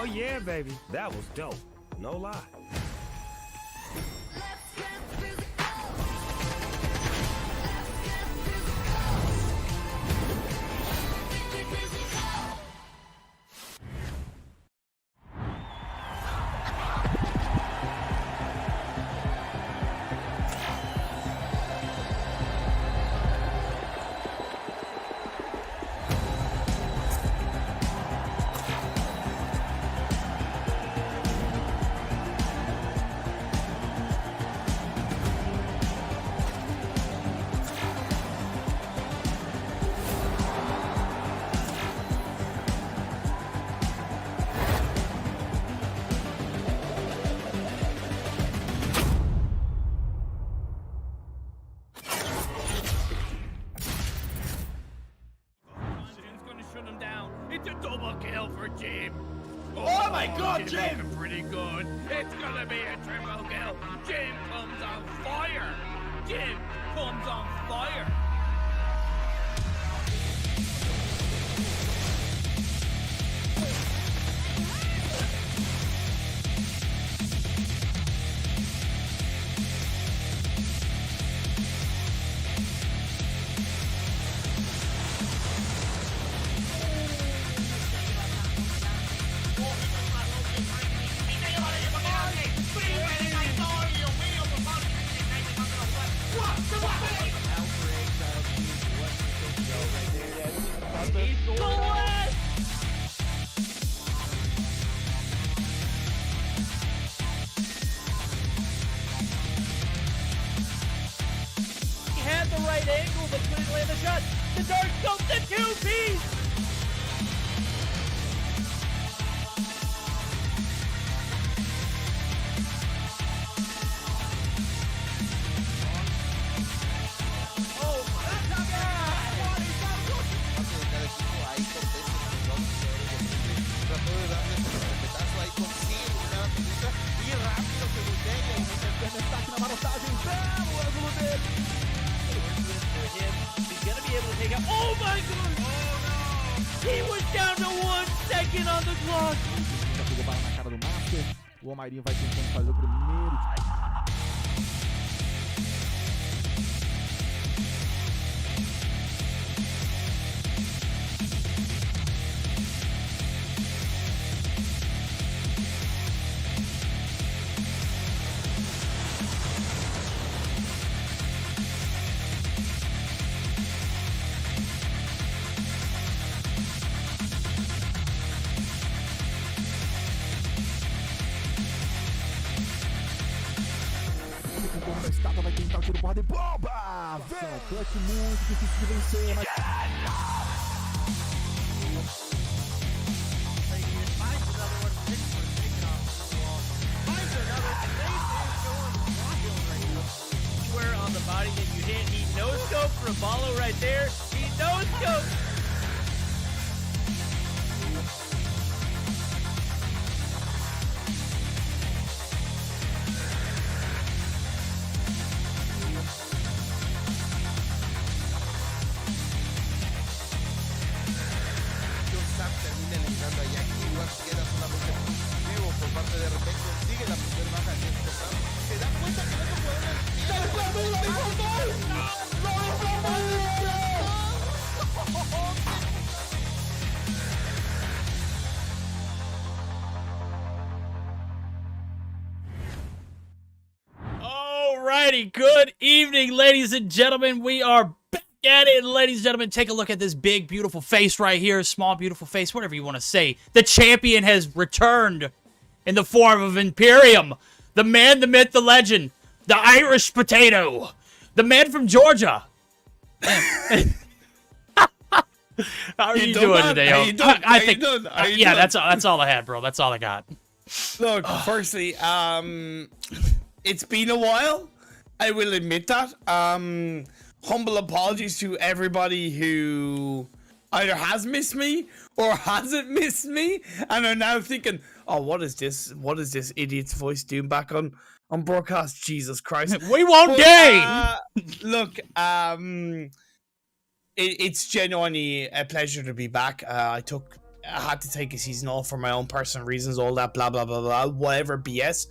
Oh yeah, baby. That was dope. No lie. It's a double kill for Jim. Oh my God, Jim! Looking pretty good. It's gonna be a triple kill. Jim comes on fire. Jim comes on fire. Had the right angle, but couldn't land the shot. The dark scope, the two-piece! Oh my God! Cada equipo ahí contesta sus dos trató de darle ese respetazo ahí, consigue eliminar a Pelusa y rápido se voltea y Destaque na marotagem, belo ângulo dele. For him, he's gonna be able to take out. Oh my God! Oh no! He was down to 1 second on the clock. Já pegou bala na cara do Master. O Almairinho vai tentando fazer o primeiro. A estátua vai tentar o tiro porrada e bomba! Vem! Clutch muito difícil de vencer, mas... Anywhere on the body that you hit, he no-scope for Apollo right there. He no-scope. termina eliminando a Jackie, igual queda solamente vivo por parte de repente, sigue la primera baja de este Sam, se da cuenta que no Alrighty, good evening, ladies and gentlemen. We are back at it, ladies and gentlemen. Take a look at this big, beautiful face right here. Small, beautiful face, whatever you want to say. The champion has returned in the form of Imperium. The man, the myth, the legend. The Irish potato. The man from Georgia. How are you doing today? How you doing? I think, yeah, that's all I had, bro. That's all I got. Look, firstly, it's been a while. I will admit that. Humble apologies to everybody who either has missed me or hasn't missed me and are now thinking, oh, what is this? What is this idiot's voice doing back on broadcast? Jesus Christ. We won't gain! Look, it's genuinely a pleasure to be back. I took had to take a season off for my own personal reasons, all that blah blah blah blah, whatever BS.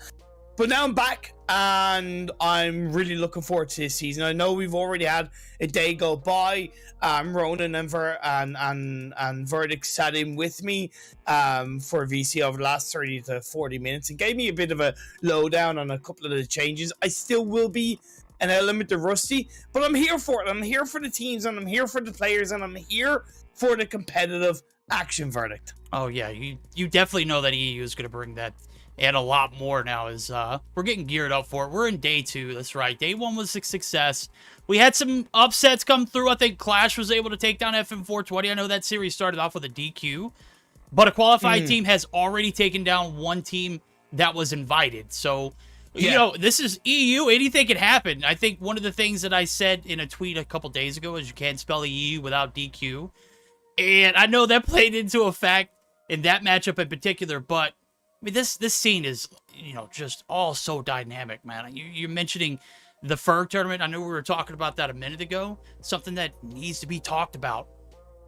But now I'm back, and I'm really looking forward to this season. I know we've already had a day go by. Ronan and Verdict sat in with me for VC over the last 30 to 40 minutes and gave me a bit of a lowdown on a couple of the changes. I still will be an element of rusty, but I'm here for it. I'm here for the teams, and I'm here for the players, and I'm here for the competitive action, Verdict. Oh yeah, you definitely know that EU is going to bring that, and a lot more now as we're getting geared up for it. We're in day 2. That's right. Day 1 was a success. We had some upsets come through. I think Clash was able to take down FM420. I know that series started off with a DQ, but a qualified team has already taken down one team that was invited. So, you know, this is EU. Anything can happen. I think one of the things that I said in a tweet a couple days ago is you can't spell EU without DQ. And I know that played into effect in that matchup in particular, but I mean, this scene is, you know, just all so dynamic, man. You're mentioning the Ferg tournament. I know we were talking about that a minute ago. Something that needs to be talked about.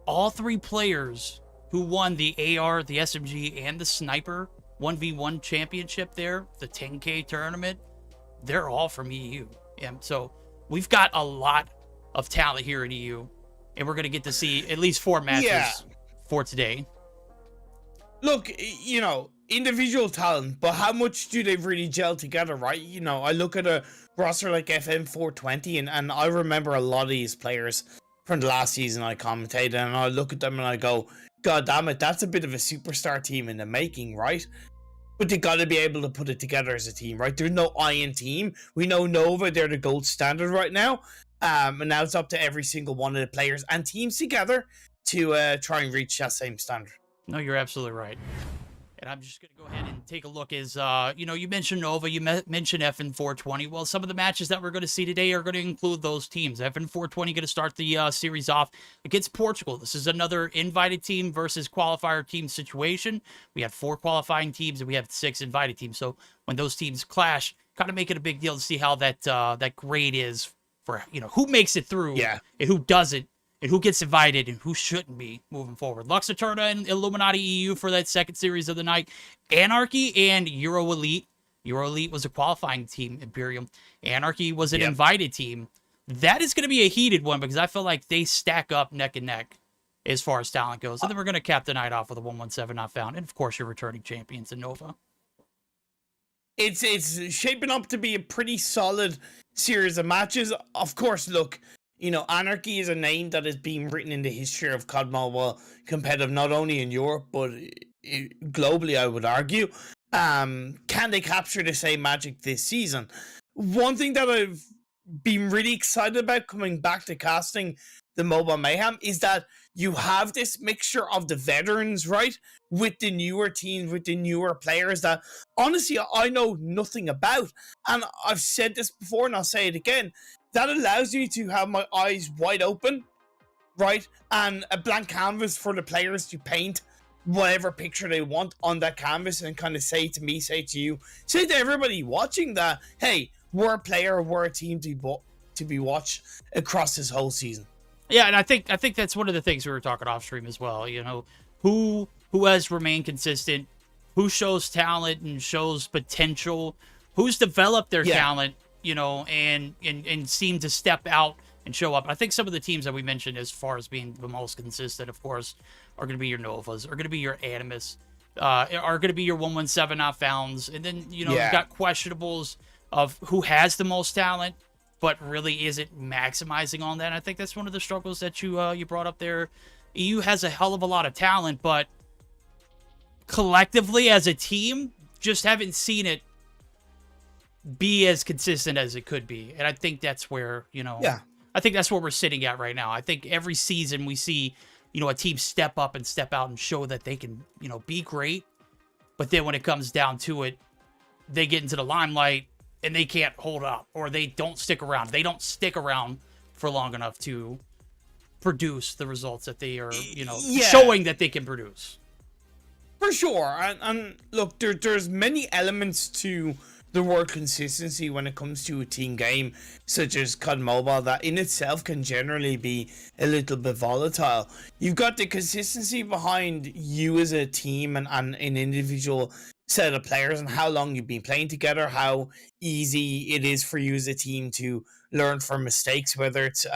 All 3 players who won the AR, the SMG, and the Sniper 1v1 championship there, the 10K tournament, they're all from EU. And so we've got a lot of talent here in EU, and we're going to get to see at least 4 matches for today. Look, you know, individual talent, but how much do they really gel together, right? You know, I look at a roster like FM420, and I remember a lot of these players from the last season I commentated, and I look at them and I go, God damn it, that's a bit of a superstar team in the making, right? But they got to be able to put it together as a team, right? There's no Iron team. We know Nova, they're the gold standard right now. And now it's up to every single one of the players and teams together to try and reach that same standard. No, you're absolutely right. And I'm just going to go ahead and take a look as, you know, you mentioned Nova, you mentioned FN420. Well, some of the matches that we're going to see today are going to include those teams. FN420 going to start the series off against Portugal. This is another invited team versus qualifier team situation. We have 4 qualifying teams and we have 6 invited teams. So when those teams clash, kind of make it a big deal to see how that grade is for, you know, who makes it through and who doesn't. And who gets invited and who shouldn't be moving forward. Lux Aeterna and Illuminati EU for that second series of the night. Anarchy and EuroElite. EuroElite was a qualifying team, Imperium. Anarchy was an invited team. That is going to be a heated one because I feel like they stack up neck and neck as far as talent goes. And then we're going to cap the night off with a 117 not found. And, of course, your returning champions in Nova. It's shaping up to be a pretty solid series of matches. Of course, look, you know, Anarchy is a name that is being written in the history of COD Mobile competitive, not only in Europe, but globally, I would argue. Can they capture the same magic this season? One thing that I've been really excited about coming back to casting the Mobile Mayhem is that you have this mixture of the veterans, right, with the newer teams, with the newer players that, honestly, I know nothing about. And I've said this before, and I'll say it again. That allows me to have my eyes wide open, right? And a blank canvas for the players to paint whatever picture they want on that canvas and kind of say to me, say to you, say to everybody watching that, hey, we're a player, we're a team to be watched across this whole season. Yeah, and I think that's one of the things we were talking off stream as well. You know, who has remained consistent, who shows talent and shows potential, who's developed their talent, you know, and seem to step out and show up. I think some of the teams that we mentioned as far as being the most consistent, of course, are going to be your Novas, are going to be your Animus, are going to be your 117 not founds. And then, you know, you've got questionables of who has the most talent, but really isn't maximizing on that. And I think that's one of the struggles that you brought up there. EU has a hell of a lot of talent, but collectively as a team, just haven't seen it be as consistent as it could be. And I think that's where, you know, I think that's where we're sitting at right now. I think every season we see, you know, a team step up and step out and show that they can, you know, be great. But then when it comes down to it, they get into the limelight and they can't hold up, or they don't stick around. They don't stick around for long enough to produce the results that they are, you know, showing that they can produce. For sure. And look, there's many elements to the word consistency when it comes to a team game such as COD Mobile that in itself can generally be a little bit volatile. You've got the consistency behind you as a team and an individual set of players and how long you've been playing together, how easy it is for you as a team to learn from mistakes, whether it's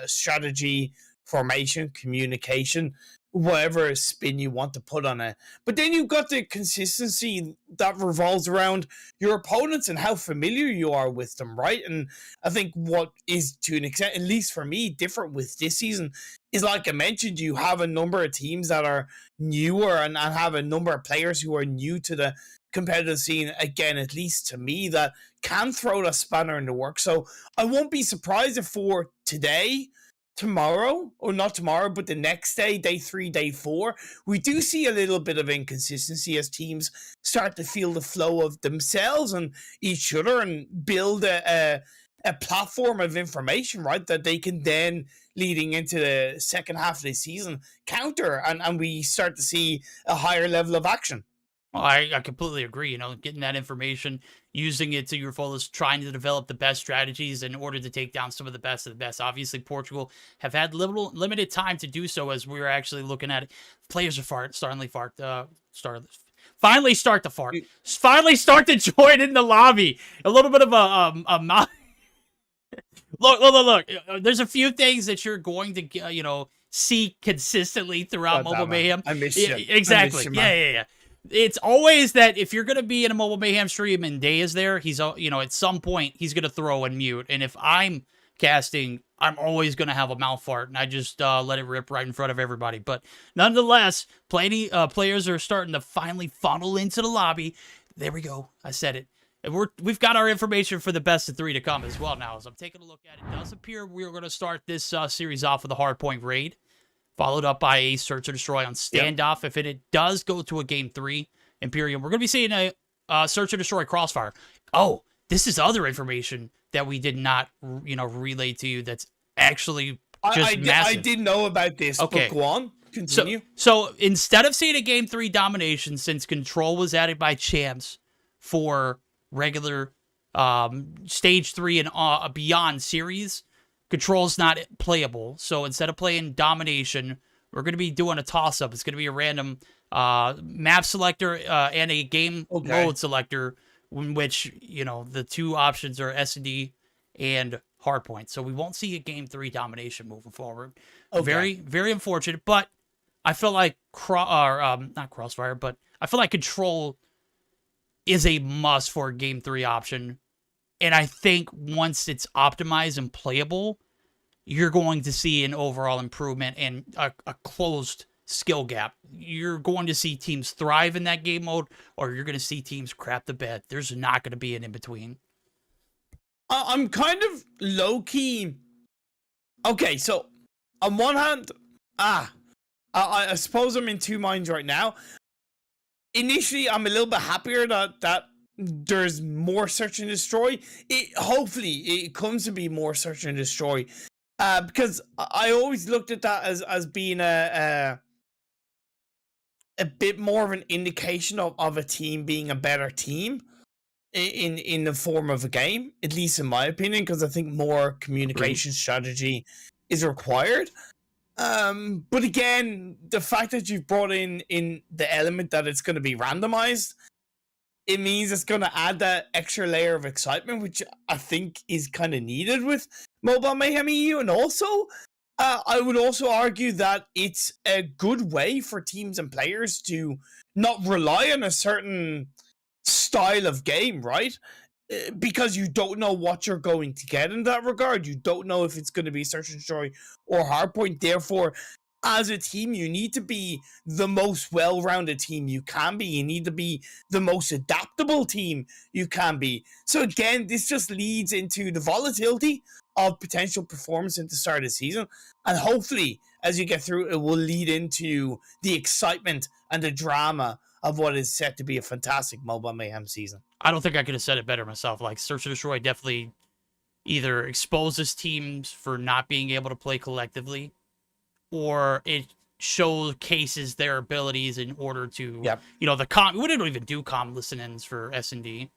strategy, formation, communication, whatever spin you want to put on it. But then you've got the consistency that revolves around your opponents and how familiar you are with them, right? And I think what is, to an extent, at least for me, different with this season is, like I mentioned, you have a number of teams that are newer and have a number of players who are new to the competitive scene, again, at least to me, that can throw that spanner in the works. So I won't be surprised if for today, tomorrow, or not tomorrow, but the next day, day 3, day 4, we do see a little bit of inconsistency as teams start to feel the flow of themselves and each other and build a platform of information, right, that they can then, leading into the second half of the season, counter, and we start to see a higher level of action. Well, I completely agree. You know, getting that information, using it to your fullest, trying to develop the best strategies in order to take down some of the best of the best. Obviously, Portugal have had limited time to do so, as we were actually looking at it. Players are finally start to fart. Finally start to join in the lobby. A little bit of a look. There's a few things that you're going to see consistently throughout Mobile Mayhem. I miss you. Exactly. Yeah. It's always that if you're going to be in a Mobile Mayhem stream and Day is there, he's, at some point, he's going to throw and mute. And if I'm casting, I'm always going to have a mouth fart, and I just let it rip right in front of everybody. But nonetheless, players are starting to finally funnel into the lobby. There we go. I said it. And we've got our information for the best of 3 to come as well now. As I'm taking a look at it, it does appear we're going to start this series off with a Hardpoint raid, followed up by a Search or Destroy on Standoff. Yep. If it does go to a Game 3 Imperium, we're going to be seeing a Search or Destroy Crossfire. Oh, this is other information that we did not, relay to you that's actually just massive. I did know about this, okay. But go on. Continue. So instead of seeing a Game 3 domination, since Control was added by Champs for regular Stage 3 and beyond series, Control's not playable. So instead of playing Domination, we're going to be doing a toss-up. It's going to be a random map selector and a game mode selector, in which, the two options are S&D and Hardpoint. So we won't see a Game 3 domination moving forward. Okay. Very, very unfortunate. But I feel like, not Crossfire, but I feel like Control is a must for a Game 3 option. And I think once it's optimized and playable, you're going to see an overall improvement and a closed skill gap. You're going to see teams thrive in that game mode, or you're going to see teams crap the bed. There's not going to be an in-between. I'm kind of low-key. Okay, so on one hand, I suppose I'm in two minds right now. Initially, I'm a little bit happier that there's more Search and Destroy. Hopefully, it comes to be more Search and Destroy. Because I always looked at that as being a bit more of an indication of a team being a better team in the form of a game, at least in my opinion, because I think more communication strategy is required. But again, the fact that you've brought in the element that it's going to be randomized, it means it's going to add that extra layer of excitement, which I think is kind of needed with Mobile Mayhem EU. And also, I would also argue that it's a good way for teams and players to not rely on a certain style of game, right? Because you don't know what you're going to get in that regard. You don't know if it's going to be Search and Destroy or Hardpoint. Therefore, as a team, you need to be the most well-rounded team you can be. You need to be the most adaptable team you can be. So again, this just leads into the volatility of potential performance at the start of the season. And hopefully, as you get through, it will lead into the excitement and the drama of what is set to be a fantastic Mobile Mayhem season. I don't think I could have said it better myself. Like, Search and Destroy definitely either exposes teams for not being able to play collectively, or it showcases their abilities in order to, we don't even do comm listen-ins for S&D,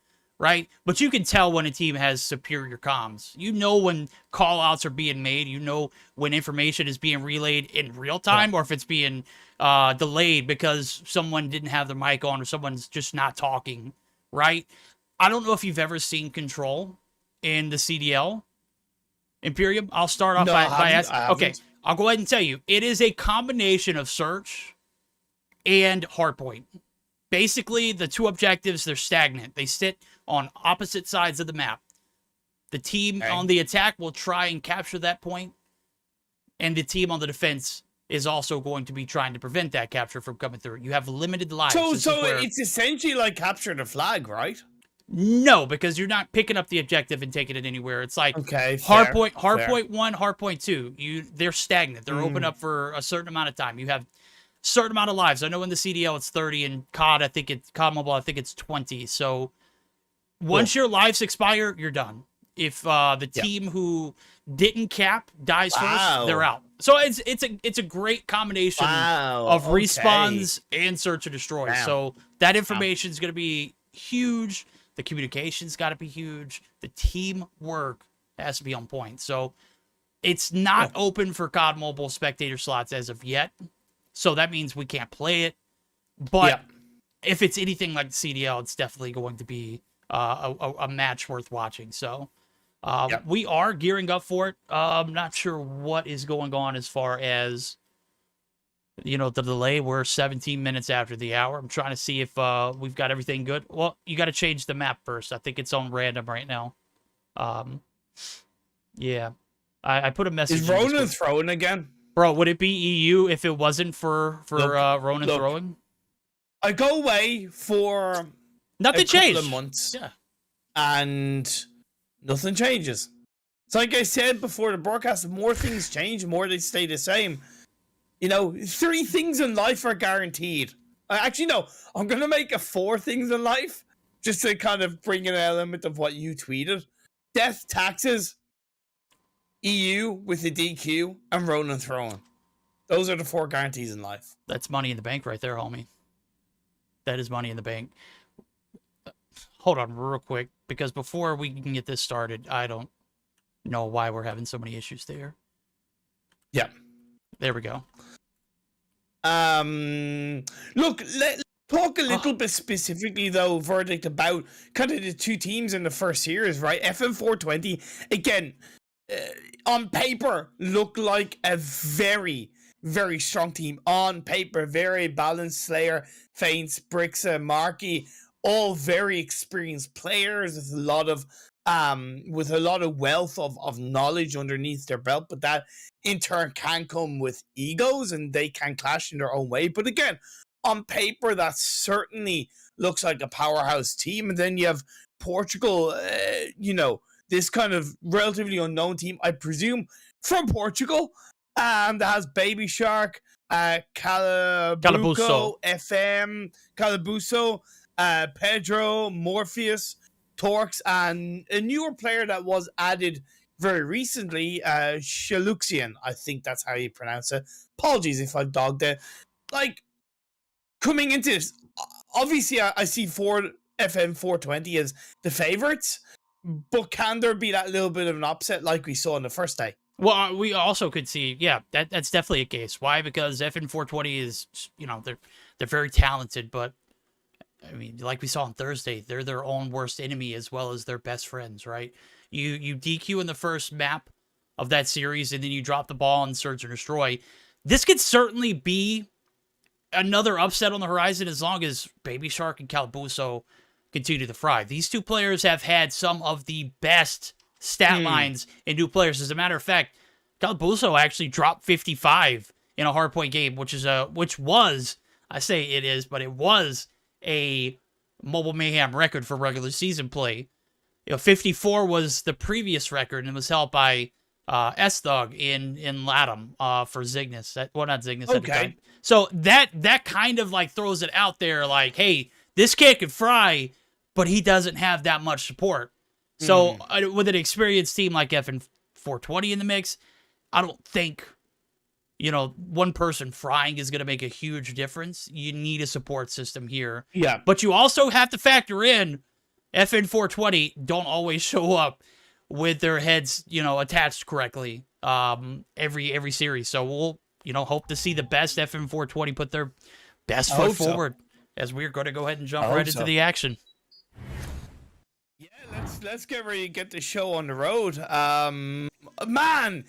right? But you can tell when a team has superior comms. You know when call-outs are being made. You know when information is being relayed in real time or if it's being delayed because someone didn't have their mic on or someone's just not talking, right? I don't know if you've ever seen Control in the CDL. Imperium, I'll start off by asking. Okay, I'll go ahead and tell you. It is a combination of search and hardpoint. Basically, the two objectives, they're stagnant. They sit on opposite sides of the map. The team on the attack will try and capture that point, and the team on the defense is also going to be trying to prevent that capture from coming through. You have limited lives. So it's essentially like capture the flag, right? No, because you're not picking up the objective and taking it anywhere. It's like hardpoint 1, hardpoint 2. They're stagnant. They're open up for a certain amount of time. You have a certain amount of lives. I know in the CDL it's 30, and COD Mobile I think it's 20. So once your lives expire, you're done. If the team who didn't cap dies first, they're out. So it's a great combination of respawns and search and destroy. So that information is going to be huge. The communication's got to be huge. The teamwork has to be on point. So it's not open for COD Mobile spectator slots as of yet. So that means we can't play it. But if it's anything like the CDL, it's definitely going to be a match worth watching. So we are gearing up for it. I'm not sure what is going on as far as, the delay. We're 17 minutes after the hour. I'm trying to see if we've got everything good. Well, you got to change the map first. I think it's on random right now. Yeah. I put a message. Is Ronan throwing again? Bro, would it be EU if it wasn't for Ronan throwing? I go away for nothing changed. Couple of months. Yeah. And nothing changes. It's like I said before the broadcast, the more things change, the more they stay the same. 3 things in life are guaranteed. Actually, no. I'm going to make 4 things in life just to kind of bring an element of what you tweeted. Death, taxes, EU with the DQ, and Ronan throwing. Those are the 4 guarantees in life. That's money in the bank right there, homie. That is money in the bank. Hold on real quick, because before we can get this started, I don't know why we're having so many issues there. Yeah. There we go. Look, let's talk a little bit specifically, though, Verdict, about kind of the 2 teams in the first series, right? FM420, again, on paper, look like a very, very strong team. On paper, very balanced. Slayer, Feints, Brixa, Marky, all very experienced players with a lot of wealth of knowledge underneath their belt, but that in turn can come with egos and they can clash in their own way. But again, on paper, that certainly looks like a powerhouse team. And then you have Portugal, this kind of relatively unknown team, I presume, from Portugal, that has Baby Shark, Calabuso, FM, Calabuso, Pedro, Morpheus, Torx, and a newer player that was added very recently, Shaluxian. I think that's how you pronounce it. Apologies if I've dogged it. Like, coming into this, obviously I see FM 420 as the favorites, but can there be that little bit of an upset like we saw on the first day? Well, we also could see, that's definitely a case. Why? Because FN 420 is, they're very talented, but I mean, like we saw on Thursday, they're their own worst enemy as well as their best friends, right? You DQ in the first map of that series, and then you drop the ball and Search and Destroy. This could certainly be another upset on the horizon as long as Baby Shark and Calabuso continue to thrive. These 2 players have had some of the best stat lines in new players. As a matter of fact, Calabuso actually dropped 55 in a hardpoint game, which was a Mobile Mayhem record for regular season play. 54 was the previous record, and it was held by S-Thug in Latam for Zygnus. Not Zygnus at the time. So that kind of like throws it out there like, hey, this kid can fry, but he doesn't have that much support. So with an experienced team like FN 420 in the mix, I don't think, one person frying is going to make a huge difference. You need a support system here. Yeah. But you also have to factor in FN 420 don't always show up with their heads, attached correctly every series. So we'll, hope to see the best FN 420 put their best foot forward as we're going to go ahead and jump right into the action. Yeah, let's get ready to get the show on the road. Man,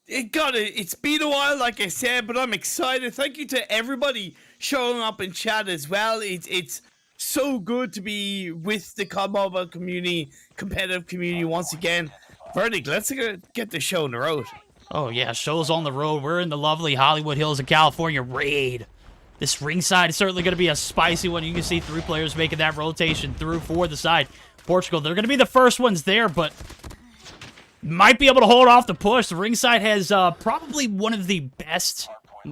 it's been a while, like I said, but I'm excited. Thank you to everybody showing up in chat as well. It's so good to be with the COD Mobile community, competitive community once again. Verdict, let's get the show on the road. Oh yeah, show's on the road. We're in the lovely Hollywood Hills of California. Raid. This ringside is certainly going to be a spicy one. You can see 3 players making that rotation through for the side. Portugal, they're going to be the first ones there, but might be able to hold off the push. The ringside has probably one of the best,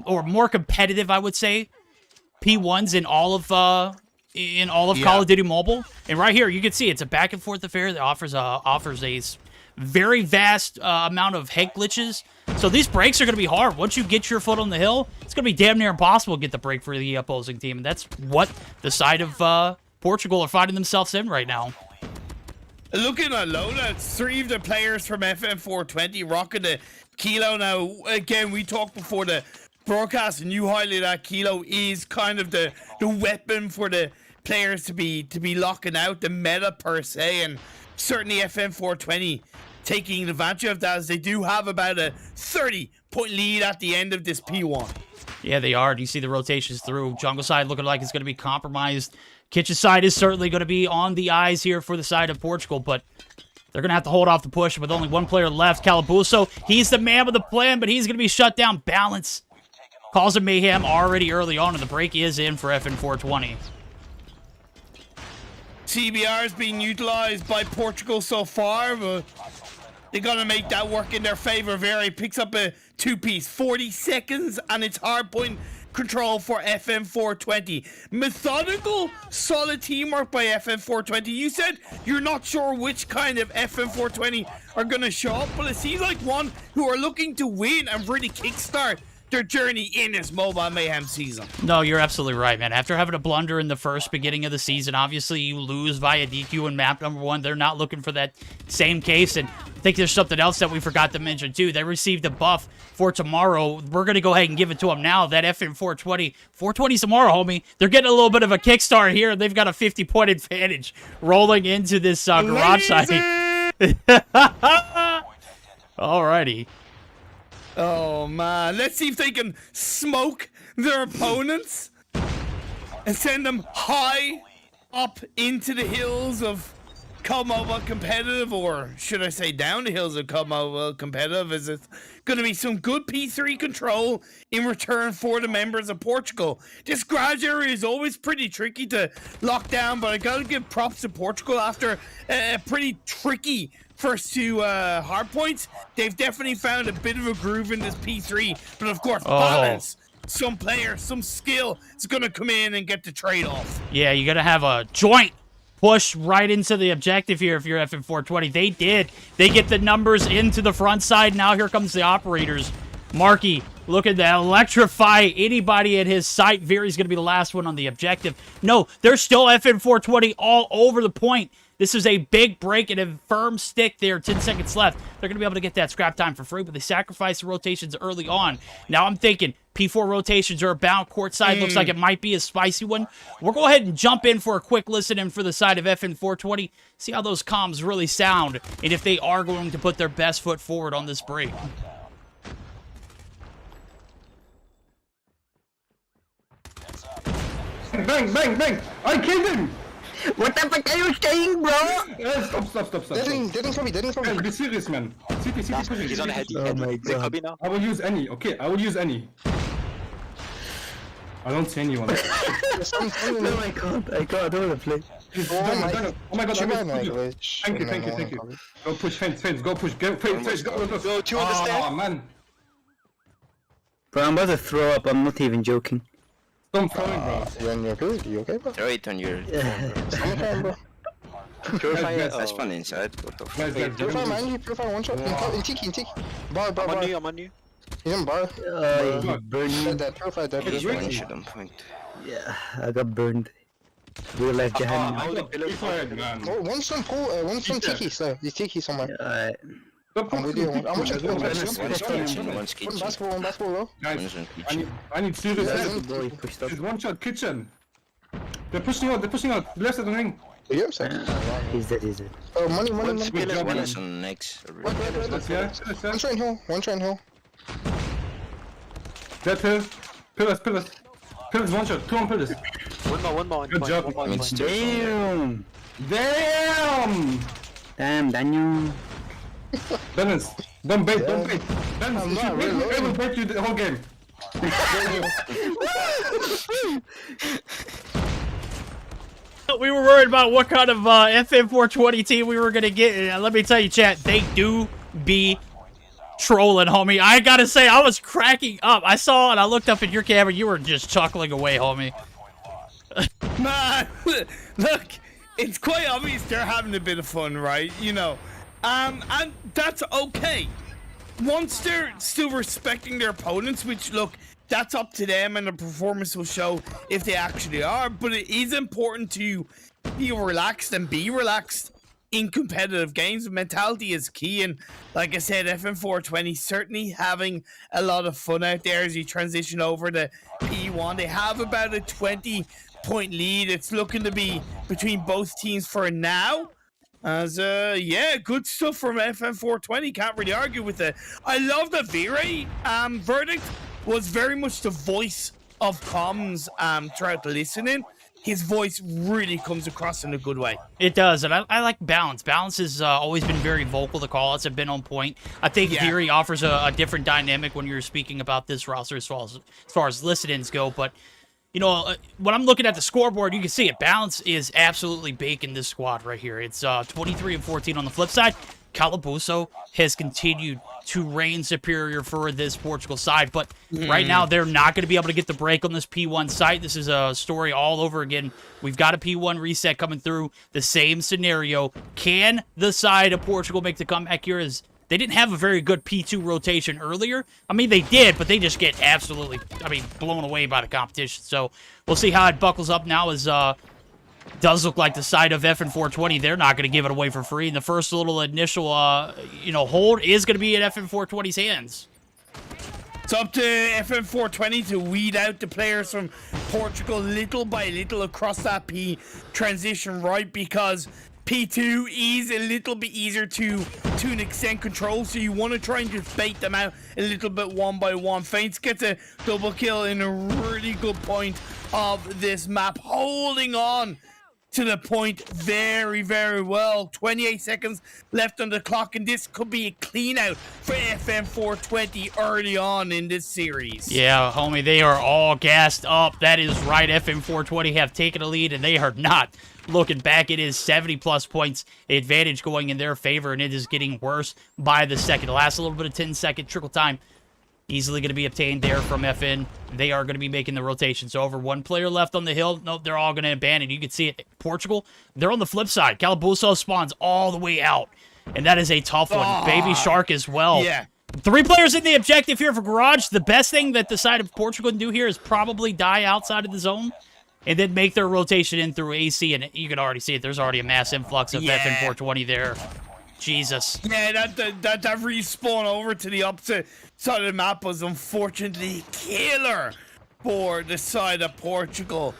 or more competitive, I would say, P1s in all of Call of Duty Mobile. And right here, you can see it's a back and forth affair that offers a very vast amount of head glitches. So these breaks are going to be hard. Once you get your foot on the hill, it's going to be damn near impossible to get the break for the opposing team. And that's what the side of Portugal are finding themselves in right now. Looking at Lola, 3 of the players from FN 420 rocking the Kilo. Now, again, we talked before the broadcast, and you highlighted that Kilo is kind of the weapon for the players to be locking out the meta per se, and certainly FN 420 taking advantage of that, as they do have about a 30-point lead at the end of this P1. Yeah, they are. Do you see the rotations through? Jungle side looking like it's going to be compromised. Kitchen side is certainly going to be on the eyes here for the side of Portugal, but they're going to have to hold off the push with only 1 player left. Calabuso, he's the man with the plan, but he's going to be shut down. Balance calls a Mayhem already early on, and the break is in for FN 420. CBR is being utilized by Portugal so far, but they're going to make that work in their favor. Very picks up a 2-piece, 40 seconds, and it's hardpoint control for FN 420. Methodical, solid teamwork by FN 420. You said you're not sure which kind of FN 420 are going to show up, but it seems like one who are looking to win and really kickstart their journey in this Mobile Mayhem season. No, you're absolutely right, man. After having a blunder in the first beginning of the season, obviously you lose via DQ in map number 1. They're not looking for that same case, and I think there's something else that we forgot to mention too. They received a buff for tomorrow. We're going to go ahead and give it to them now. That FN 420. 420's tomorrow, homie. They're getting a little bit of a kickstart here. They've got a 50-point advantage rolling into this garage side. Alrighty. Oh man, let's see if they can smoke their opponents and send them high up into the hills of COD Mobile Competitive, or should I say down the hills of COD Mobile Competitive. Is it going to be some good P3 control in return for the members of Portugal? This garage area is always pretty tricky to lock down, but I gotta give props to Portugal after a pretty tricky first 2 hardpoints. They've definitely found a bit of a groove in this P3, but of course, balance, some player, some skill is going to come in and get the trade-off. Yeah, you got to have a joint push right into the objective here if you're FN 420. They did. They get the numbers into the front side. Now here comes the operators. Marky looking to electrify anybody at his sight. Veery's going to be the last one on the objective. No, there's still FN 420 all over the point. This is a big break and a firm stick there. 10 seconds left. They're going to be able to get that scrap time for free, but they sacrificed the rotations early on. Now I'm thinking P4 rotations are about. Courtside looks like it might be a spicy one. We'll go ahead and jump in for a quick listen in for the side of FN 420. See how those comms really sound and if they are going to put their best foot forward on this break. Bang, bang, bang! I killed him! What the fuck are you saying, bro? Stop. Didn't for me. Man, be serious, man. CT pushing. He's on a head. Oh my god. Now. I will use any, okay? I will use any. I don't see anyone. No, I can't. I don't wanna play. Oh my god, I will Thank you. Go push fence, go push, fence, go. Go 2 on the stair. Oh man. Bro, I'm about to throw up. I'm not even joking. Don't throw me, bro. When you're good, you okay, bro? Throw it on your... I'm okay, bro. Purify it. That's fun inside. What the fuck? Purify, man. Purify one shot. In tiki. Bar. I'm on you. He's in bar. He burned me. Purify that. He's one shot on point. Yeah, I got burned. Real life Jahan. One some pool, one some tiki, sir. You tiki somewhere. Alright. I'm with you. I'm watching. One's kitchen. One basketball, One's in kitchen. I need serious help. Boy, pushed up. There's one shot kitchen. They're pushing out. Left of the ring. Yeah, sir. He's dead. Oh, money. One is on next. One train hill. Dead hill. Pillars. Pillars, one shot. 2 on pillars. One more. Good job. Damn! Damn, Daniel. Balance. Don't bait. Balance, I will bait you the whole game. We were worried about what kind of FN420 team we were going to get. And let me tell you, chat, they do be trolling, homie. I got to say, I was cracking up. I saw and I looked up at your camera. You were just chuckling away, homie. Man, look, it's quite obvious they're having a bit of fun, right? You know, and that's okay. Once they're still respecting their opponents, which, look, that's up to them, and the performance will show if they actually are. But it is important to be relaxed and be relaxed in competitive games. Mentality is key, and like I said, FN420 certainly having a lot of fun out there as you transition over to P1. They have about a 20-point lead. It's looking to be between both teams for now. As yeah, good stuff from FN420. Can't really argue with it. I love the V-Ray verdict. Was very much the voice of comms throughout the listening. His voice really comes across in a good way. It does, and I like Balance. Balance has always been very vocal. The call-outs have been on point. I think Theory offers a different dynamic when you're speaking about this roster as far as listenings go. But, you know, when I'm looking at the scoreboard, you can see it. Balance is absolutely baking this squad right here. It's 23-14 on the flip side. Calabuso has continued to reign superior for this Portugal side, but right now they're not going to be able to get the break on this P1 site. This is a story all over again. We've got a P1 reset coming through. The same scenario. Can the side of Portugal make the comeback here? As they didn't have a very good P2 rotation earlier. I mean, they did, but they just get absolutely, blown away by the competition. So we'll see how it buckles up now as does look like the side of FN420, they're not going to give it away for free. And the first little initial, hold is going to be at FN420's hands. It's up to FN420 to weed out the players from Portugal little by little across that P transition, right? Because P2 is a little bit easier to an extent control, so you want to try and just bait them out a little bit one by one. Faints gets a double kill in a really good point of this map, holding on to the point very, very well. 28 seconds left on the clock, and this could be a clean out for FN420 early on in this series. Yeah, homie, they are all gassed up. That is right. FN420 have taken a lead, and they are not looking back. It is 70-plus points advantage going in their favor, and it is getting worse by the second. The last little bit of 10-second trickle time easily going to be obtained there from FN. They are going to be making the rotations over. One player left on the hill. Nope, they're all going to abandon. You can see it. Portugal, they're on the flip side. Calabuso spawns all the way out, and that is a tough one. Baby Shark as well. Yeah. 3 players in the objective here for Garage. The best thing that the side of Portugal can do here is probably die outside of the zone and then make their rotation in through AC, and you can already see it. There's already a mass influx of FN420 there. Jesus. Yeah, that respawn over to the opposite side of the map was unfortunately killer for the side of Portugal.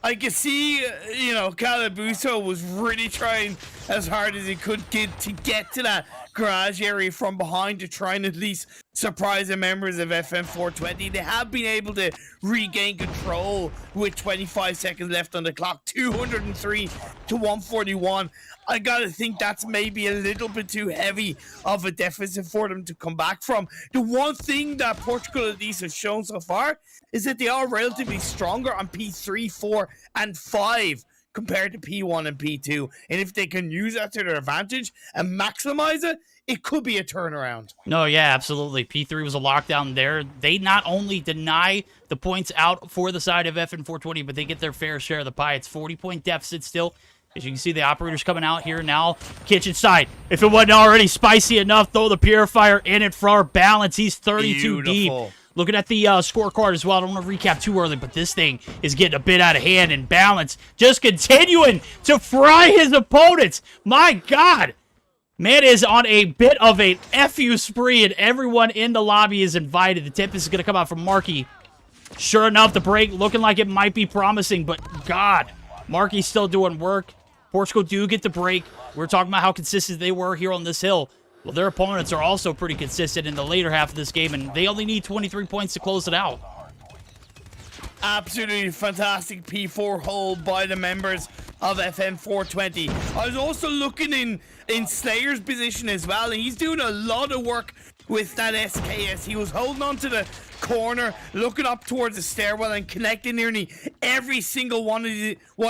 I can see, Calabuso was really trying as hard as he could get to that garage area from behind to try and at least surprise the members of FN420. They have been able to regain control with 25 seconds left on the clock, 203 to 141. I gotta think that's maybe a little bit too heavy of a deficit for them to come back from. The one thing that Portugal at least has shown so far is that they are relatively stronger on P3, 4, and 5 compared to P1 and P2. And if they can use that to their advantage and maximize it, it could be a turnaround. No, yeah, absolutely. P3 was a lockdown there. They not only deny the points out for the side of FN420, but they get their fair share of the pie. It's 40-point deficit still. As you can see, the operators coming out here now. Kitchen side. If it wasn't already spicy enough, throw the Purifier in it for our Balance. He's 32 deep. Looking at the scorecard as well, I don't want to recap too early, but this thing is getting a bit out of hand, and Balance just continuing to fry his opponents. My God. Man is on a bit of a FU spree, and everyone in the lobby is invited. The tip is going to come out from Marky. Sure enough, the break looking like it might be promising, but God, Marky's still doing work. Portugal do get the break. We're talking about how consistent they were here on this hill. Well, their opponents are also pretty consistent in the later half of this game, and they only need 23 points to close it out. Absolutely fantastic P4 hold by the members of FM420. I was also looking in Slayer's position as well, and he's doing a lot of work with that SKS. He was holding on to the corner, looking up towards the stairwell and connecting nearly every single one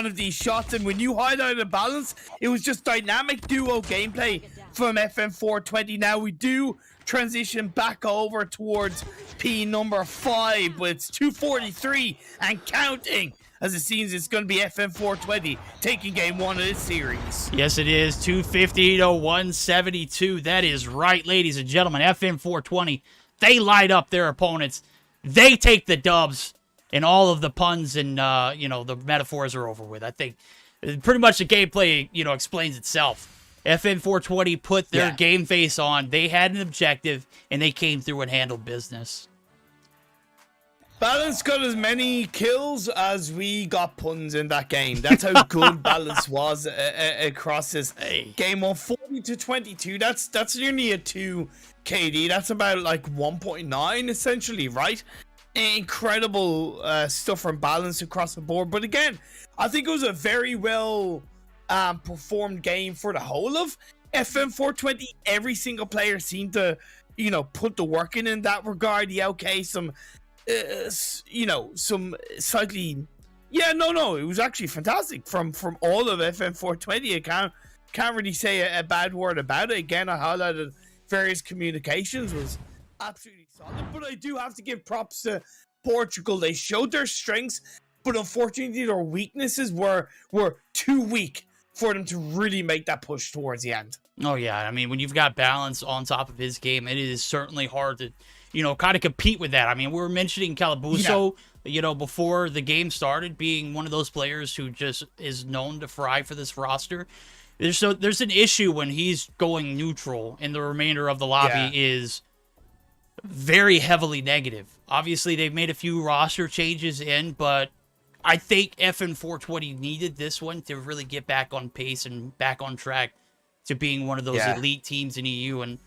of these shots. And when you highlighted Balance, it was just dynamic duo gameplay from FM420. Now we do transition back over towards P number 5, but it's 2:43 and counting, as it seems it's going to be FM420 taking game 1 of this series. Yes, it is. 250 to 172. That is right, ladies and gentlemen. FM420, they light up their opponents. They take the dubs, and all of the puns and, the metaphors are over with. I think pretty much the gameplay, explains itself. FM420 put their game face on. They had an objective, and they came through and handled business. Balance got as many kills as we got puns in that game. That's how good Balance was across this game. 140 to 22. That's nearly a 2 KD. That's about like 1.9 essentially, right? Incredible stuff from Balance across the board. But again, I think it was a very well performed game for the whole of FM420. Every single player seemed to, put the work in that regard. Yeah, okay, some slightly, it was actually fantastic from all of FM420. I can't really say a bad word about it. Again, I highlighted various communications was absolutely solid, but I do have to give props to Portugal. They showed their strengths, but unfortunately their weaknesses were too weak for them to really make that push towards the end. Oh yeah, I mean, when you've got Balance on top of his game, it is certainly hard to kind of compete with that. I mean, we were mentioning Calabuso, before the game started, being one of those players who just is known to fry for this roster. There's an issue when he's going neutral and the remainder of the lobby is very heavily negative. Obviously, they've made a few roster changes but I think FN420 needed this one to really get back on pace and back on track to being one of those elite teams in EU. And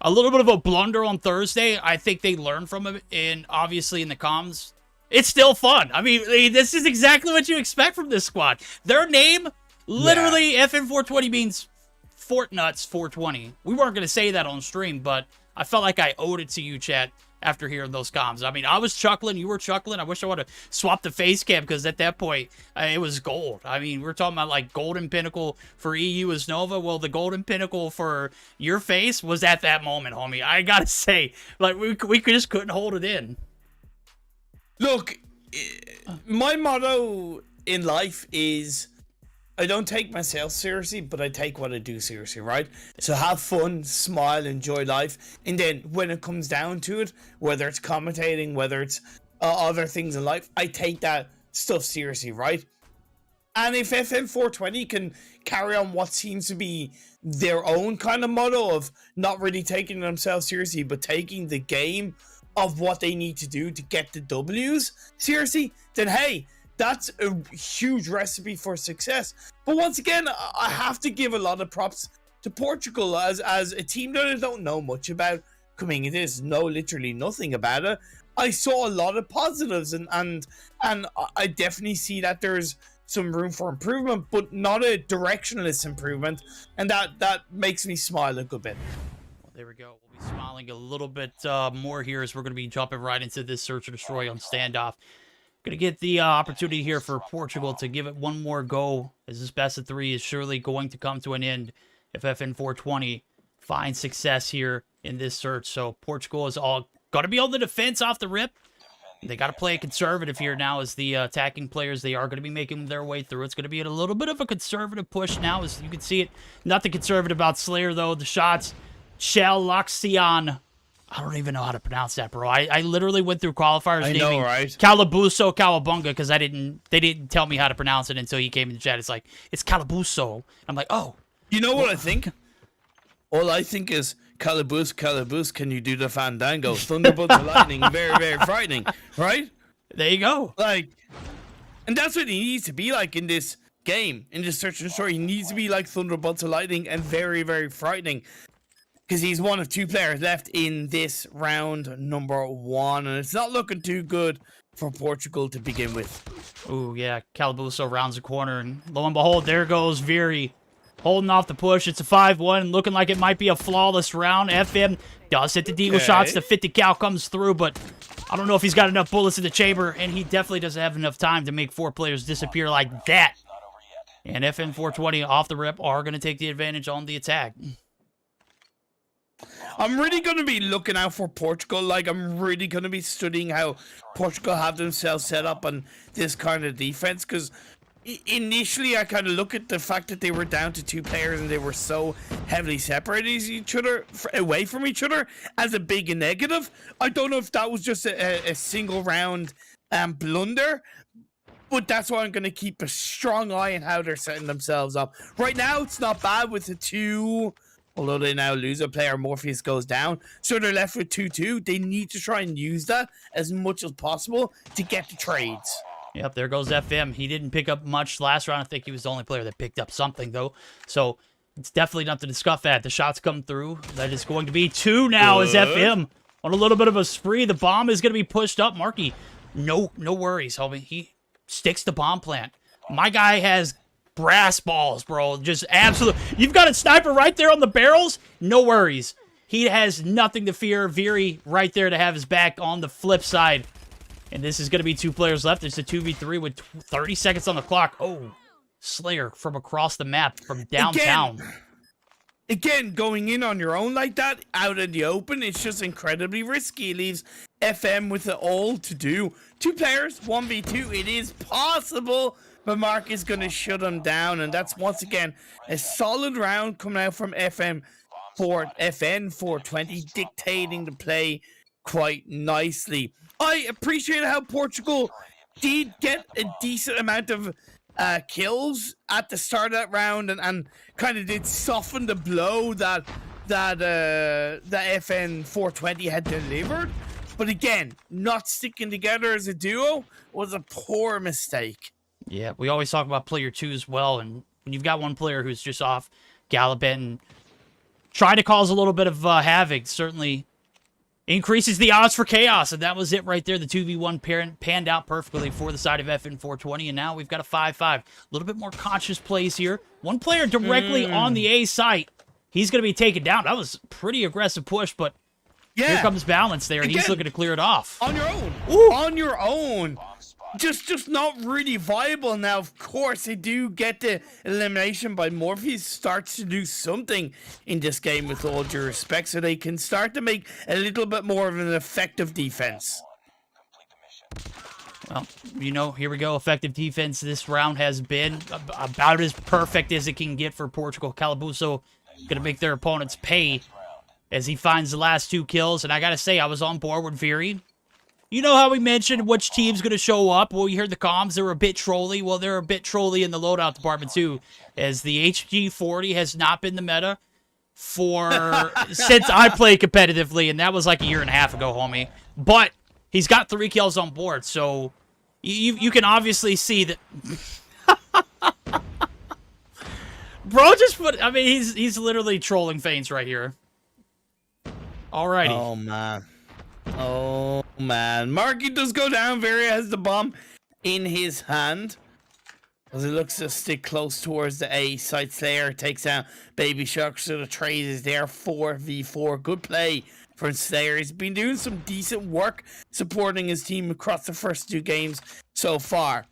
a little bit of a blunder on Thursday. I think they learned from it, and obviously in the comms, it's still fun. I mean, this is exactly what you expect from this squad. Their name, literally, FN420 means Fort Nuts 420. We weren't going to say that on stream, but I felt like I owed it to you, chat, after hearing those comms. I mean, I was chuckling, you were chuckling. I wish I would have swapped the face cam, because at that point, it was gold. I mean, we're talking about like golden pinnacle for EU as Nova. Well, the golden pinnacle for your face was at that moment, homie. I gotta say, like, we just couldn't hold it in. Look, my motto in life is I don't take myself seriously, but I take what I do seriously, right? So have fun, smile, enjoy life. And then when it comes down to it, whether it's commentating, whether it's other things in life, I take that stuff seriously, right? And if FM420 can carry on what seems to be their own kind of motto of not really taking themselves seriously, but taking the game of what they need to do to get the W's seriously, then hey, that's a huge recipe for success. But once again, I have to give a lot of props to Portugal as a team that I don't know much about coming into this, know literally nothing about it. I saw a lot of positives, and I definitely see that there's some room for improvement, but not a directionless improvement, and that makes me smile a good bit. Well, there we go. We'll be smiling a little bit more here as we're going to be jumping right into this search or destroy on Standoff. Going to get the opportunity here for Portugal to give it one more go, as this best of 3 is surely going to come to an end if FN420 finds success here in this search. So Portugal is all going to be on the defense off the rip. They got to play conservative here now as the attacking players. They are going to be making their way through. It's going to be a little bit of a conservative push now, as you can see it. Nothing conservative about Slayer, though. The shots, Shell, Lux Aeterna, I don't even know how to pronounce that, bro. I literally went through qualifiers I know, naming right? Calabuso Cowabunga because they didn't tell me how to pronounce it until he came in the chat. It's like, it's Calabuso. I'm like, oh. You know what I think? All I think is, Calabus, can you do the Fandango? Thunderbolts of lightning, very, very frightening, right? There you go. Like, and that's what he needs to be like in this game, in this search and destroy. He needs to be like Thunderbolts of lightning and very, very frightening. Because he's one of 2 players left in this round number 1, and it's not looking too good for Portugal to begin with. Ooh, yeah, Calabuso rounds the corner, and lo and behold, there goes Viri. Holding off the push. It's a 5-1, looking like it might be a flawless round. FM does hit the deagle shots. The 50 cal comes through, but I don't know if he's got enough bullets in the chamber, and he definitely doesn't have enough time to make 4 players disappear like that. And FM 420 off the rip are going to take the advantage on the attack. I'm really going to be looking out for Portugal. Like, I'm really going to be studying how Portugal have themselves set up on this kind of defense, because initially I kind of look at the fact that they were down to 2 players and they were so heavily separated away from each other as a big negative. I don't know if that was just a single round blunder, but that's why I'm going to keep a strong eye on how they're setting themselves up. Right now, it's not bad with the 2, although they now lose a player, Morpheus goes down. So they're left with 2-2. They need to try and use that as much as possible to get the trades. Yep, there goes FM. He didn't pick up much last round. I think he was the only player that picked up something, though. So it's definitely nothing to scoff at. The shots come through. That is going to be 2 now as FM on a little bit of a spree. The bomb is going to be pushed up. Marky, no worries, homie. He sticks the bomb plant. My guy has brass balls, bro. Just absolute. You've got a sniper right there on the barrels. No worries. He has nothing to fear. Viri right there to have his back on the flip side. And this is going to be 2 players left. It's a 2v3 with 30 seconds on the clock. Oh, Slayer from across the map, from downtown. Again, going in on your own like that, out in the open, it's just incredibly risky. It leaves FM with it all to do. 2 players, 1v2. It is possible, but Mark is going to shut him down. And that's, once again, a solid round coming out from FN 420, dictating the play quite nicely. I appreciate how Portugal did get a decent amount of kills at the start of that round, and kind of did soften the blow that FN 420 had delivered. But again, not sticking together as a duo was a poor mistake. Yeah, we always talk about player 2 as well, and when you've got one player who's just off gallivanting, trying to cause a little bit of havoc, certainly increases the odds for chaos, and that was it right there. The 2v1 panned out perfectly for the side of FN 420, and now we've got a 5-5. A little bit more conscious plays here. One player directly on the A site. He's going to be taken down. That was pretty aggressive push, but here comes balance there. Again, he's looking to clear it off. On your own. Ooh. On your own. Just not really viable. Now, of course, they do get the elimination by Morpheus. Starts to do something in this game, with all due respect, so they can start to make a little bit more of an effective defense. Well, you know, here we go. Effective defense this round has been about as perfect as it can get for Portugal. Calabuso going to make their opponents pay as he finds the last 2 kills. And I got to say, I was on board with Viri. You know how we mentioned which team's going to show up? Well, you heard the comms. They were a bit trolly. Well, they're a bit trolly in the loadout department, too, as the HG40 has not been the meta for since I played competitively, and that was like a year and a half ago, homie. But he's got 3 kills on board, so you can obviously see that. Bro, just put. I mean, he's literally trolling feints right here. Alrighty. Oh man. Oh man. Marky does go down. Viri has the bomb in his hand, as he looks to stick close towards the A site. Slayer takes down Baby Shark, so the trade is there. 4v4. Good play from Slayer. He's been doing some decent work supporting his team across the first 2 games so far.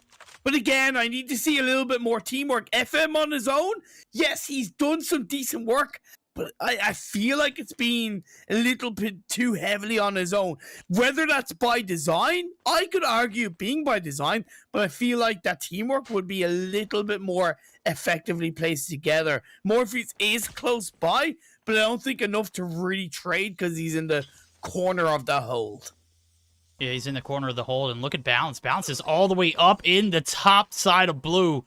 But again, I need to see a little bit more teamwork. FM on his own, yes, he's done some decent work, but I feel like it's been a little bit too heavily on his own. Whether that's by design, I could argue being by design, but I feel like that teamwork would be a little bit more effectively placed together. Morpheus is close by, but I don't think enough to really trade, because he's in the corner of the hold. Yeah, he's in the corner of the hold, and look at Balance. Balance is all the way up in the top side of blue.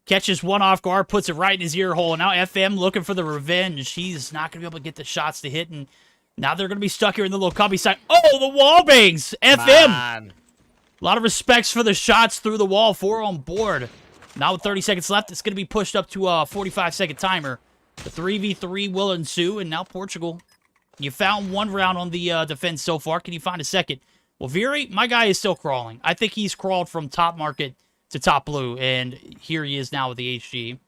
Catches one off guard, puts it right in his ear hole, and now FM looking for the revenge. He's not going to be able to get the shots to hit, and now they're going to be stuck here in the little cubby side. Oh, the wall bangs! FM! Man. A lot of respects for the shots through the wall. 4 on board. Now with 30 seconds left, it's going to be pushed up to a 45-second timer. The 3v3 will ensue, and now Portugal. You found one round on the defense so far. Can you find a second? Well, Viri, my guy is still crawling. I think he's crawled from top market to top blue, and here he is now with the HG.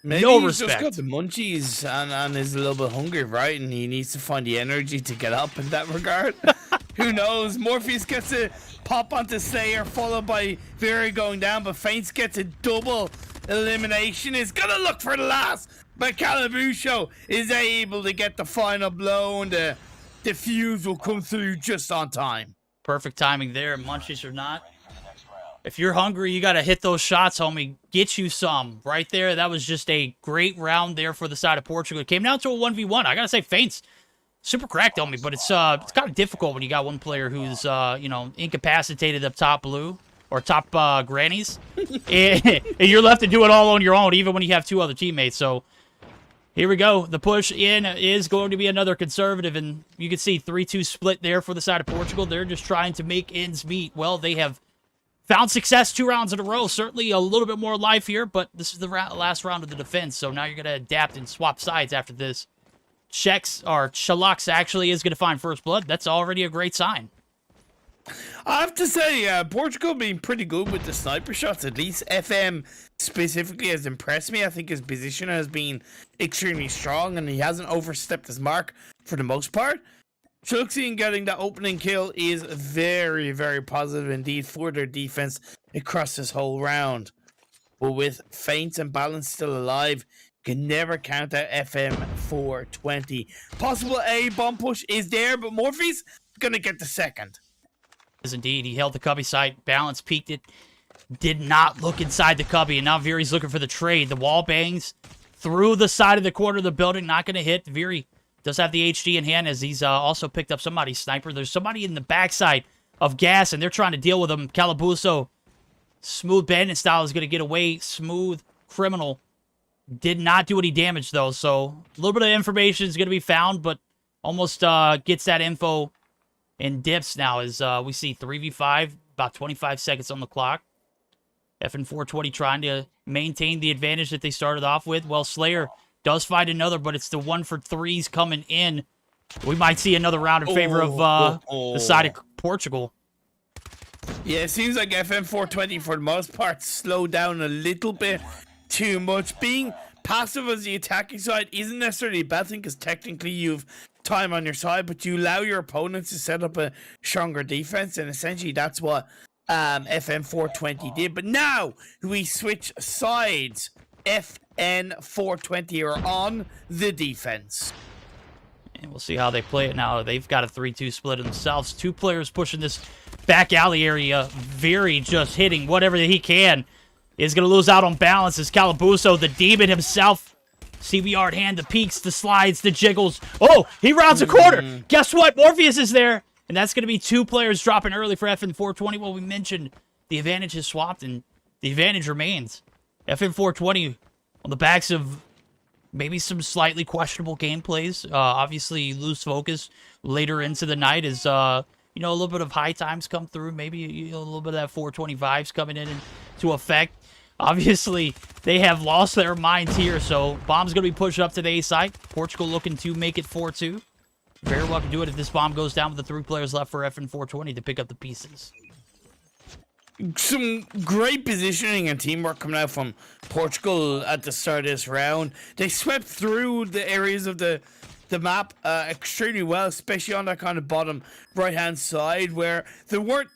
Maybe No he's just respect. got the munchies and is a little bit hungry, right? And he needs to find the energy to get up in that regard. Who knows? Morpheus gets to pop onto Slayer, followed by Viri going down, but Faints gets a double elimination. Is gonna look for the last, but Calabusho is able to get the final blow, and the fuse will come through just on time. Perfect timing there, munchies or not. If you're hungry, you got to hit those shots, homie. Get you some. Right there, that was just a great round there for the side of Portugal. It came down to a 1v1. I got to say, Faints, super cracked on me, but it's kind of difficult when you got one player who's, you know, incapacitated up top blue or top grannies. and you're left to do it all on your own, even when you have 2 other teammates. So here we go. The push in is going to be another conservative, and you can see 3-2 split there for the side of Portugal. They're just trying to make ends meet. Well, they have found success 2 rounds in a row. Certainly a little bit more life here, but this is the last round of the defense, so now you're going to adapt and swap sides after this. Shalux actually is going to find first blood. That's already a great sign. I have to say, Portugal being pretty good with the sniper shots. At least FM specifically has impressed me. I think his position has been extremely strong, and he hasn't overstepped his mark for the most part. Chuxing getting that opening kill is very, very positive indeed for their defense across this whole round. But with Feints and Balance still alive, you can never count out FM 420. Possible A bomb push is there, but Morpheus gonna get the second. Yes, indeed. He held the cubby site. Balance peeked it. Did not look inside the cubby, and now Viri's looking for the trade. The wall bangs through the side of the corner of the building. Not going to hit. Viri does have the HG in hand as he's also picked up somebody's sniper. There's somebody in the backside of gas, and they're trying to deal with him. Calabuso, smooth bandit style, is going to get away. Smooth criminal. Did not do any damage, though, so a little bit of information is going to be found, but almost gets that info and dips now as we see 3v5, about 25 seconds on the clock. FN 420 trying to maintain the advantage that they started off with. Well, Slayer does find another, but it's the 1-for-3s coming in. We might see another round in favor of the side of Portugal. Yeah, it seems like FN 420 for the most part slowed down a little bit too much. Being passive as the attacking side isn't necessarily a bad thing, because technically you've time on your side, but you allow your opponents to set up a stronger defense, and essentially that's what FN 420 did. But now we switch sides. FN 420 are on the defense, and we'll see how they play it now. They've got a 3-2 split themselves. 2 players pushing this back alley area. Very just hitting whatever he can. Is going to lose out on balance as Calabuso, the demon himself. CBR at hand, the peaks, the slides, the jiggles. Oh, he rounds a corner. Guess what? Morpheus is there. And that's going to be 2 players dropping early for FN 420. Well, we mentioned the advantage is swapped, and the advantage remains. FN 420 on the backs of maybe some slightly questionable gameplays. Obviously, lose focus later into the night as, you know, a little bit of high times come through. Maybe a little bit of that 420 vibes coming into effect. Obviously, they have lost their minds here, so bomb's going to be pushed up to the A site. Portugal looking to make it 4-2. Very well can do it if this bomb goes down with the 3 players left for FN 420 to pick up the pieces. Some great positioning and teamwork coming out from Portugal at the start of this round. They swept through the areas of the map extremely well, especially on that kind of bottom right-hand side where they weren't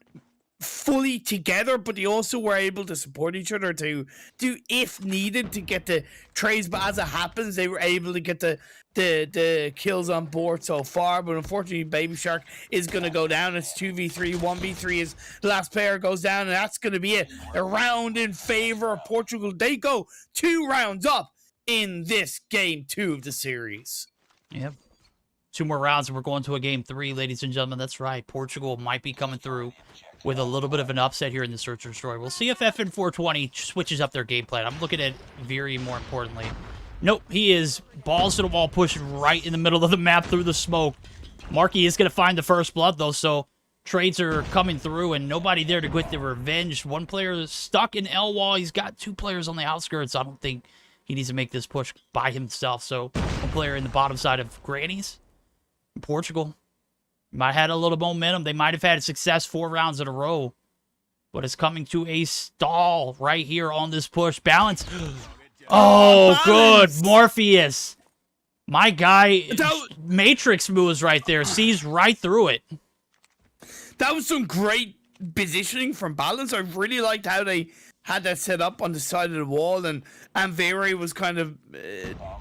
fully together, but they also were able to support each other to do, if needed, to get the trades. But as it happens, they were able to get the kills on board so far. But unfortunately, Baby Shark is going to go down. It's 2v3, 1v3 as the last player goes down, and that's going to be it. A round in favor of Portugal. They go 2 rounds up in this game 2 of the series. Yep. 2 more rounds and we're going to a game 3, ladies and gentlemen. That's right. Portugal might be coming through with a little bit of an upset here in the Search and Destroy. We'll see if FN420 switches up their game plan. I'm looking at Viri more importantly. Nope, he is balls to the wall, pushing right in the middle of the map through the smoke. Marky is going to find the first blood, though, so trades are coming through, and nobody there to get the revenge. One player is stuck in L-wall. He's got 2 players on the outskirts. I don't think he needs to make this push by himself, so one player in the bottom side of Granny's. Portugal might have had a little momentum. They might have had success 4 rounds in a row, but it's coming to a stall right here on this push. Balance. Oh, good. Morpheus. My guy, Matrix moves right there. Sees right through it. That was some great positioning from Balance. I really liked how they had that set up on the side of the wall, and Vere was kind of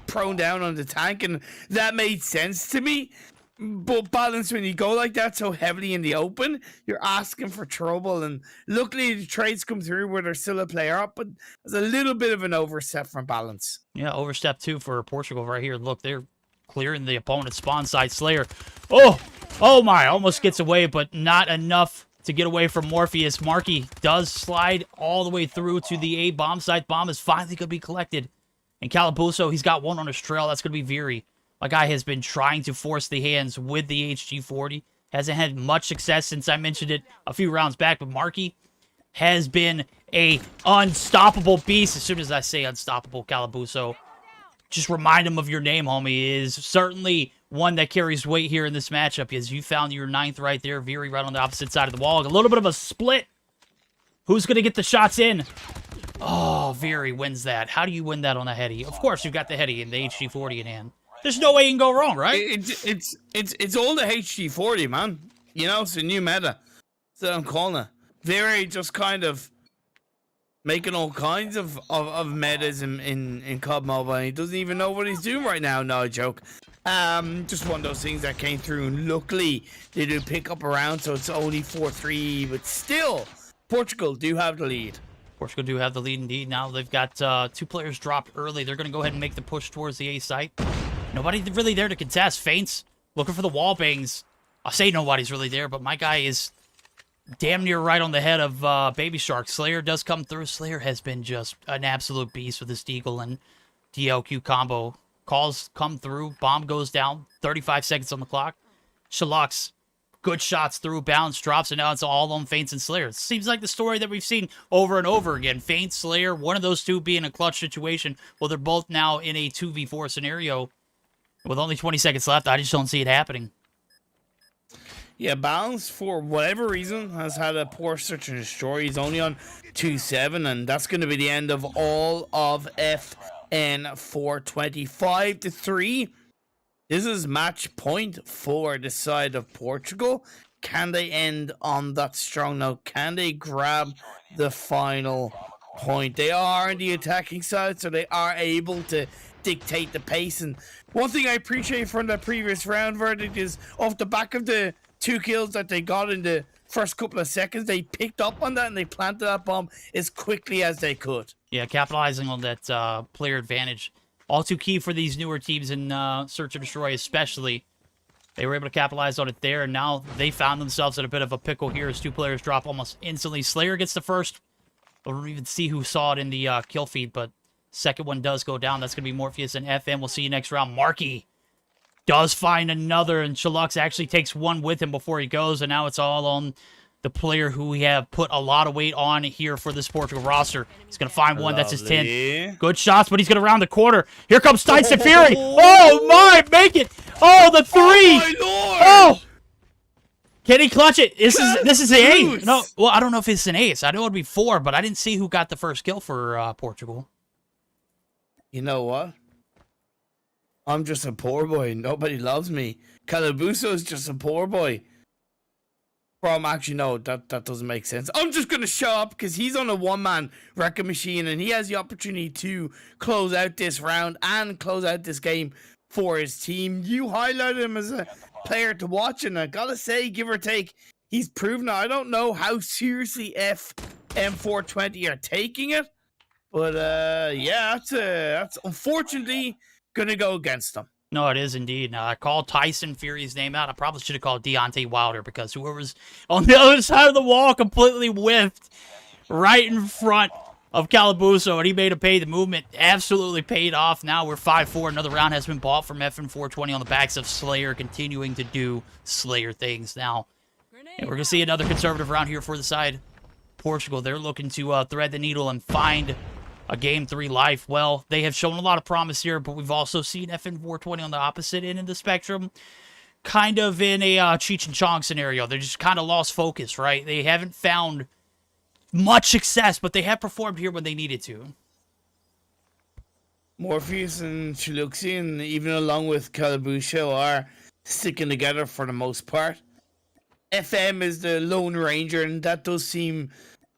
prone down on the tank, and that made sense to me. But Balance, when you go like that so heavily in the open, you're asking for trouble, and luckily the trades come through where there's still a player up, but there's a little bit of an overstep from Balance. Yeah, overstep 2 for Portugal right here. Look, they're clearing the opponent's spawn side. Slayer. Oh my, almost gets away, but not enough to get away from Morpheus. Marky does slide all the way through to the A bomb site. Bomb is finally going to be collected. And Calabuso, he's got 1 on his trail. That's going to be Viri. My guy has been trying to force the hands with the HG40. Hasn't had much success since I mentioned it a few rounds back, but Marky has been a unstoppable beast. As soon as I say unstoppable, Calabuso, just remind him of your name, homie. Is certainly one that carries weight here in this matchup, as you found your 9th right there. Viri right on the opposite side of the wall. A little bit of a split. Who's going to get the shots in? Oh, Viri wins that. How do you win that on a heady? Of course, you've got the heady and the HG40 in hand. There's no way you can go wrong, right? It's all the HG40, man. You know, it's a new meta. So I'm calling it. Viri just kind of making all kinds of metas in COD Mobile. He doesn't even know what he's doing right now. No joke. Just one of those things that came through, and luckily they do pick up around, so it's only 4-3, but still, Portugal do have the lead. Portugal do have the lead indeed. Now they've got 2 players dropped early. They're going to go ahead and make the push towards the A site. Nobody really there to contest. Feints looking for the wall bangs. I say nobody's really there, but my guy is damn near right on the head of Baby Shark. Slayer does come through. Slayer has been just an absolute beast with this Deagle and DLQ combo. Calls come through. Bomb goes down. 35 seconds on the clock. Shalux, good shots through. Balance drops, and now it's all on Feints and Slayer. It seems like the story that we've seen over and over again. Feints, Slayer, one of those 2 being a clutch situation. Well, they're both now in a 2v4 scenario. With only 20 seconds left, I just don't see it happening. Yeah, Balance, for whatever reason, has had a poor search and destroy. He's only on 2-7, and that's going to be the end of all of FN420. 5-3. This is match point for the side of Portugal. Can they end on that strong note? Can they grab the final point? They are on the attacking side, so they are able to dictate the pace. And one thing I appreciate from the previous round verdict is off the back of the 2 kills that they got in the first couple of seconds, they picked up on that and they planted that bomb as quickly as they could. Yeah, capitalizing on that player advantage. All too key for these newer teams in Search and Destroy especially. They were able to capitalize on it there, and now they found themselves in a bit of a pickle here as 2 players drop almost instantly. Slayer gets the first. I don't even see who saw it in the kill feed, but second one does go down. That's going to be Morpheus and FM. We'll see you next round. Marky does find another, and Shalux actually takes 1 with him before he goes, and now it's all on the player who we have put a lot of weight on here for this Portugal roster. He's going to find one. That's his 10th. Good shots, but he's going to round the corner. Here comes Tyson Fury. Oh, my. Make it. Oh, the 3. Oh, my Lord. Oh. Can he clutch it? This is an ace. No, well, I don't know if it's an ace. I know it'd be 4, but I didn't see who got the first kill for Portugal. You know what? I'm just a poor boy. Nobody loves me. Calabuso is just a poor boy. Actually, no, that doesn't make sense. I'm just going to show up because he's on a 1-man wrecking machine, and he has the opportunity to close out this round and close out this game for his team. You highlighted him as a player to watch, and I gotta say, give or take, he's proven it. I don't know how seriously FM420 are taking it, but yeah, that's unfortunately going to go against them. No, it is indeed. I called Tyson Fury's name out. I probably should have called Deontay Wilder because whoever's on the other side of the wall completely whiffed right in front of Calabuso, and he made him pay. The movement absolutely paid off. Now we're 5-4. Another round has been bought from FN420 on the backs of Slayer, continuing to do Slayer things now. And we're going to see another conservative round here for the side. Portugal, they're looking to thread the needle and find a Game 3 life. Well, they have shown a lot of promise here, but we've also seen FN420 on the opposite end of the spectrum, kind of in a Cheech and Chong scenario. They just kind of lost focus, right? They haven't found much success, but they have performed here when they needed to. Morpheus and Chiluxian, even along with Calabuso, are sticking together for the most part. FM is the Lone Ranger, and that does seem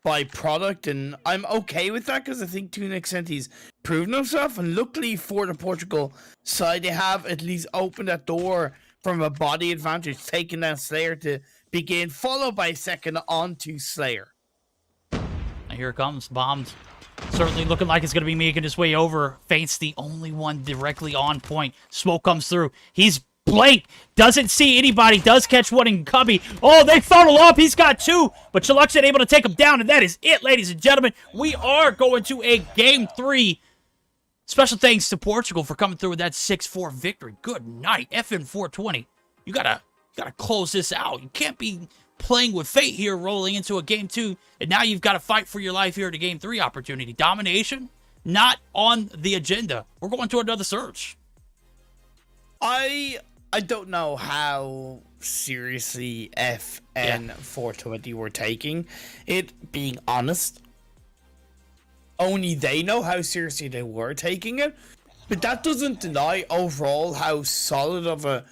byproduct, and I'm okay with that because I think to an extent he's proven himself, and luckily for the Portugal side, they have at least opened that door from a body advantage, taking down Slayer to begin, followed by second onto Slayer. Here it comes, bombed. Certainly looking like it's going to be making his way over. Faint's the only one directly on point. Smoke comes through. He's blank. Doesn't see anybody. Does catch one in Cubby. Oh, they funnel up. He's got two. But Chiluxian able to take him down. And that is it, ladies and gentlemen. We are going to a Game 3. Special thanks to Portugal for coming through with that 6-4 victory. Good night. FN420. You gotta close this out. You can't be playing with fate here, rolling into a Game 2, and now you've got to fight for your life here at a Game 3 opportunity. Domination, not on the agenda. We're going to another search. I don't know how seriously FN420 were taking it, being honest. Only they know how seriously they were taking it, but that doesn't deny overall how solid of a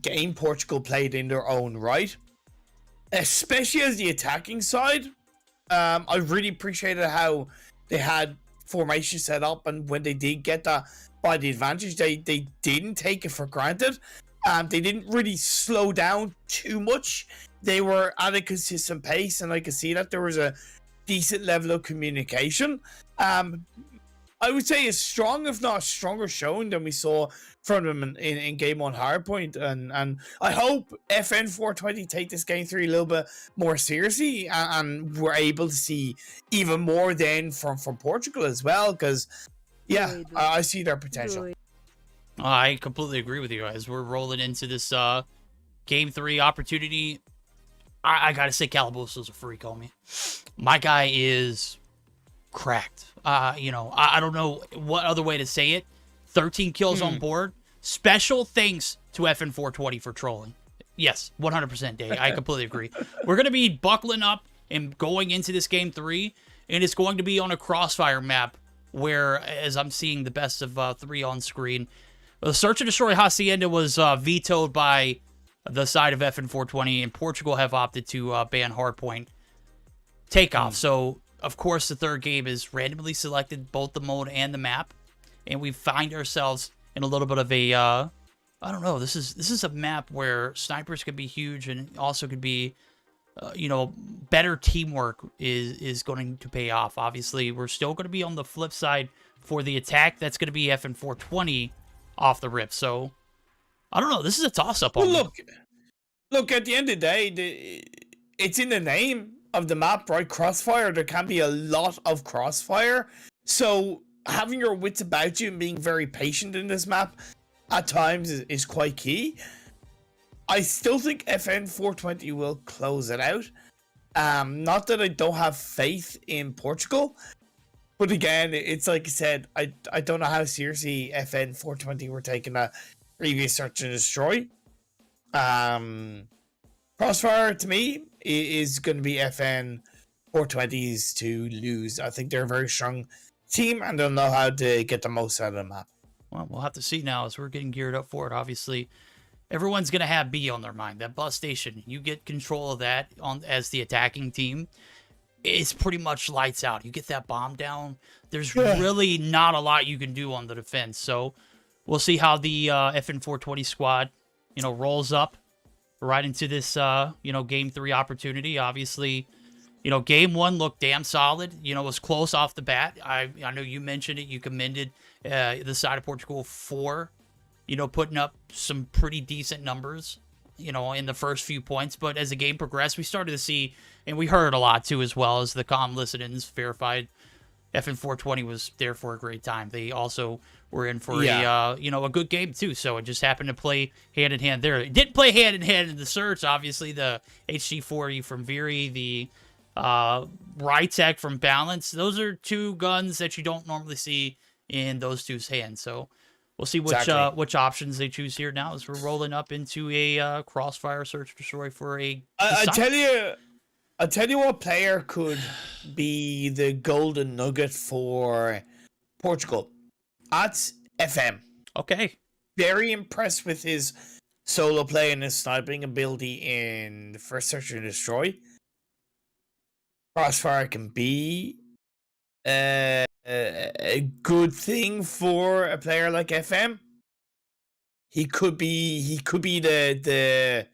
game Portugal played in their own right. Especially as the attacking side, I really appreciated how they had formation set up, and when they did get that by the advantage, they didn't take it for granted. They didn't really slow down too much. They were at a consistent pace, and I could see that there was a decent level of communication. I would say as strong, if not stronger, showing than we saw from them in Game 1 Hardpoint. And I hope FN420 take this Game 3 a little bit more seriously, and we're able to see even more then from Portugal as well, because, yeah, I see their potential. I completely agree with you guys. We're rolling into this Game 3 opportunity. I gotta say, Calabuso's a freak, homie. My guy is cracked. You know, I don't know what other way to say it. 13 kills on board. Special thanks to FN420 for trolling. Yes, 100% Day. I completely agree. We're going to be buckling up and going into this Game 3, and it's going to be on a crossfire map where, as I'm seeing the best of 3 on screen, the Search and Destroy Hacienda was vetoed by the side of FN420, and Portugal have opted to ban Hardpoint Takeoff. So, of course, the third game is randomly selected, both the mode and the map, and we find ourselves in a little bit of a, I don't know, this is a map where snipers could be huge, and also could be, you know, better teamwork is going to pay off. Obviously, we're still going to be on the flip side for the attack. That's going to be FN420 off the rip. So, I don't know, this is a toss-up. Well, look, at the end of the day, it's in the name of the map, right? Crossfire. There can be a lot of crossfire, so having your wits about you and being very patient in this map at times is quite key. I still think FN420 will close it out. Not that I don't have faith in Portugal, but again, it's like I said, I don't know how seriously FN420 were taking that previous Search and Destroy. Crossfire, to me, is going to be FN420's to lose. I think they're a very strong team, and they'll know how to get the most out of the map. Well, we'll have to see now as we're getting geared up for it. Obviously, everyone's going to have B on their mind. That bus station, you get control of that as the attacking team. It's pretty much lights out. You get that bomb down, there's really not a lot you can do on the defense. So we'll see how the FN420 squad, you know, rolls up right into this, you know, Game 3 opportunity. Obviously, you know, Game 1 looked damn solid. You know, it was close off the bat. I know you mentioned it. You commended the side of Portugal for putting up some pretty decent numbers, in the first few points. But as the game progressed, we started to see, and we heard a lot too, as well as the comm listenings verified. FN420 was there for a great time. They also were in for a good game too. So it just happened to play hand in hand there. It didn't play hand in hand in the search. Obviously, the HG40 from Viri, the Rytech from Balance. Those are two guns that you don't normally see in those two's hands. So we'll see which options they choose here now as we're rolling up into a crossfire search destroy for a. I'll tell you what player could be the golden nugget for Portugal. That's FM. Okay. Very impressed with his solo play and his sniping ability in the first search and destroy. Crossfire can be a good thing for a player like FM. He could be the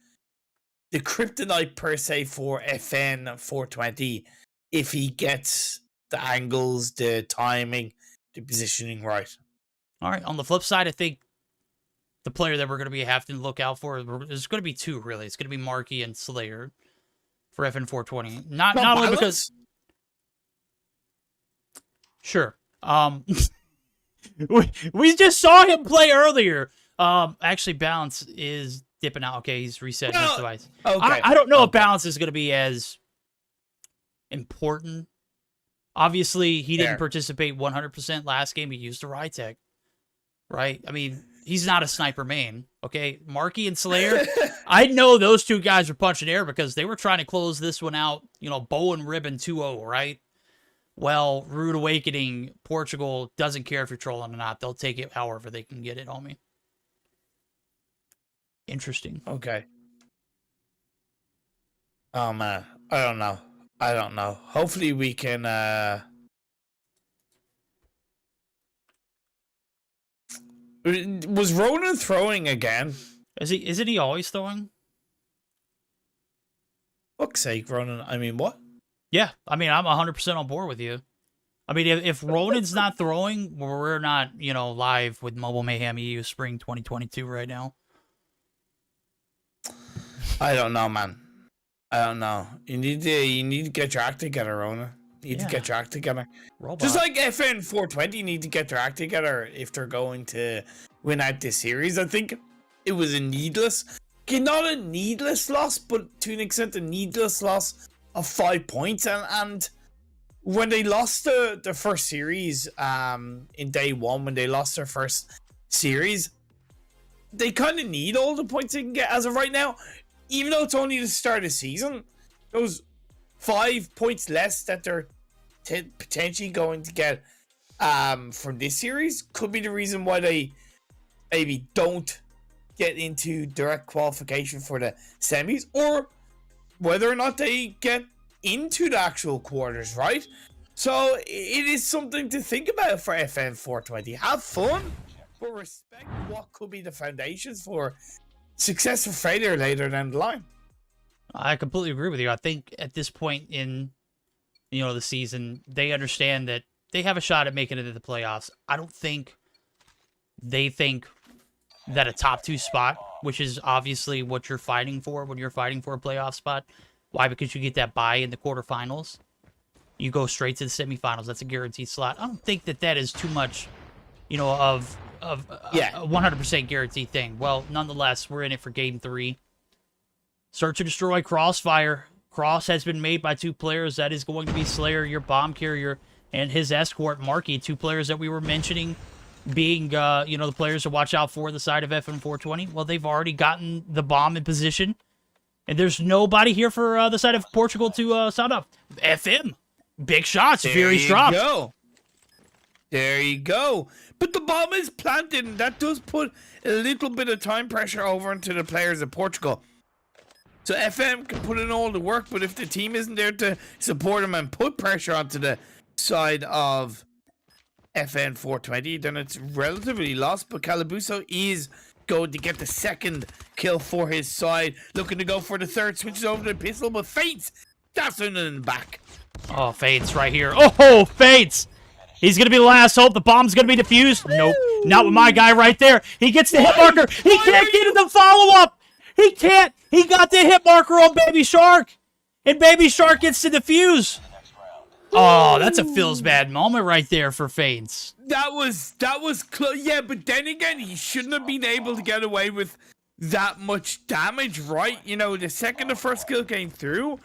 kryptonite per se for FN 420 if he gets the angles, the timing, the positioning right. All right. On the flip side, I think the player that we're going to be having to look out for, there's going to be two, really. It's going to be Marky and Slayer for FN 420. Not only because... Sure. We just saw him play earlier. Actually, Balance is dipping out. Okay, he's resetting his device. Okay. I don't know if Balance is going to be as important. Obviously, he didn't participate 100% last game. He used a Rytech, right? I mean, he's not a sniper main, okay? Marky and Slayer, I know those two guys are punching air because they were trying to close this one out, bow and ribbon 2-0, right? Well, Rude Awakening, Portugal doesn't care if you're trolling or not. They'll take it however they can get it, homie. Interesting. Okay. Oh, man. I don't know. Hopefully we can, Was Ronan throwing again? Isn't he always throwing? Fuck's sake, Ronan. I mean, what? Yeah. I mean, I'm 100% on board with you. I mean, if Ronan's not throwing, we're not, live with Mobile Mayhem EU Spring 2022 right now. I don't know, man. I don't know. You need to get your act together, Rona. You need to get your act together. Robot. Just like FN 420 need to get their act together if they're going to win out this series. I think it was a needless, not a needless loss, but to an extent a needless loss of 5 points. And when they lost the first series in day one, when they lost their first series, they kind of need all the points they can get as of right now. Even though it's only the start of the season, those 5 points less that they're potentially going to get from this series could be the reason why they maybe don't get into direct qualification for the semis, or whether or not they get into the actual quarters, right? So it is something to think about for FN 420. Have fun, but respect what could be the foundations for success or failure later down the line. I completely agree with you. I think at this point in the season, they understand that they have a shot at making it into the playoffs. I don't think they think that a top 2 spot, which is obviously what you're fighting for when you're fighting for a playoff spot. Why? Because you get that bye in the quarterfinals. You go straight to the semifinals. That's a guaranteed slot. I don't think that is too much, of a 100% guaranteed thing. Well, nonetheless, we're in it for game 3. Search and destroy Crossfire. Cross has been made by 2 players. That is going to be Slayer, your bomb carrier, and his escort, Marky. 2 players that we were mentioning being, the players to watch out for the side of FN 420. Well, they've already gotten the bomb in position. And there's nobody here for the side of Portugal to sound up. FM. Big shots. Very strong. There you go. But the bomb is planted, and that does put a little bit of time pressure over into the players of Portugal. So FM can put in all the work, but if the team isn't there to support them and put pressure onto the side of FN 420, then it's relatively lost. But Calabuso is going to get the second kill for his side. Looking to go for the third, switches over to the pistol, but Fates, that's in the back. Oh, Fates right here. Oh, Fates! He's going to be the last hope. The bomb's going to be defused. Nope. Not with my guy right there. He gets the hit marker. He can't get in the follow-up. He can't. He got the hit marker on Baby Shark. And Baby Shark gets to defuse. Oh, that's a feels bad moment right there for Faints. That was close. Yeah, but then again, he shouldn't have been able to get away with that much damage, right? You know, the second the first kill came through,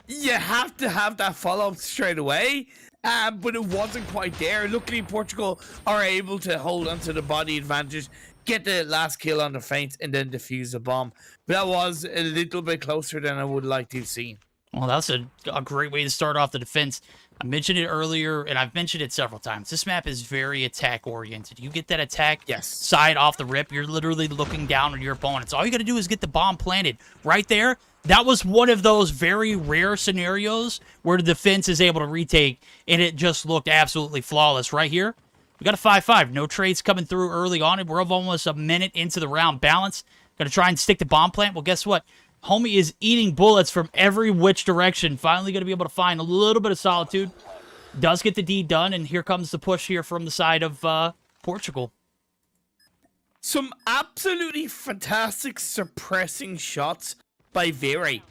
you have to have that follow-up straight away. But it wasn't quite there. Luckily, Portugal are able to hold onto the body advantage, get the last kill on the Faints, and then defuse the bomb. But that was a little bit closer than I would like to have seen. Well, that's a great way to start off the defense. I mentioned it earlier, and I've mentioned it several times. This map is very attack-oriented. You get that attack side off the rip, you're literally looking down on your opponents. All you got to do is get the bomb planted. Right there, that was one of those very rare scenarios where the defense is able to retake, and it just looked absolutely flawless. Right here, we got a 5-5. No trades coming through early on, and we're almost a minute into the round. Balance. Got to try and stick the bomb plant. Well, guess what? Homie is eating bullets from every which direction. Finally going to be able to find a little bit of solitude. Does get the deed done, and here comes the push here from the side of Portugal. Some absolutely fantastic suppressing shots by Vere.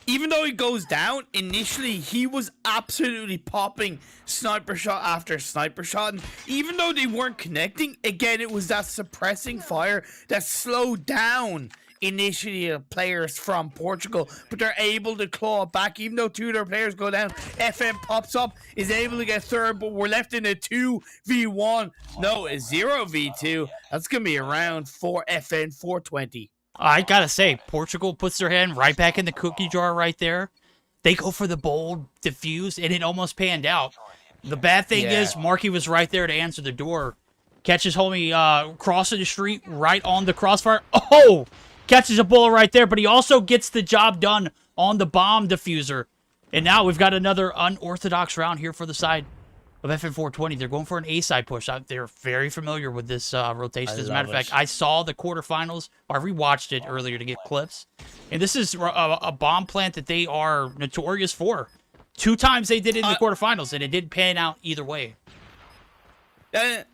Even though he goes down, initially he was absolutely popping sniper shot after sniper shot. And even though they weren't connecting, again, it was that suppressing fire that slowed down initially players from Portugal, but they're able to claw back. Even though two of their players go down, FM pops up, is able to get third, but we're left in a 2v1. No, a 0v2. That's going to be around for FN 420. I gotta say, Portugal puts their hand right back in the cookie jar right there. They go for the bold defuse, and it almost panned out. The bad thing is, Marky was right there to answer the door. Catches homie crossing the street right on the crossfire. Oh! Catches a bullet right there, but he also gets the job done on the bomb diffuser. And now we've got another unorthodox round here for the side of FN 420. They're going for an A-side push. They're very familiar with this rotation. As a matter of fact, I saw the quarterfinals. I rewatched it earlier to get clips. And this is a bomb plant that they are notorious for. 2 times they did it in the quarterfinals, and it didn't pan out either way.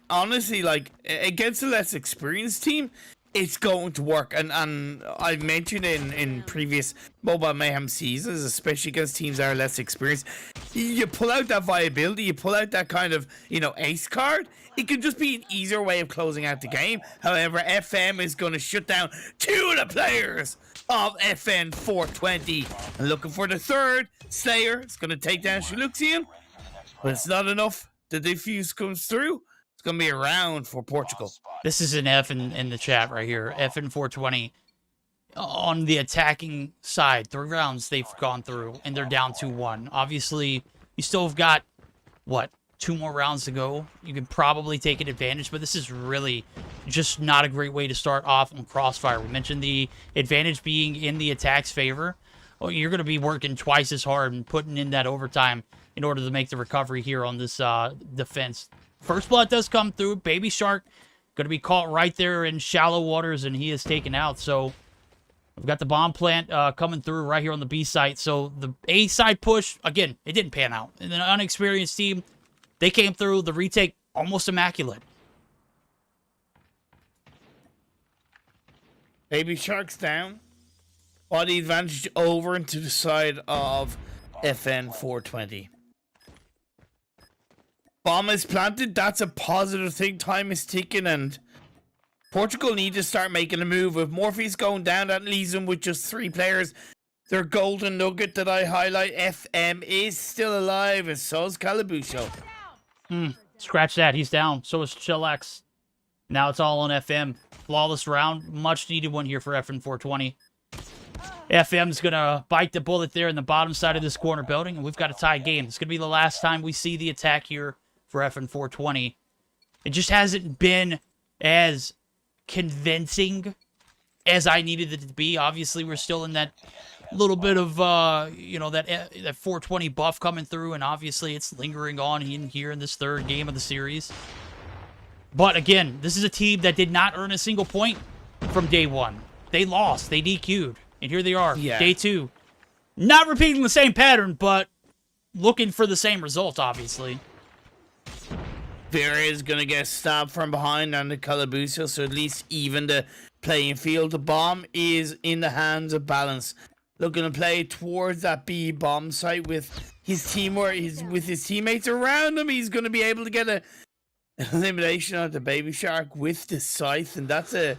Honestly, like, against a less experienced team, it's going to work, and I've mentioned in previous Mobile Mayhem seasons, especially against teams that are less experienced, you pull out that viability, you pull out that kind of, you know, ace card, it can just be an easier way of closing out the game. However, FM is going to shut down 2 of the players of FN 420, and looking for the third. Slayer is going to take down Xitium, but it's not enough. The defuse comes through. It's going to be a round for Portugal. This is an F in the chat right here. FN 420 on the attacking side. 3 rounds they've gone through, and they're down 2-1. Obviously, you still have got, what, 2 more rounds to go. You can probably take an advantage, but this is really just not a great way to start off on Crossfire. We mentioned the advantage being in the attack's favor. Well, you're going to be working twice as hard and putting in that overtime in order to make the recovery here on this defense. First blood does come through. Baby Shark going to be caught right there in shallow waters, and he is taken out. So we've got the bomb plant coming through right here on the B site. So the A side push, again, it didn't pan out. And an unexperienced team, they came through. The retake, almost immaculate. Baby Shark's down. Body advantage over into the side of FN 420. Bomb is planted. That's a positive thing. Time is ticking, and Portugal need to start making a move. With Morpheus going down, that leaves them with just 3 players. Their golden nugget that I highlight, FM, is still alive, and so is Calabusho. Scratch that. He's down. So is Chillax. Now it's all on FM. Flawless round. Much needed one here for FN 420. FM's going to bite the bullet there in the bottom side of this corner building, and we've got a tie game. It's going to be the last time we see the attack here for FN 420. It just hasn't been as convincing as I needed it to be. Obviously, we're still in that little bit of, you know, that 420 buff coming through, and obviously it's lingering on in here in this 3rd game of the series. But again, this is a team that did not earn a single point from day 1. They lost. They DQ'd. And here they are, day 2. Not repeating the same pattern, but looking for the same result, obviously. Vera is going to get stabbed from behind on the Calabuso, so at least even the playing field. The bomb is in the hands of Balance. Looking to play towards that B bomb site with his team, or with his teammates around him. He's going to be able to get an elimination of the Baby Shark with the scythe, and that's a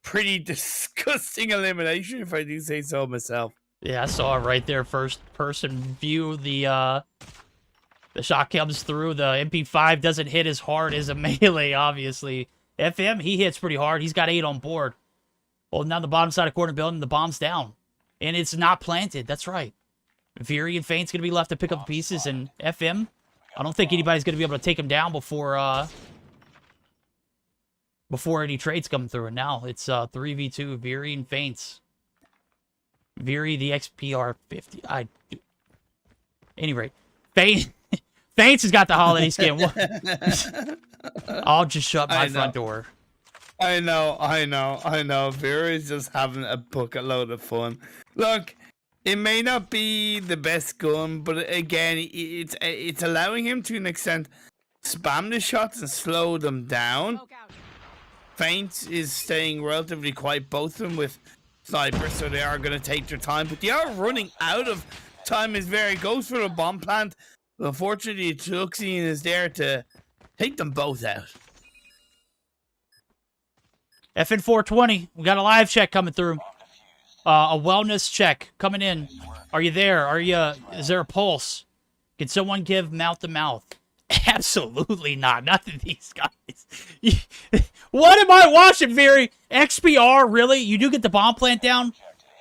pretty disgusting elimination, if I do say so myself. Yeah, I saw it right there. First person view. The shot comes through. The MP5 doesn't hit as hard as a melee, obviously. FM, he hits pretty hard. He's got 8 on board. Holding down the bottom side of corner building. The bomb's down. And it's not planted. That's right. Veery and Feint's going to be left to pick up the pieces. And FM, I don't think anybody's going to be able to take him down before any trades come through. And now it's 3v2, Veery and Feints. Veery, the XPR 50. Any rate, Feints has got the holiday skin. I'll just shut my front door. I know. Vera's just having a bucket load of fun. Look, it may not be the best gun, but again, it's allowing him to an extent spam the shots and slow them down. Feint is staying relatively quiet, both of them with snipers, so they are going to take their time, but they are running out of time as Vera goes for the bomb plant. But unfortunately, Luxian is there to take them both out. FN 420, we got a live check coming through. A wellness check coming in. Are you there? Is there a pulse? Can someone give mouth to mouth? Absolutely not. Not to these guys. What am I watching, Veery? XPR, really? You do get the bomb plant down?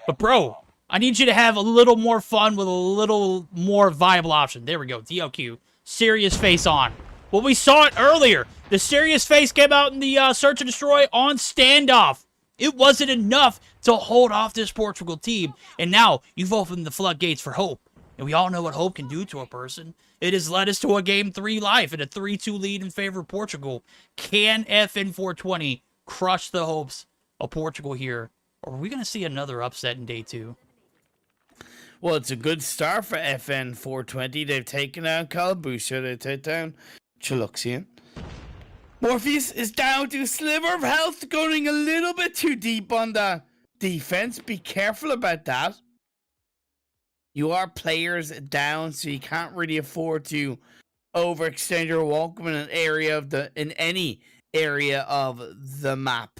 But bro, I need you to have a little more fun with a little more viable option. There we go. DOQ. Serious face on. Well, we saw it earlier. The serious face came out in the Search and Destroy on Standoff. It wasn't enough to hold off this Portugal team. And now you've opened the floodgates for hope. And we all know what hope can do to a person. It has led us to a Game 3 life and a 3-2 lead in favor of Portugal. Can FN 420 crush the hopes of Portugal here? Or are we going to see another upset in day 2? Well, it's a good start for FN 420. They've taken out Calabusha. They take down Chiluxian. Morpheus is down to a sliver of health, going a little bit too deep on the defense. Be careful about that. You are players down, so you can't really afford to overextend your welcome in any area of the map.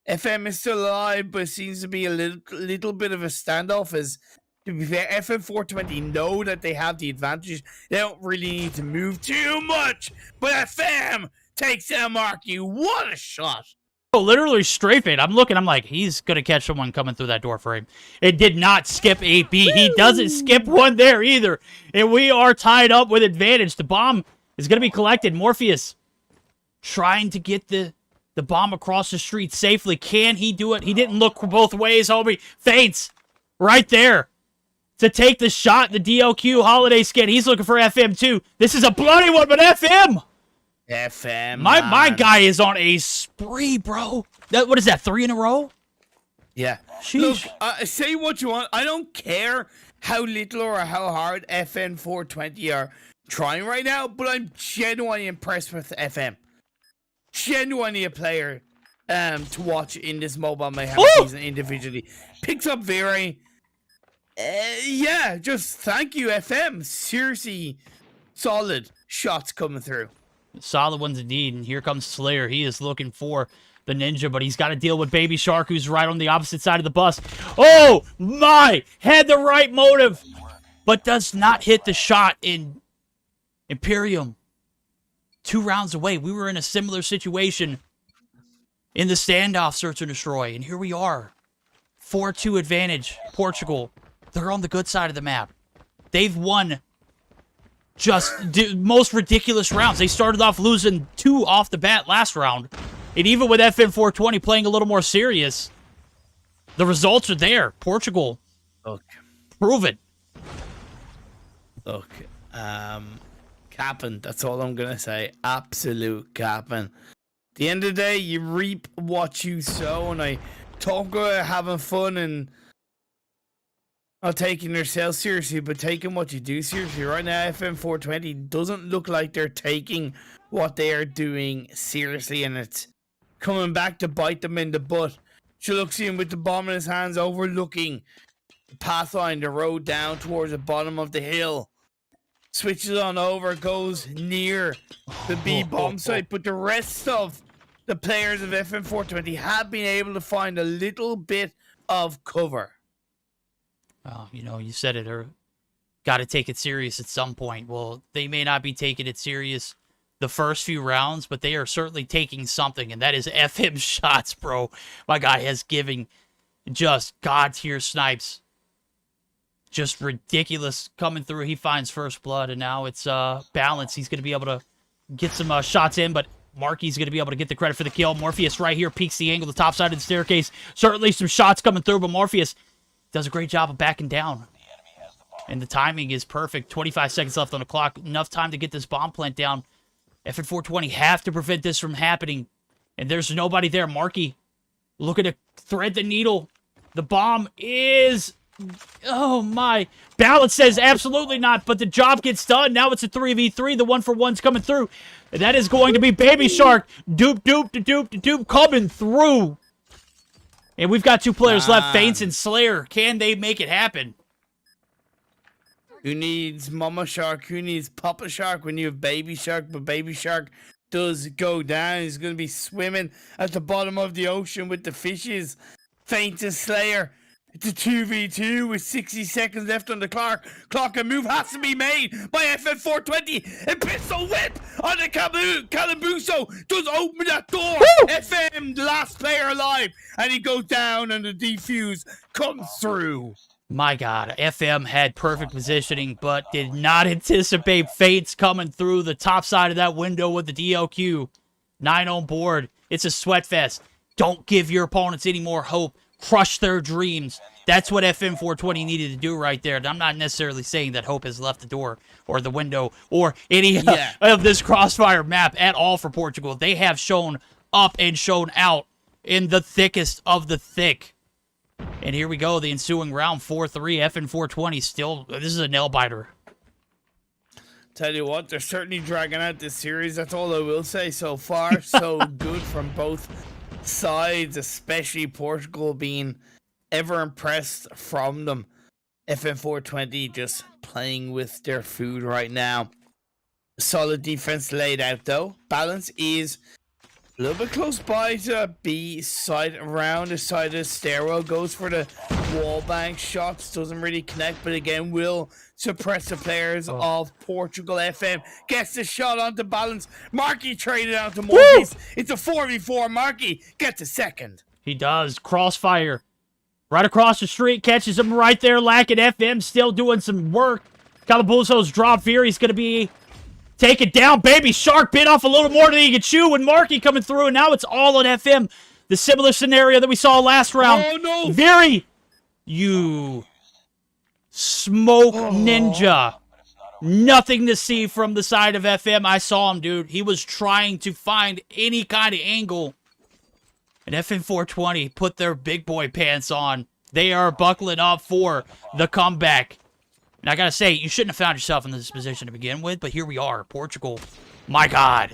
FM is still alive, but seems to be a little bit of a standoff. As to be fair, FM 420 know that they have the advantage. They don't really need to move too much, but FM takes down Marky. What a shot! Oh, literally strafing. I'm looking, I'm like, he's going to catch someone coming through that door frame. It did not skip AP. He doesn't skip one there either. And we are tied up with advantage. The bomb is going to be collected. Morpheus trying to get the bomb across the street safely. Can he do it? He didn't look both ways, homie. Feints right there to take the shot. The DOQ holiday skin. He's looking for FM too. This is a bloody one, but FM! FM. My guy is on a spree, bro. What is that, 3 in a row? Yeah. Sheesh. Look, say what you want. I don't care how little or how hard FN 420 are trying right now, but I'm genuinely impressed with FM. Genuinely a player to watch in this mobile Mayhem season individually. Picks up very... yeah, just thank you, FM. Seriously, solid shots coming through. Solid ones indeed, and here comes Slayer. He is looking for the ninja, but he's got to deal with Baby Shark, who's right on the opposite side of the bus. Oh, my! Had the right motive, but does not hit the shot in Imperium. 2 rounds away. We were in a similar situation in the Standoff Search and Destroy, and here we are. 4-2 advantage, Portugal. They're on the good side of the map. They've won just most ridiculous rounds. They started off losing 2 off the bat last round. And even with FN 420 playing a little more serious, the results are there. Portugal. Okay. Prove it. Look, capping. That's all I'm going to say. Absolute capping. At the end of the day, you reap what you sow. And I talk about having fun and Not taking themselves seriously, but taking what you do seriously. Right now, FM420 doesn't look like they're taking what they are doing seriously, and it's coming back to bite them in the butt. Xitium with the bomb in his hands, overlooking the pathline, the road down towards the bottom of the hill. Switches on over, goes near the B bomb site, but the rest of the players of FM420 have been able to find a little bit of cover. Well, you know, you said it, or got to take it serious at some point. Well, they may not be taking it serious the first few rounds, but they are certainly taking something, and that is FM shots, bro. My guy has given just god-tier snipes. Just ridiculous coming through. He finds first blood, and now it's balance. He's going to be able to get some shots in, but Marky's going to be able to get the credit for the kill. Morpheus right here peeks the angle, the top side of the staircase. Certainly some shots coming through, but Morpheus does a great job of backing down. And the timing is perfect. 25 seconds left on the clock. Enough time to get this bomb plant down. FN420 have to prevent this from happening. And there's nobody there. Marky looking to thread the needle. The bomb is... Oh, my. Balance says absolutely not, but the job gets done. Now it's a 3v3. The 1-for-1's coming through. And that is going to be Baby Shark. Doop coming through. And we've got two players left, Faints and Slayer. Can they make it happen? Who needs Mama Shark? Who needs Papa Shark when you have Baby Shark? But Baby Shark does go down. He's going to be swimming at the bottom of the ocean with the fishes. Faints and Slayer. It's a 2v2 with 60 seconds left on the clock. A move has to be made by FN420. A pistol whip on the Calabuso does open that door. Woo! FM, the last player alive. And he goes down and the defuse comes through. My God, FM had perfect positioning, but did not anticipate Fates coming through the top side of that window with the DLQ. 9 on board. It's a sweat fest. Don't give your opponents any more hope. Crush their dreams. That's what FM420 needed to do right there. And I'm not necessarily saying that hope has left the door or the window or any of this crossfire map at all for Portugal. They have shown up and shown out in the thickest of the thick. And here we go, the ensuing round, 4-3, FN420 still, this is a nail-biter. Tell you what, they're certainly dragging out this series. That's all I will say so far. So good from both sides, especially Portugal being ever impressed from them. FN420 just playing with their food right now. Solid defense laid out though. Balance is a little bit close by to B side, around the side of the stairwell. Goes for the wall bank shots. Doesn't really connect, but again will suppress the players of Portugal. FM gets the shot onto Balance. Marky traded out to Morpheus. It's a 4v4. Marky gets a second. He does. Crossfire. Right across the street. Catches him right there. Lacking. FM still doing some work. Calabuso's drop fear. He's going to be... take it down. Baby Shark bit off a little more than he could chew when Marky coming through, and now it's all on FM. The similar scenario that we saw last round. Oh, no. Very... You... Smoke ninja. Nothing to see from the side of FM. I saw him, dude. He was trying to find any kind of angle. And FN420 put their big boy pants on. They are buckling up for the comeback. And I gotta say, you shouldn't have found yourself in this position to begin with, but here we are. Portugal. My God.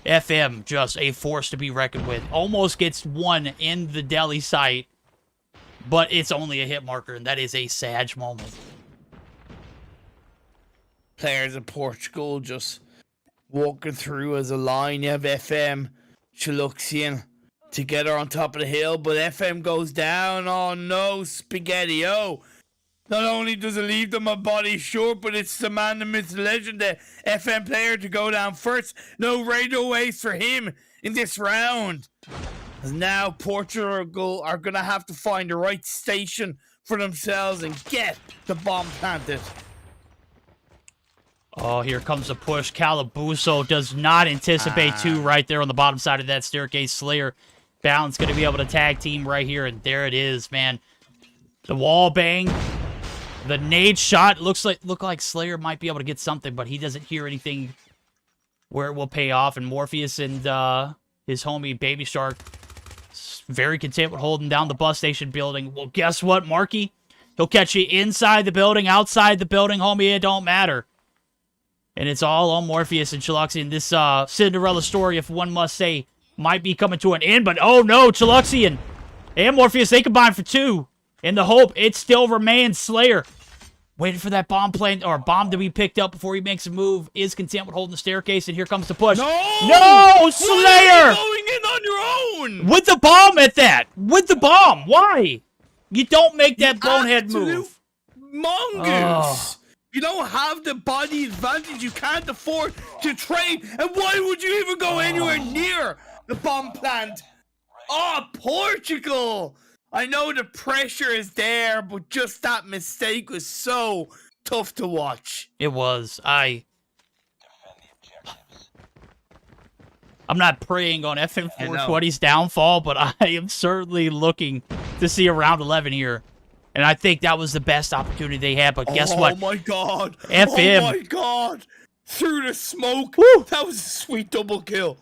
FM, just a force to be reckoned with. Almost gets one in the deli site, but it's only a hit marker, and that is a sad moment. Players of Portugal just walking through as a line. You have FM, Xitium together on top of the hill, but FM goes down. Oh no, Spaghetti-O. Not only does it leave them a body short, but it's the man, the myth, the legend, the FM player to go down first. No radio waves for him in this round. As now Portugal are going to have to find the right station for themselves and get the bomb planted. Oh, here comes the push. Calabuso does not anticipate two right there on the bottom side of that staircase. Slayer, Balance going to be able to tag team right here, and there it is, man. The wall bang. The nade shot look like Slayer might be able to get something, but he doesn't hear anything where it will pay off. And Morpheus and his homie Baby Shark very content with holding down the bus station building. Well, guess what, Marky? He'll catch you inside the building, outside the building, homie. It don't matter. And it's all on Morpheus and Chiluxian. This Cinderella story, if one must say, might be coming to an end. But oh no, Chiluxian and Morpheus, they combine for 2. In the hope, it still remains Slayer. Waiting for that bomb plane or bomb to be picked up before he makes a move. Is content with holding the staircase, and here comes the push. No, Slayer! Going in on your own! With the bomb at that! With the bomb! Why? You don't make that bonehead move. Mongoose! Oh. You don't have the body advantage. You can't afford to trade. And why would you even go anywhere near the bomb plant? Oh, Portugal! I know the pressure is there, but just that mistake was so tough to watch. It was. I'm not preying on FN420's downfall, but I am certainly looking to see a round 11 here. And I think that was the best opportunity they had, but guess what? Oh my god! FM. Oh my god! Through the smoke! Woo. That was a sweet double kill.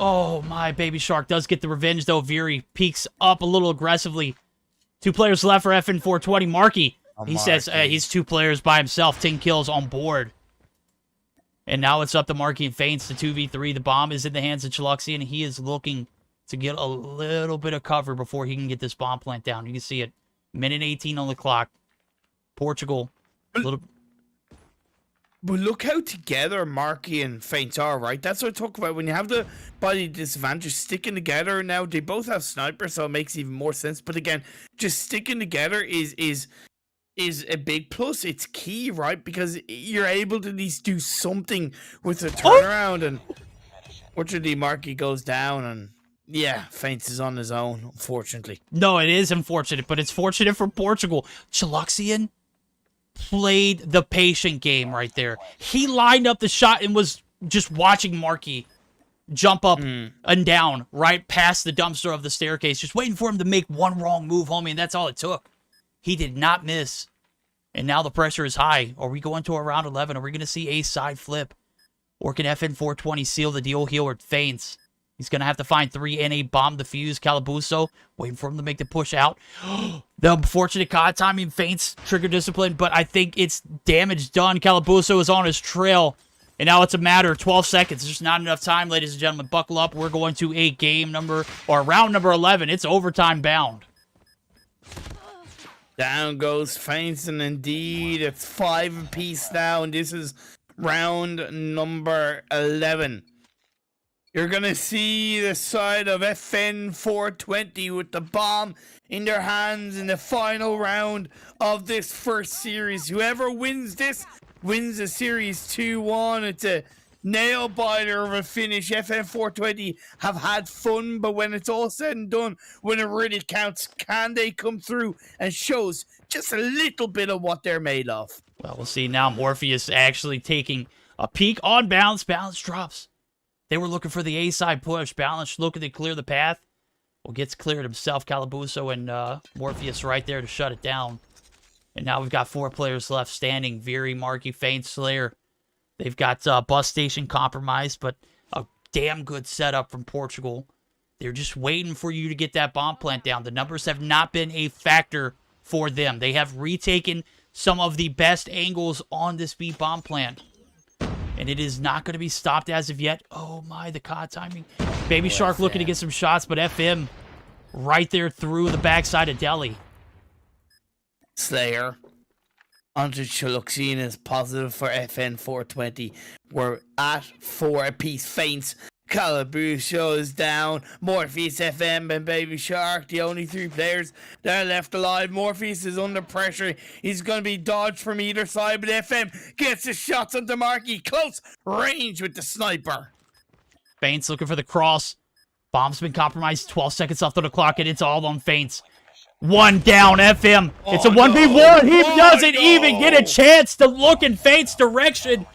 Oh, my Baby Shark does get the revenge, though. Veery peeks up a little aggressively. 2 players left for FN420. Marky, he says he's 2 players by himself. 10 kills on board. And now it's up to Marky and Feints to 2v3. The bomb is in the hands of Chiluxian, and he is looking to get a little bit of cover before he can get this bomb plant down. You can see it. Minute 18 on the clock. Portugal, a little... But look how together Marky and Feints are, right? That's what I talk about. When you have the body disadvantage, sticking together now, they both have snipers, so it makes even more sense. But again, just sticking together is a big plus. It's key, right? Because you're able to at least do something with the turnaround. And fortunately, Marky goes down, and yeah, Feints is on his own, unfortunately. No, it is unfortunate, but it's fortunate for Portugal. Chiluxian played the patient game right there. He lined up the shot and was just watching Marky jump up and down right past the dumpster of the staircase, just waiting for him to make one wrong move, homie, and that's all it took. He did not miss. And now the pressure is high. Are we going to a round 11? Are we going to see a side flip? Or can FN420 seal the deal here with Feints? He's going to have to find 3 and a bomb defuse. Calabuso waiting for him to make the push out. The unfortunate COD timing, Feints trigger discipline, but I think it's damage done. Calabuso is on his trail, and now it's a matter of 12 seconds. There's not enough time, ladies and gentlemen. Buckle up. We're going to a round number 11. It's overtime bound. Down goes Feints, and indeed, it's 5 apiece now, and this is round number 11. You're going to see the side of FN420 with the bomb in their hands in the final round of this first series. Whoever wins this wins the series 2-1. It's a nail-biter of a finish. FN420 have had fun, but when it's all said and done, when it really counts, can they come through and shows just a little bit of what they're made of? Well, we'll see now. Morpheus actually taking a peek on Balance. Balance drops. They were looking for the A-side push. Balance looking to clear the path. Well, gets cleared himself. Calabuso and Morpheus right there to shut it down. And now we've got 4 players left standing. Veery, Marky, Feints, Slayer. They've got bus station compromised, but a damn good setup from Portugal. They're just waiting for you to get that bomb plant down. The numbers have not been a factor for them. They have retaken some of the best angles on this B bomb plant. And it is not going to be stopped as of yet. Oh my, the COD timing. Baby Shark looking to get some shots, but FM right there through the backside of Delhi. Slayer onto Chiluxian is positive for FN420. We're at 4 apiece. Feints. Calabuso is down. Morpheus, FM, and Baby Shark, the only 3 players that are left alive. Morpheus is under pressure. He's going to be dodged from either side, but FM gets the shots onto Marky. Close range with the sniper. Feints looking for the cross. Bomb's been compromised. 12 seconds left on the clock, and it's all on Feints. 1 down, FM. It's a 1v1. He doesn't even get a chance to look in Feints' direction.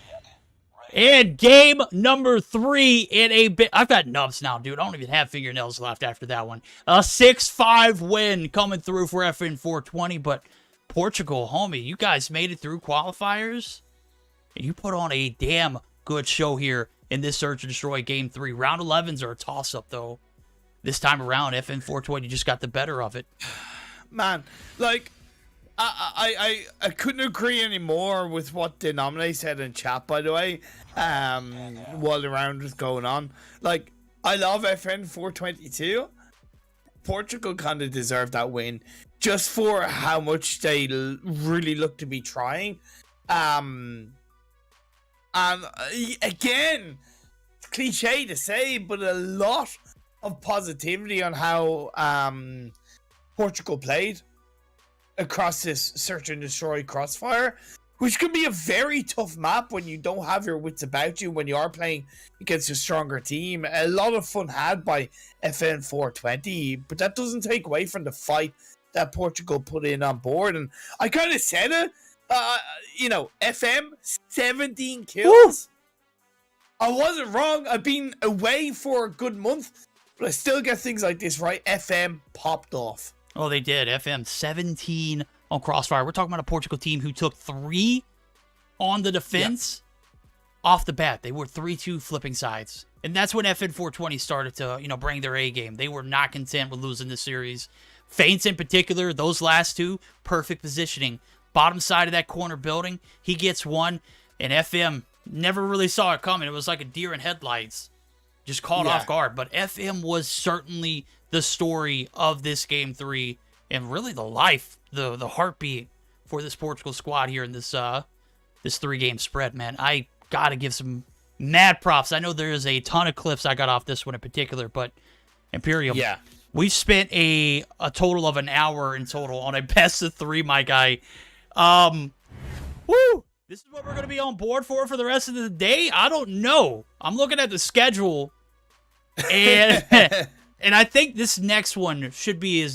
And game number 3 in a bit. I've got nubs now, dude. I don't even have fingernails left after that one. A 6-5 win coming through for FN420. But Portugal, homie, you guys made it through qualifiers. And you put on a damn good show here in this Search and Destroy Game 3. Round 11s are a toss-up, though. this time around, FN 420 just got the better of it. Man, like, I couldn't agree anymore with what Denominate said in chat, by the way, while the round was going on. Like, I love FN 422. Portugal kind of deserved that win just for how much they really look to be trying. And again, cliche to say, but a lot of positivity on how Portugal played across this search and destroy crossfire, which can be a very tough map when you don't have your wits about you, when you are playing against a stronger team. A lot of fun had by FN 420, but that doesn't take away from the fight that Portugal put in on board. And I kind of said it, FM 17 kills. Woo! I wasn't wrong. I've been away for a good month, but I still get things like this right. FM popped off. Oh, they did. FM 17 on Crossfire. We're talking about a Portugal team who took 3 on the defense off the bat. They were 3-2 flipping sides. And that's when FN 420 started to, bring their A game. They were not content with losing the series. Feints in particular, those last 2, perfect positioning. Bottom side of that corner building, he gets one, and FM never really saw it coming. It was like a deer in headlights. Just caught off guard. But FM was certainly the story of this game 3, and really the life, the heartbeat for this Portugal squad here in this 3-game spread, man. I gotta give some mad props. I know there's a ton of clips I got off this one in particular, but Imperium, we've spent a total of an hour in total on a best of 3, my guy. Woo! This is what we're gonna be on board for the rest of the day. I don't know. I'm looking at the schedule, and and I think this next one should be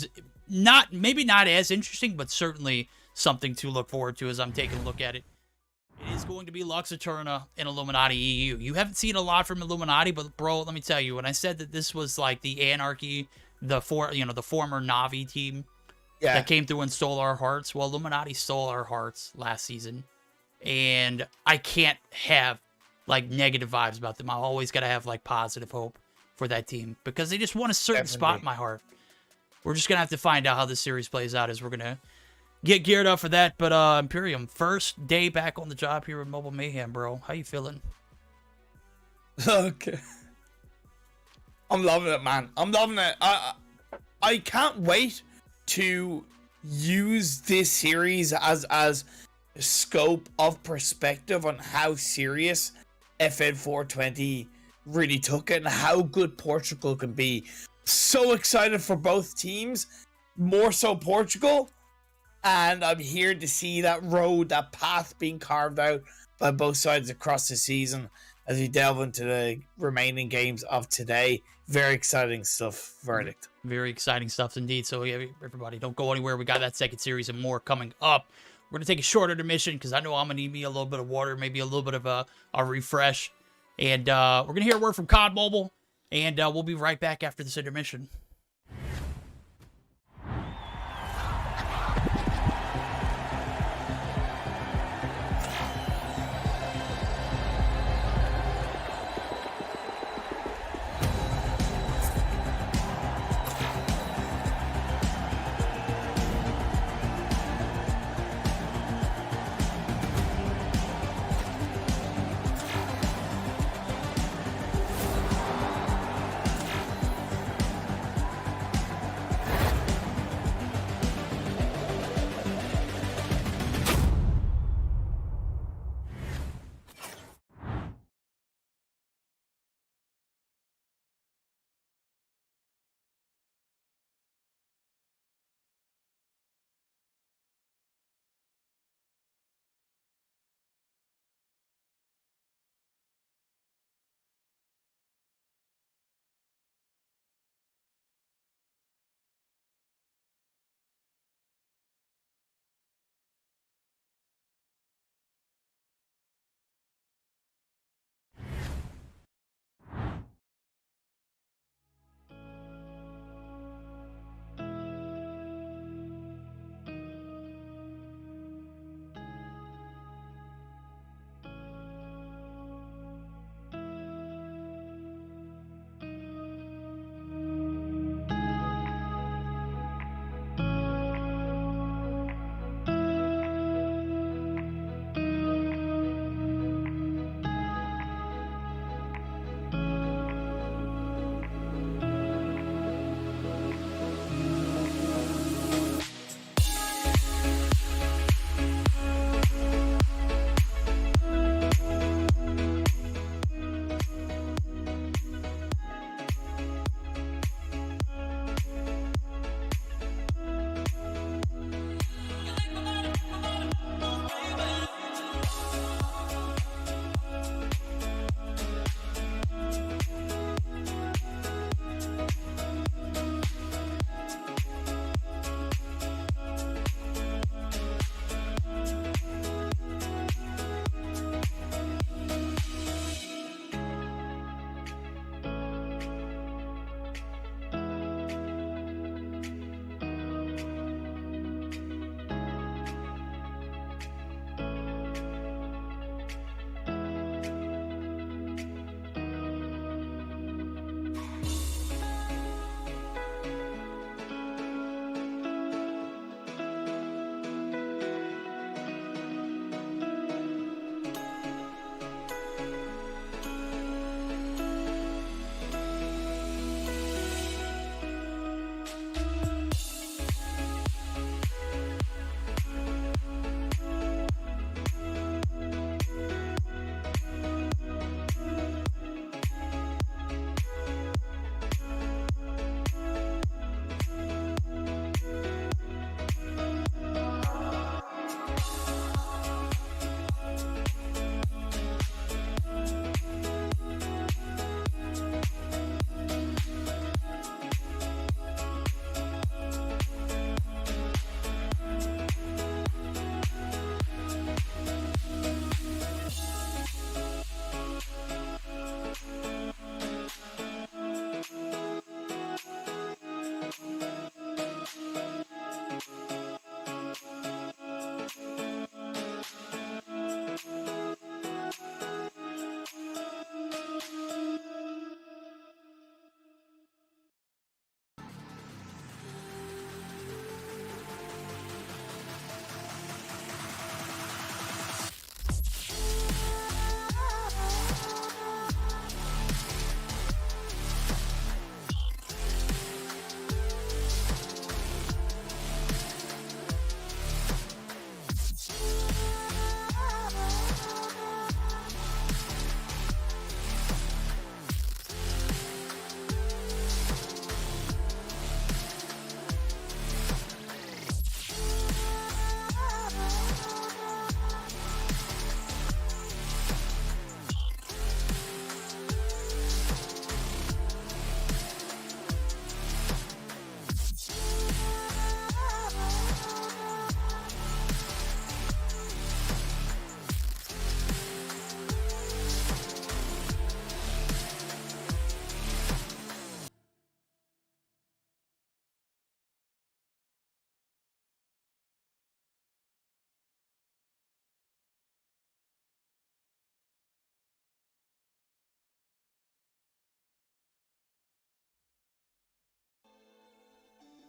maybe not as interesting, but certainly something to look forward to as I'm taking a look at it. It is going to be Lux Aeterna and Illuminati EU. You haven't seen a lot from Illuminati, but bro, let me tell you, when I said that this was like the Anarchy, the former Navi team that came through and stole our hearts, well, Illuminati stole our hearts last season, and I can't have like negative vibes about them. I always got to have like positive hope for that team because they just won a certain spot in my heart. We're just gonna have to find out how this series plays out as we're gonna get geared up for that. But Imperium, first day back on the job here with Mobile Mayhem, bro. How you feeling? Okay. I'm loving it, man. I'm loving it. I can't wait to use this series as a scope of perspective on how serious FN 420 really took it and how good Portugal can be. So excited for both teams, more so Portugal, and I'm here to see that road, that path being carved out by both sides across the season as we delve into the remaining games of today. Very exciting stuff. Verdict. Very exciting stuff indeed. So yeah, everybody, don't go anywhere. We got that second series and more coming up. We're going to take a short intermission because I know I'm going to need me a little bit of water, maybe a little bit of a refresh. And we're going to hear a word from COD Mobile, and we'll be right back after this intermission.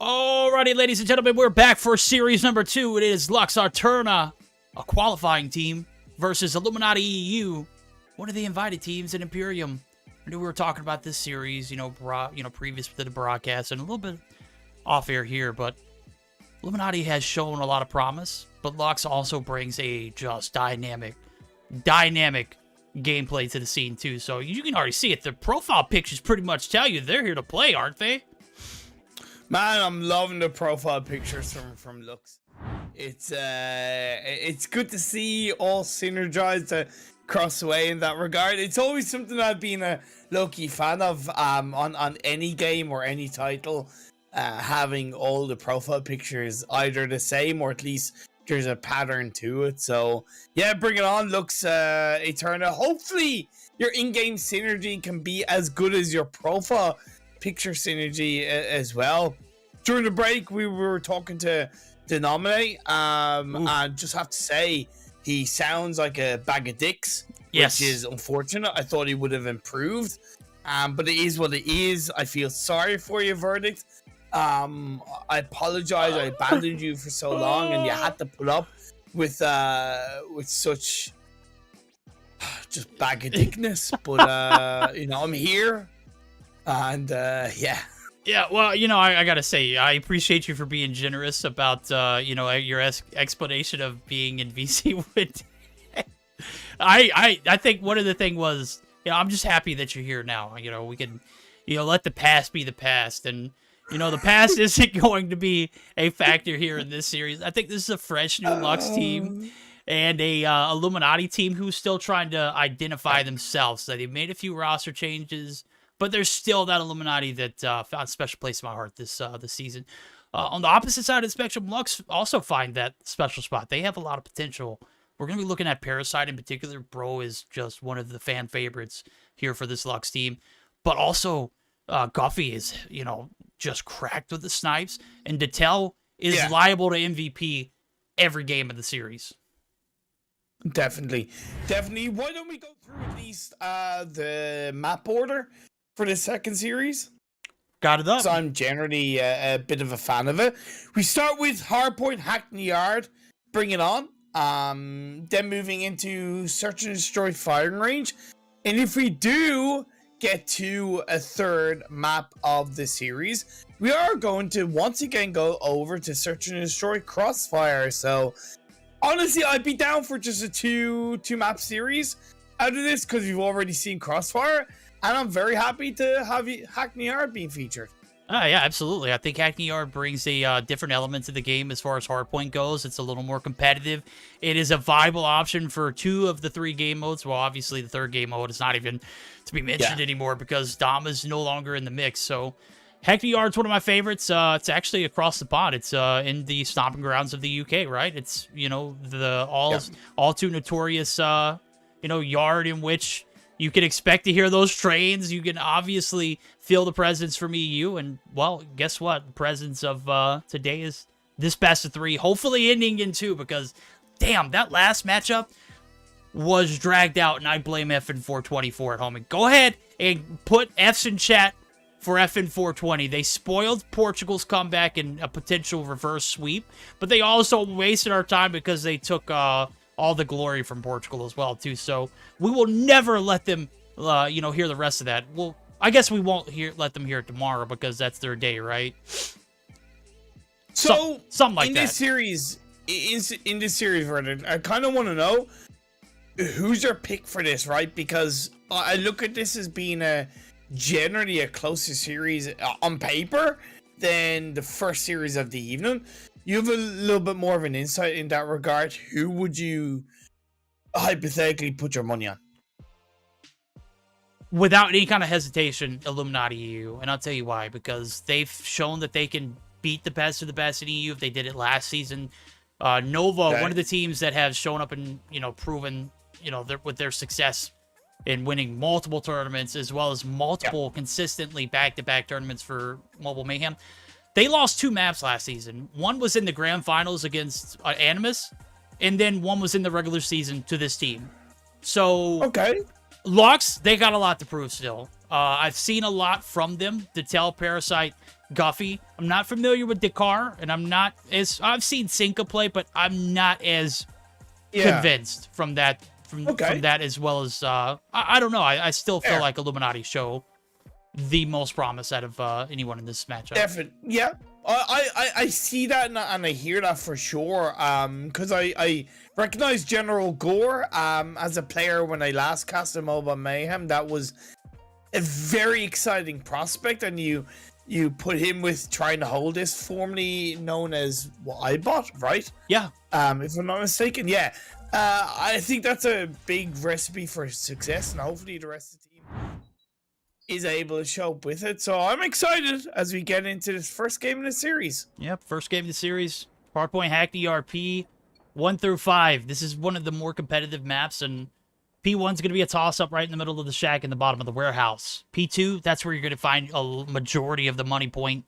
Alrighty, ladies and gentlemen, we're back for series number 2. It is Lux Aeterna, a qualifying team, versus Illuminati EU, one of the invited teams in Imperium. I knew we were talking about this series, previous to the broadcast, and a little bit off air here, but Illuminati has shown a lot of promise, but Lux also brings a just dynamic gameplay to the scene too. So you can already see it. The profile pictures pretty much tell you they're here to play, aren't they? Man, I'm loving the profile pictures from Lux. It's good to see all synergized across the way in that regard. It's always something I've been a low-key fan of on any game or any title, having all the profile pictures either the same or at least there's a pattern to it. So yeah, bring it on, Lux Aeterna. Hopefully your in-game synergy can be as good as your profile picture synergy as well. During the break, we were talking to Denominate, and just have to say, he sounds like a bag of dicks, yes, which is unfortunate. I thought he would have improved, but it is what it is. I feel sorry for your verdict. I apologize. I abandoned you for so long, and you had to put up with such just bag of dickness. But I'm here. And yeah, well, I gotta say, I appreciate you for being generous about your explanation of being in VC with. I think one of the thing was, I'm just happy that you're here now. We can let the past be the past, and the past isn't going to be a factor here in this series. I think this is a fresh new Lux team and a Illuminati team who's still trying to identify themselves. So they've made a few roster changes, but there's still that Illuminati that found a special place in my heart this season. On the opposite side of the spectrum, Lux also find that special spot. They have a lot of potential. We're going to be looking at Parasite in particular. Bro is just one of the fan favorites here for this Lux team. But also, Guffey is, just cracked with the snipes. And Detel is liable to MVP every game of the series. Definitely. Why don't we go through at least the map order for the second series? Got it up. So I'm generally a bit of a fan of it. We start with Hardpoint, Hackney Yard, bring it on. Then moving into Search and Destroy firing range. And if we do get to a third map of the series, we are going to once again go over to Search and Destroy Crossfire. So honestly, I'd be down for just a two map series out of this, because we've already seen Crossfire, and I'm very happy to have Hackney Yard being featured. Yeah, absolutely. I think Hackney Yard brings a different element to the game as far as Hardpoint goes. It's a little more competitive. It is a viable option for 2 of the 3 game modes. Well, obviously, the 3rd game mode is not even to be mentioned anymore because Dom is no longer in the mix. So Hackney Yard's one of my favorites. It's actually across the pond. It's in the stomping grounds of the UK, right? It's, the all too notorious, yard in which you can expect to hear those trains. You can obviously feel the presence from EU. And, well, guess what? The presence of today is this best of 3. Hopefully ending in 2, because, damn, that last matchup was dragged out. And I blame FN420 for it, homie. Go ahead and put Fs in chat for FN420. They spoiled Portugal's comeback and a potential reverse sweep. But they also wasted our time because they took all the glory from Portugal as well, too. So we will never let them, hear the rest of that. Well, I guess we won't let them hear it tomorrow because that's their day, right? So something like in that. This series, in this series, Vernon, I kind of want to know who's your pick for this, right? Because I look at this as being generally a closer series on paper than the first series of the evening. You have a little bit more of an insight in that regard. Who would you hypothetically put your money on? Without any kind of hesitation, Illuminati EU. And I'll tell you why. Because they've shown that they can beat the best of the best in EU. They did it last season. Nova, one of the teams that have shown up and, proven, with their success in winning multiple tournaments, as well as multiple consistently back-to-back tournaments for Mobile Mayhem. They lost 2 maps last season. One was in the grand finals against Animus, and then one was in the regular season to this team. So, Lux, they got a lot to prove still. I've seen a lot from them. To tell Parasite, Guffey. I'm not familiar with Dakar, and I've seen Cinca play, but I'm not as convinced from that from that as well as I don't know. I still feel like Illuminati show the most promise out of anyone in this matchup. Definitely, yeah. I see that and I hear that for sure. Because I recognize General Gore as a player when I last cast him over Mayhem. That was a very exciting prospect, and you put him with trying to hold this, formerly known as iBot, right? Yeah. If I'm not mistaken, yeah. I think that's a big recipe for success, and hopefully the rest of the team is able to show up with it. So I'm excited as we get into this first game in the series. Yep, first game of the series. Hardpoint hacked ERP 1 through 5. This is one of the more competitive maps, and P1's going to be a toss-up right in the middle of the shack in the bottom of the warehouse. P2, that's where you're going to find a majority of the money point,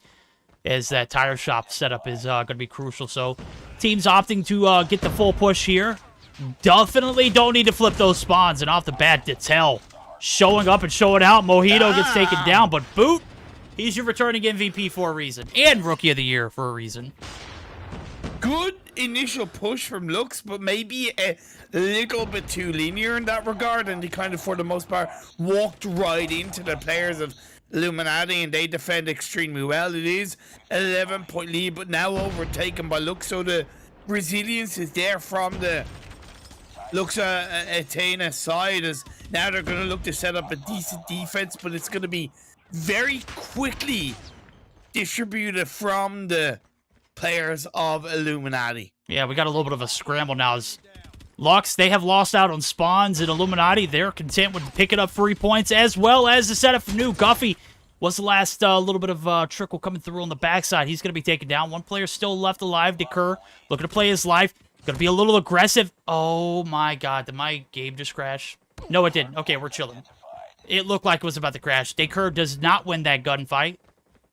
as that tire shop setup is going to be crucial. So teams opting to get the full push here. Definitely don't need to flip those spawns, and off the bat, Detel showing up and showing out. Mojito gets taken down, but Boot, he's your returning MVP for a reason, and Rookie of the Year for a reason. Good initial push from Lux, but maybe a little bit too linear in that regard, and they kind of, for the most part, walked right into the players of Illuminati, and they defend extremely well. It is an 11-point lead, but now overtaken by Lux, so the resilience is there from the Lux Aeterna side, as now they're going to look to set up a decent defense, but it's going to be very quickly distributed from the players of Illuminati. Yeah, we got a little bit of a scramble now. As Lux, they have lost out on spawns, and Illuminati, they're content with picking up 3 points, as well as the setup for new. Guffey was the last little bit of trickle coming through on the backside. He's going to be taken down. One player still left alive, Dekur, looking to play his life. Going to be a little aggressive. Oh my god, did my game just crash? No, it didn't. Okay, we're chilling. It looked like it was about to crash. Dekur does not win that gunfight.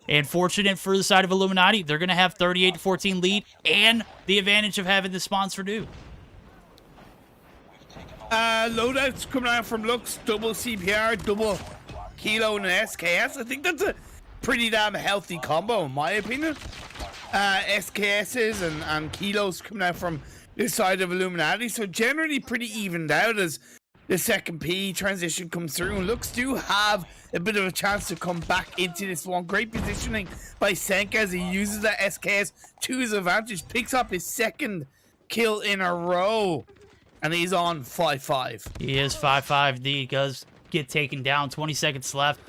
And fortunate for the side of Illuminati, they're going to have 38-14 lead and the advantage of having the spawns for due. Loadouts coming out from Lux, double CPR, double Kilo and an SKS. I think that's a pretty damn healthy combo, in my opinion. SKSs and Kilos coming out from this side of Illuminati, so generally pretty evened out as the second P transition comes through, and Lux do have a bit of a chance to come back into this one. Great positioning by Senka as he uses that SKS to his advantage, picks up his second kill in a row, and he's on 5-5. He is 5-5. He does get taken down. 20 seconds left.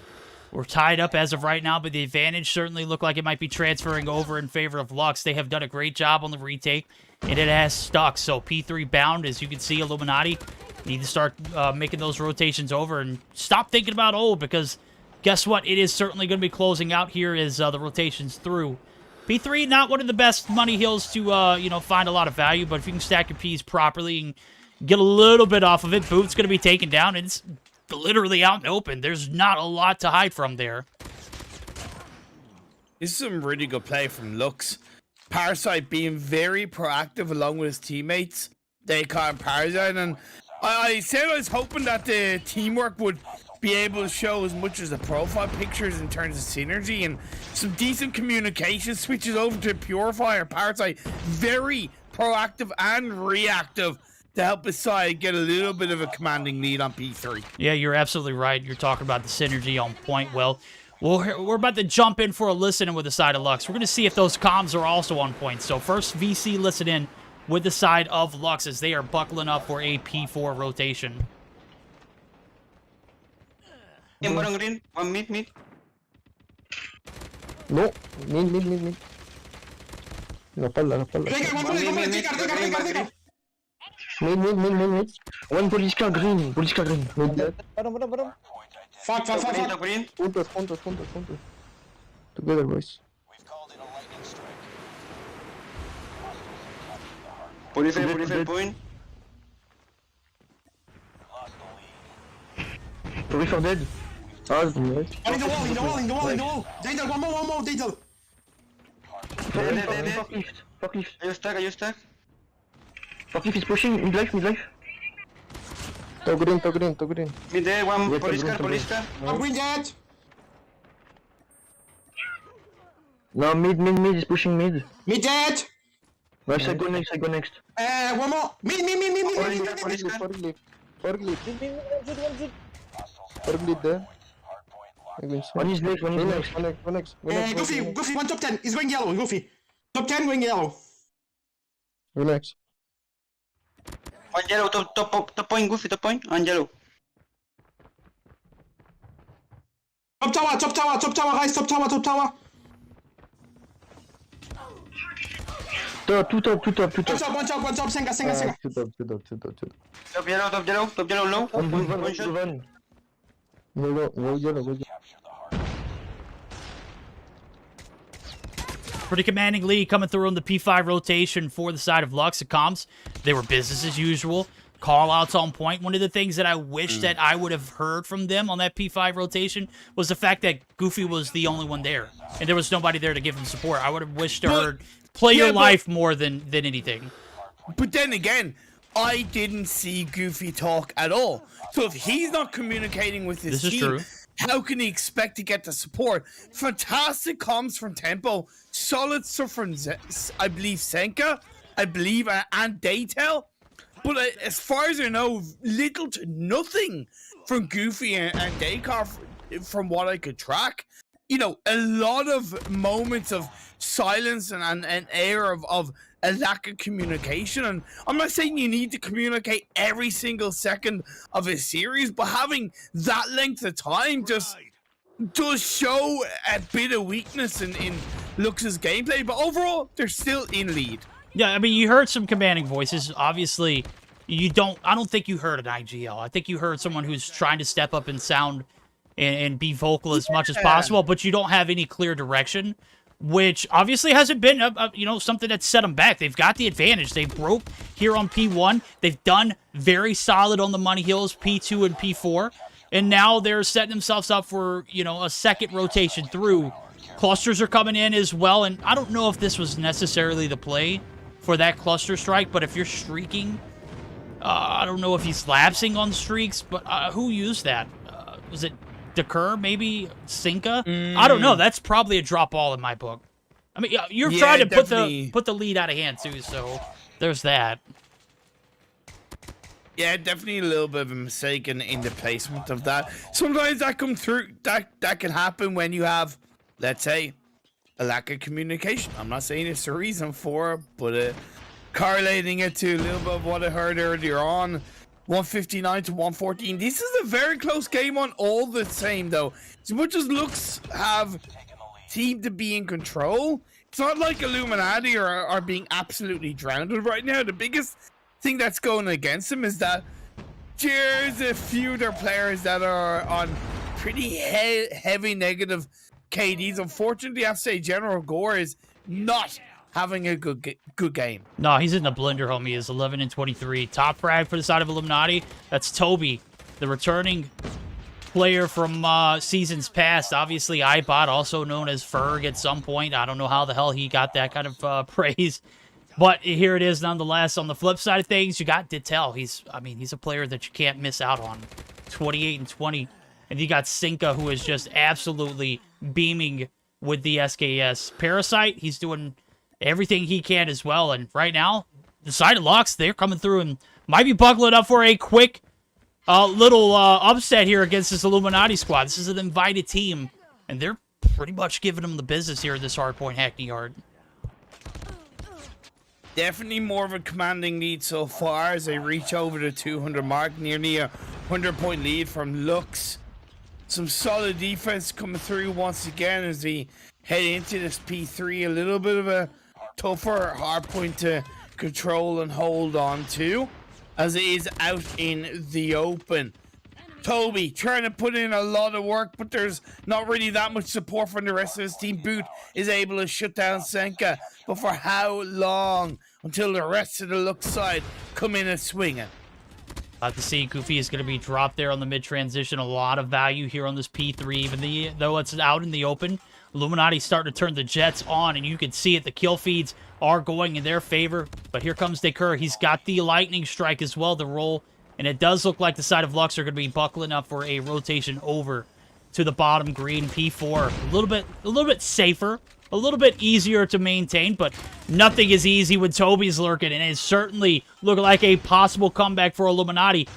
We're tied up as of right now, but the advantage certainly looked like it might be transferring over in favor of Lux. They have done a great job on the retake, and it has stuck. So P3 bound, as you can see, Illuminati need to start making those rotations over and stop thinking about old, because guess what? It is certainly going to be closing out here as the rotations through. P3, not one of the best money hills to, find a lot of value, but if you can stack your Ps properly and get a little bit off of it, Boot's going to be taken down, and it's literally out and open. There's not a lot to hide from there. This is some really good play from Lux. Parasite being very proactive along with his teammates. They caught Parasite, and I said I was hoping that the teamwork would be able to show as much as the profile pictures in terms of synergy and some decent communication. Switches over to Purifier. Parasite very proactive and reactive to help his side get a little bit of a commanding lead on P3. Yeah, you're absolutely right. You're talking about the synergy on point. Well, we're about to jump in for a listen-in with the side of Lux. We're going to see if those comms are also on point. So first, VC listen-in with the side of Lux as they are buckling up for a P4 rotation. One on green, one mid. No, mid. La espalda. Mid. One police car green. Mid dead. Bottom. Fuck. Puntos. Together, boys. Purifier point. Purifier dead. In the wall. Danger, one more, Danger. Fuck lift. Are you stuck? Fuck lift is pushing. Mid life. Top green. Mid there, one police car. I'm green dead. No, mid is pushing mid. Mid dead. Right side, go next. One more. Mid. Forklift there. One is next. Go next. Goofy, one top 10. He's going yellow, Goofy. Top 10 going yellow. Relax. On yellow, top point, Goofy, top point, on yellow. Top tower, guys, top tower. Two top. One top, Senga. Two top. Top yellow, low. One shot. Go yellow. Pretty commanding lead coming through on the P5 rotation for the side of Lux. The comms, they were business as usual. Call-outs on point. One of the things that I wish that I would have heard from them on that P5 rotation was the fact that Goofy was the only one there. And there was nobody there to give him support. I would have wished to heard play your life more than anything. But then again, I didn't see Goofy talk at all. So if he's not communicating with his team, true. How can he expect to get the support? Fantastic comms from Tempo. Solid stuff from, I believe, Senka. And Daytel. But as far as I know, little to nothing from Goofy and Daycar from what I could track. You know, a lot of moments of silence and air of a lack of communication. And I'm not saying you need to communicate every single second of a series, but having that length of time just does show a bit of weakness in Lux's gameplay. But overall, they're still in lead. Yeah, I mean, you heard some commanding voices. Obviously, I don't think you heard an IGL. I think you heard someone who's trying to step up and sound and be vocal as much as possible, but you don't have any clear direction, which obviously hasn't been, something that's set them back. They've got the advantage. They broke here on P1. They've done very solid on the Money Hills, P2 and P4, and now they're setting themselves up for, a second rotation through. Clusters are coming in as well, and I don't know if this was necessarily the play for that cluster strike, but if you're streaking, I don't know if he's lapsing on streaks, but who used that? Was it Dekur, maybe Sinka? I don't know. That's probably a drop ball in my book. I mean, you're trying to put the lead out of hand too, so there's that. Yeah, definitely a little bit of a mistake in the placement of that. Sometimes that comes through. That can happen when you have, let's say, a lack of communication. I'm not saying it's the reason for it, but correlating it to a little bit of what I heard earlier on. 159 to 114. This is a very close game on all the same, though. As much as Lux have seemed to be in control, it's not like Illuminati are being absolutely drowned right now. The biggest thing that's going against them is that there's a few of their players that are on pretty heavy negative KDs. Unfortunately, I have to say General Gore is not having a good game. No, he's in the blender, homie. He is 11 and 23. Top frag for the side of Illuminati. That's Toby, the returning player from seasons past. Obviously, iBot, also known as Ferg at some point. I don't know how the hell he got that kind of praise. But here it is nonetheless. On the flip side of things, you got Dittel. He's a player that you can't miss out on. 28 and 20. And you got Sinka, who is just absolutely beaming with the SKS. Parasite, he's doing everything he can as well. And right now, the side of Lux, they're coming through and might be buckling up for a quick little upset here against this Illuminati squad. This is an invited team, and they're pretty much giving them the business here at this Hardpoint Hackney Yard. Definitely more of a commanding lead so far as they reach over the 200 mark, nearly a 100-point lead from Lux. Some solid defense coming through once again as we head into this P3. A little bit of a tougher hardpoint to control and hold on to as it is out in the open. Toby trying to put in a lot of work, but there's not really that much support from the rest of his team. Boot is able to shut down Senka, but for how long until the rest of the Lux side come in and swing it? About to see Goofy is going to be dropped there on the mid-transition. A lot of value here on this P3, even though it's out in the open. Illuminati starting to turn the Jets on, and you can see it. The kill feeds are going in their favor, but here comes Dekur. He's got the lightning strike as well to roll, and it does look like the side of Lux are going to be buckling up for a rotation over to the bottom green P4. A little bit safer a little bit easier to maintain, but nothing is easy when Toby's lurking, and it's certainly looking like a possible comeback for Illuminati.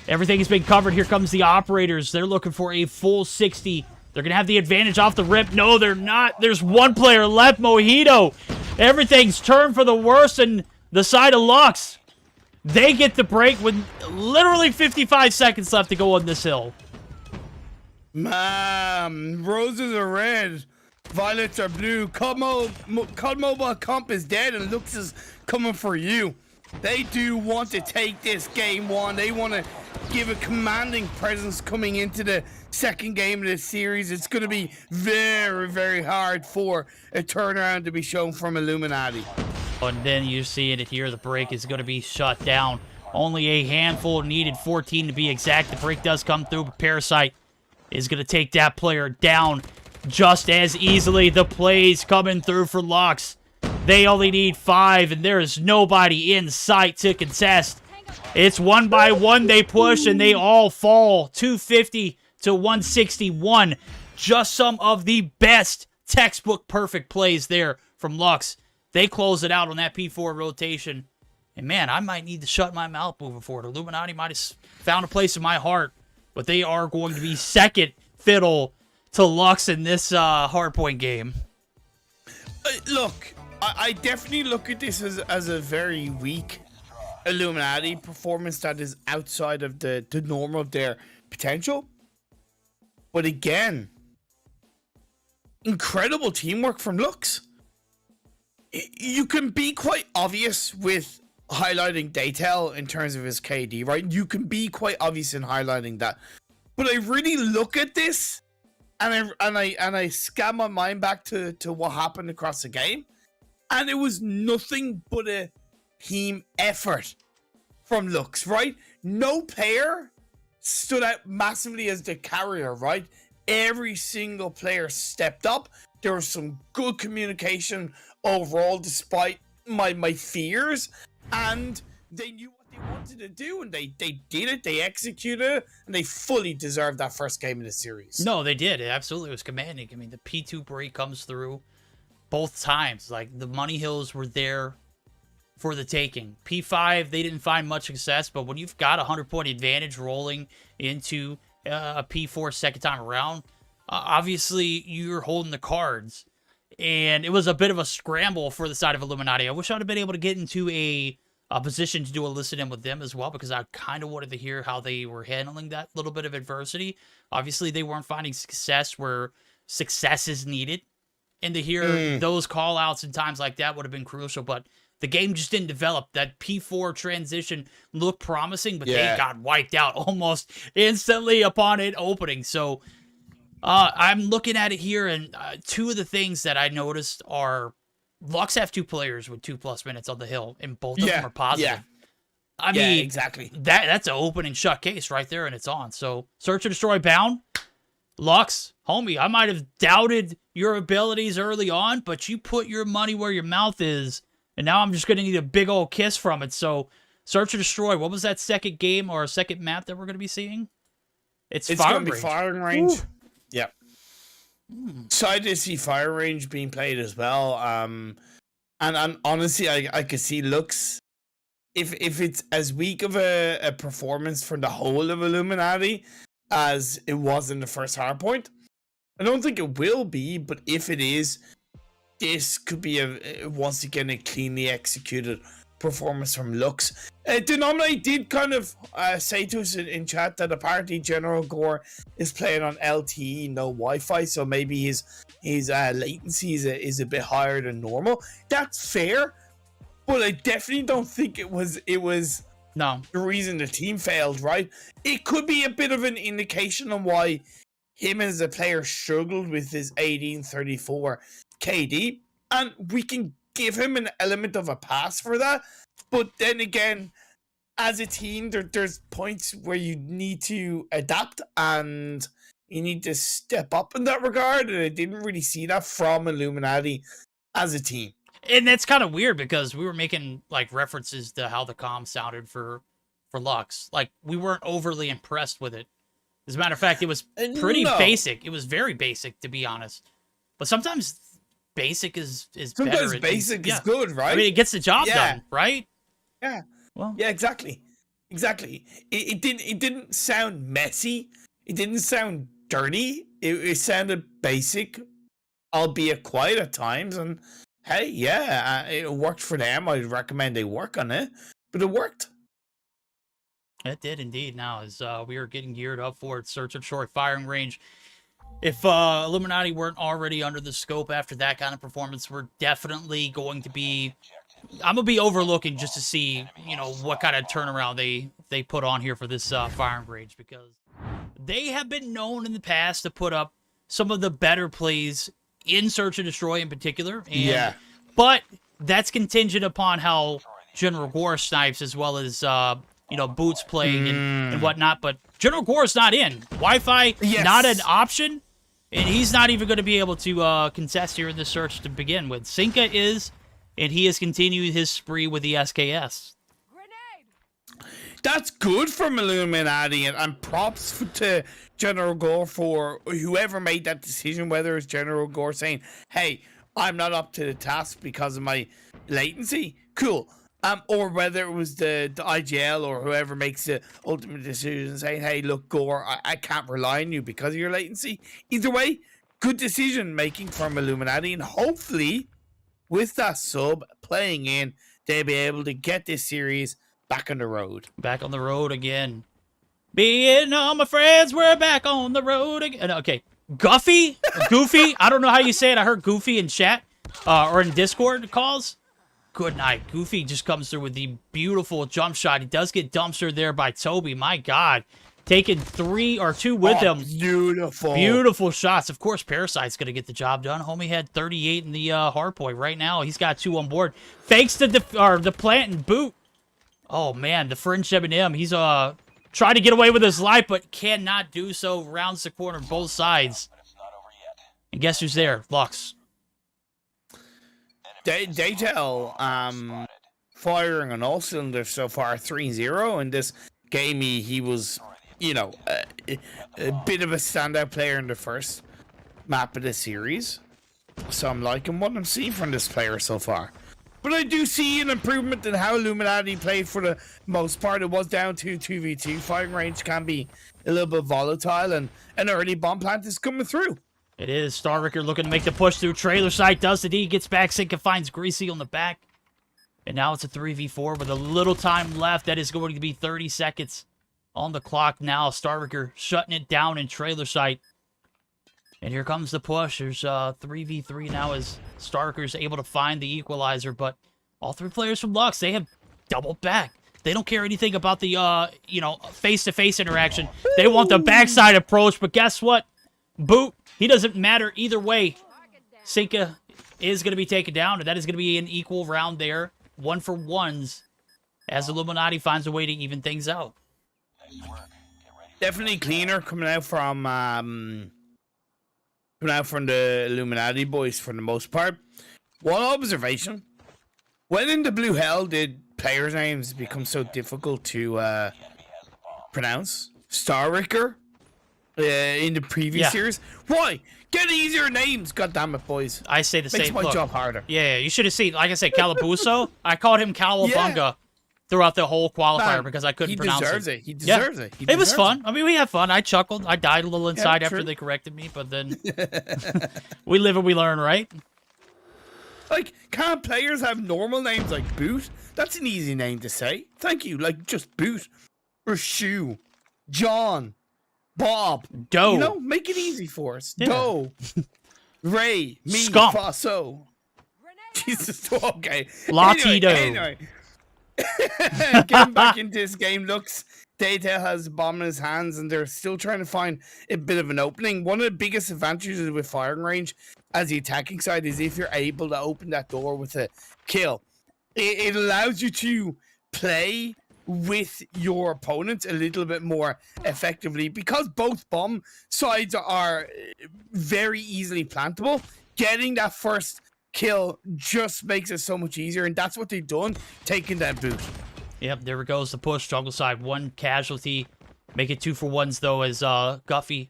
Everything has been covered. Here comes the operators. They're looking for a full 60. They're going to have the advantage off the rip. No, they're not. There's one player left, Mojito. Everything's turned for the worse on the side of Lux. They get the break with literally 55 seconds left to go on this hill. Roses are red, violets are blue. COD Mobile Comp is dead, and Lux is coming for you. They do want to take this game one. They want to give a commanding presence coming into the second game of this series. It's going to be very, very hard for a turnaround to be shown from Illuminati. And then you're seeing it here. The break is going to be shut down. Only a handful needed, 14 to be exact. The break does come through, but Parasite is going to take that player down just as easily. The plays coming through for Lux. They only need 5, and there is nobody in sight to contest. It's one by one they push, and they all fall. 250 to 161. Just some of the best textbook perfect plays there from Lux. They close it out on that P4 rotation. And man, I might need to shut my mouth moving forward. Illuminati might have found a place in my heart, but they are going to be second fiddle to Lux in this hardpoint game. Look, I definitely look at this as a very weak Illuminati performance that is outside of the norm of their potential. But again, incredible teamwork from Lux. You can be quite obvious with highlighting Daytel in terms of his KD, right? You can be quite obvious in highlighting that. But I really look at this and I scan my mind back to what happened across the game. And it was nothing but a team effort from Lux, right? No player stood out massively as the carrier, right? Every single player stepped up. There was some good communication overall, despite my fears, and they knew what they wanted to do, and they did it, they executed it, and they fully deserved that first game of the series. No, they did. It absolutely was commanding. I mean, the P2 break comes through both times. Like, the money hills were there for the taking. P5, they didn't find much success, but when you've got a 100-point advantage rolling into a P4 second time around, obviously you're holding the cards. And it was a bit of a scramble for the side of Illuminati. I wish I would have been able to get into a position to do a listen-in with them as well, because I kind of wanted to hear how they were handling that little bit of adversity. Obviously, they weren't finding success where success is needed. And to hear those call-outs in times like that would have been crucial. But the game just didn't develop. That P4 transition looked promising, but they got wiped out almost instantly upon it opening. So I'm looking at it here, and two of the things that I noticed are Lux have 2 players with 2+ minutes on the hill, and both of them are positive. I mean, exactly. That's an open and shut case right there, and it's on. So, Search and Destroy bound. Lux, homie, I might have doubted your abilities early on, but you put your money where your mouth is, and now I'm just going to need a big old kiss from it. So, Search and Destroy, what was that second game or second map that we're going to be seeing? It's going to be firing range. Ooh. Yep. Excited to see fire range being played as well. And honestly, I could see Lux, if it's as weak of a performance from the whole of Illuminati as it was in the first Hardpoint. I don't think it will be, but if it is, this could be once again a cleanly executed performance from Lux. Denominate did kind of say to us in chat that apparently General Gore is playing on LTE, no Wi-Fi, so maybe his latency is a bit higher than normal. That's fair, but I definitely don't think it was no the reason the team failed, right? It could be a bit of an indication on why him as a player struggled with his 1834 KD, and we can give him an element of a pass for that. But then again, as a team, there's points where you need to adapt and you need to step up in that regard, and I didn't really see that from Illuminati as a team. And that's kind of weird because we were making like references to how the comm sounded for Lux. Like, we weren't overly impressed with it. As a matter of fact, it was pretty basic. It was very basic, to be honest. But sometimes basic is Sometimes better. basic is yeah. good, right? I mean, it gets the job Yeah. done, right? Yeah. Well, Yeah, exactly. Exactly. It didn't sound messy. It didn't sound dirty. It sounded basic, albeit quiet at times. And hey, yeah, it worked for them. I'd recommend they work on it, but it worked. it did indeed. Now, as we are getting geared up for it, search and short firing range. If Illuminati weren't already under the scope after that kind of performance, we're definitely going to be... I'm going to be overlooking just to see, you know, what kind of turnaround they put on here for this firing range, because they have been known in the past to put up some of the better plays in Search and Destroy in particular. And, Yeah. But that's contingent upon how General Gore snipes, as well as, you know, Boots playing and whatnot. But General Gore's not in. Wi-Fi, not an option. And he's not even going to be able to contest here in this search to begin with. Sinka is, and he has continued his spree with the SKS. That's good from Illuminati, and props to General Gore for whoever made that decision, whether it's General Gore saying, hey, I'm not up to the task because of my latency. Cool. Or whether it was the IGL or whoever makes the ultimate decision saying, hey, look, Gore, I can't rely on you because of your latency. Either way, good decision making from Illuminati, and hopefully with that sub playing in, they'll be able to get this series back on the road. Back on the road again. Being all my friends, we're back on the road again. Okay. Goofy? I don't know how you say it. I heard Goofy in chat or in Discord calls. Good night. Goofy just comes through with the beautiful jump shot. He does get dumpstered there by Toby. My God. Taking 3 or 2 with him. Beautiful. Beautiful shots. Of course, Parasite's going to get the job done. Homie had 38 in the hardpoint. Right now, he's got 2 on board. Fakes the plant and boot. Oh, man. The Fringe M&M. He's trying to get away with his life, but cannot do so. Rounds the corner both sides. And guess who's there? Lux. Daytel, firing on all cylinders so far, 3-0. In this game, he was, you know, a bit of a standout player in the first map of the series. So I'm liking what I'm seeing from this player so far. But I do see an improvement in how Illuminati played for the most part. It was down to 2v2. Firing range can be a little bit volatile, and an early bomb plant is coming through. It is. Starricker looking to make the push through. Trailer side does the D. Gets back. Sinka finds Greasy on the back. And now it's a 3v4 with a little time left. That is going to be 30 seconds on the clock now. Starricker shutting it down in trailer site. And here comes the push. There's 3v3 now as Starricker's able to find the equalizer. But all 3 players from Lux, they have doubled back. They don't care anything about the, you know, face-to-face interaction. They want the backside approach. But guess what? Boot. He doesn't matter either way. Sinka is going to be taken down, and that is going to be an equal round there. 1-for-1s as Illuminati finds a way to even things out. Definitely cleaner coming out from the Illuminati boys for the most part. One observation: when in the blue hell did players' names become so difficult to pronounce? Starricker in the previous series. Why? Get easier names, goddammit, boys. I say the same. Makes my job harder. Yeah, you should have seen. Like I said, Calabuso. I called him Cowabunga throughout the whole qualifier because I couldn't pronounce it. He deserves it. It was fun. I mean, we had fun. I chuckled. I died a little inside after true. they corrected me, but then we live and we learn, right? Like, can't players have normal names like Boot? That's an easy name to say. Thank you. Like, just Boot. Or Shoe. John. Bob. Doe. You know, make it easy for us. Yeah. Doe. Ray. Me. Scump. Faso. Jesus. Okay. Latido. Anyway. Getting back into this game, Lux. Daytail has a bomb in his hands, and they're still trying to find a bit of an opening. One of the biggest advantages with firing range as the attacking side is if you're able to open that door with a kill. It allows you to play with your opponent a little bit more effectively because both bomb sides are very easily plantable. Getting that first kill just makes it so much easier, and that's what they've done, taking that boot. Yep, there it goes, the push. Jungle side, 1 casualty. Make it 2-for-1s, though, as Goofy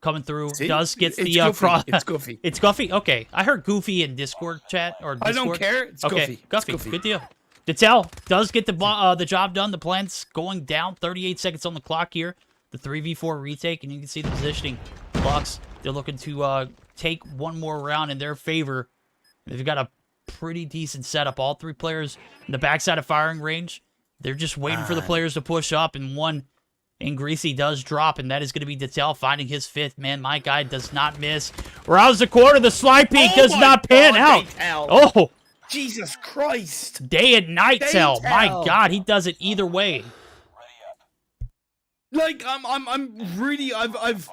coming through. See? Does gets It's the Goofy. cross. It's Goofy. It's Goofy. Okay, I heard Goofy in Discord chat or Discord. I don't care. It's okay, Goofy. Goofy. It's Goofy. Good deal. Detel does get the job done. The plant's going down. 38 seconds on the clock here. The 3v4 retake, and you can see the positioning. Lux, they're looking to take one more round in their favor. They've got a pretty decent setup. All three players in the backside of firing range. They're just waiting for the players to push up, and one in Greasy does drop, and that is going to be Detel finding his fifth. Man, my guy does not miss. Rouse the corner. The slide peek does not pan out. Detel. Oh, Jesus Christ. day and night tell. My Detel. God, he does it either way. Like I'm really I've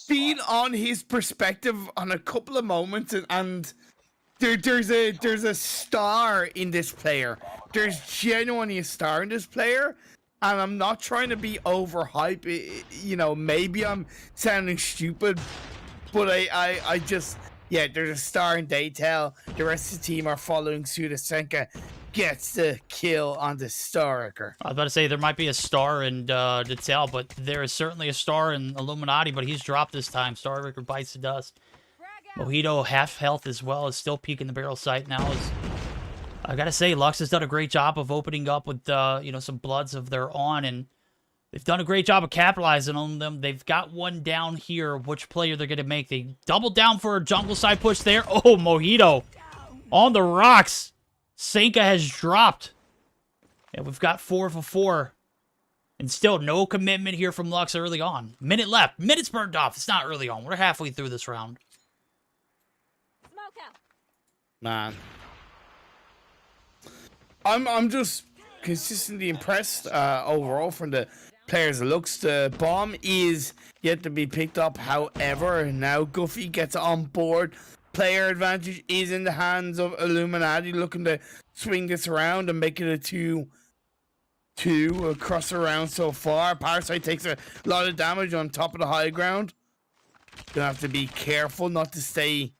been on his perspective on a couple of moments, and there's a star in this player. There's genuinely a star in this player, and I'm not trying to be overhype. You know, maybe I'm sounding stupid, but I just there's a star in Daytel. The rest of the team are following suit. Senka gets the kill on the Stariker. I was about to say there might be a star in Detel, but there is certainly a star in Illuminati, but he's dropped this time. Stariker bites the dust. Mojito, half health as well, is still peeking the barrel sight now. I gotta say, Lux has done a great job of opening up with some bloods of their own, and they've done a great job of capitalizing on them. They've got one down here. Which player they're gonna make? They double down for a jungle side push there. Oh, Mojito on the rocks. Senka has dropped. And we've got 4 for 4. And still no commitment here from Lux early on. Minute left. Minute's burned off. It's not early on. We're halfway through this round. Man. I'm just consistently impressed overall from the players. It looks the bomb is yet to be picked up. However, now Goofy gets on board. Player advantage is in the hands of Illuminati, looking to swing this around and make it a 2-2 across the round so far. Parasite takes a lot of damage on top of the high ground. Gonna have to be careful not to stay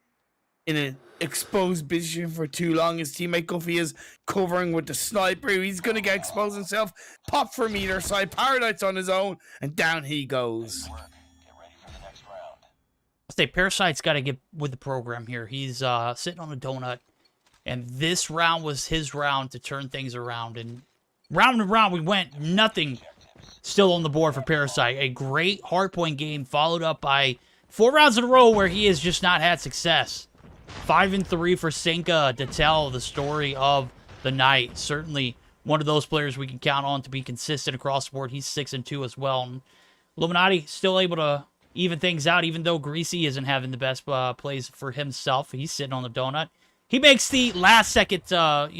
in an exposed position for too long. His teammate Goofy is covering with the sniper. He's gonna get exposed himself. Pop from either side. Paradise on his own, and down he goes. Parasite's got to get with the program here. He's sitting on a donut, and this round was his round to turn things around. And round we went, nothing still on the board for Parasite. A great hardpoint game followed up by 4 rounds in a row where he has just not had success. 5 and 3 for Senka to tell the story of the night. Certainly one of those players we can count on to be consistent across the board. He's 6 and 2 as well. And Illuminati still able to even things out, even though Greasy isn't having the best plays for himself. He's sitting on the donut. He makes the last second, sub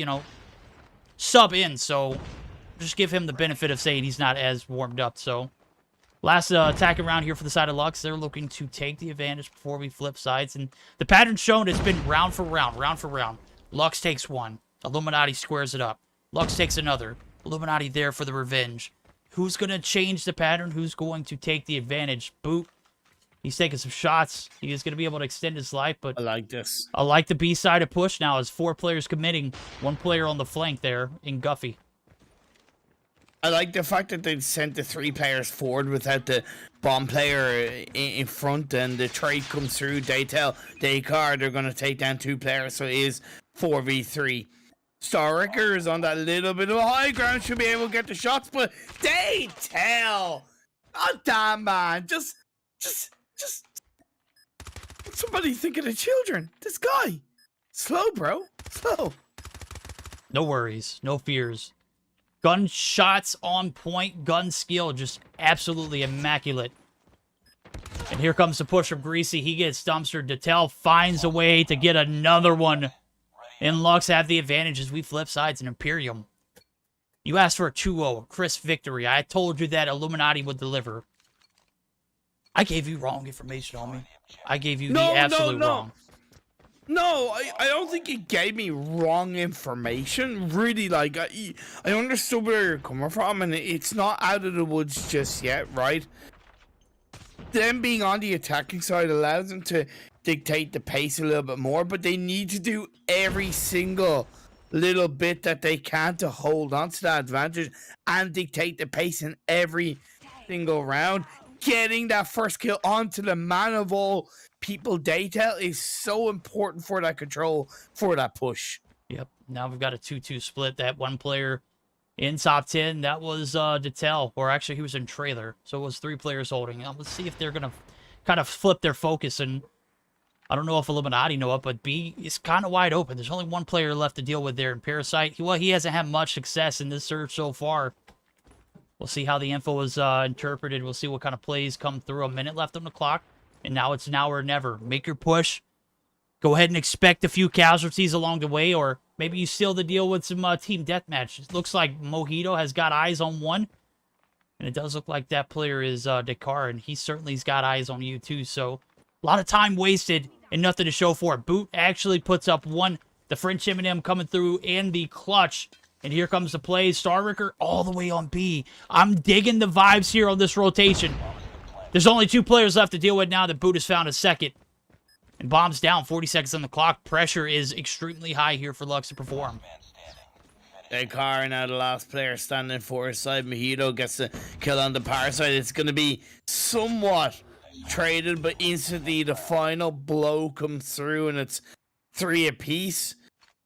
in, so just give him the benefit of saying he's not as warmed up. So last attack around here for the side of Lux. They're looking to take the advantage before we flip sides. And the pattern shown has been round for round. Lux takes one. Illuminati squares it up. Lux takes another. Illuminati there for the revenge. Who's going to change the pattern? Who's going to take the advantage? Boot. He's taking some shots. He is going to be able to extend his life, but I like this. I like the B-side of push now as 4 players committing. 1 player on the flank there in Guffy. I like the fact that they sent the 3 players forward without the bomb player in front, and the trade comes through. They tell Daycar they're going to take down 2 players, so it is 4v3. Stariker is on that little bit of a high ground, should be able to get the shots, but they tell. Oh, damn, man. Just somebody think of the children. This guy. Slow, bro. Slow. No worries. No fears. Gunshots on point. Gun skill just absolutely immaculate. And here comes the push from Greasy. He gets dumpstered. Detel finds a way to get another one. And Lux have the advantage as we flip sides in Imperium. You asked for a 2-0, a crisp victory. I told you that Illuminati would deliver. I gave you wrong information on me. I gave you the absolute wrong. No, I don't think you gave me wrong information. Really, like, I understood where you're coming from, and it's not out of the woods just yet, right? Them being on the attacking side allows them to dictate the pace a little bit more, but they need to do every single little bit that they can to hold on to that advantage and dictate the pace in every single round. getting that first kill onto the man of all people detail is so important for that control, for that push. Yep. Now we've got a 2-2 split. That one player in top 10, that was Detel, or actually he was in trailer. So it was 3 players holding. Now let's see if they're going to kind of flip their focus. And I don't know if Illuminati know it, but B is kind of wide open. There's only one player left to deal with there in Parasite. He hasn't had much success in this surge so far. We'll see how the info is interpreted. We'll see what kind of plays come through. A minute left on the clock, and now it's now or never. Make your push. Go ahead and expect a few casualties along the way, or maybe you seal the deal with some team deathmatch. It looks like Mojito has got eyes on one, and it does look like that player is Dakar, and he certainly's got eyes on you too. So a lot of time wasted and nothing to show for it. Boot actually puts up one. The French M&M coming through in the clutch. And here comes the play. Starricker all the way on B. I'm digging the vibes here on this rotation. There's only 2 players left to deal with now that Boot has found a second. And bombs down. 40 seconds on the clock. Pressure is extremely high here for Lux to perform. Dakar now the last player standing for his side. Mojito gets the kill on the Parasite. It's going to be somewhat traded, but instantly the final blow comes through and it's 3 apiece.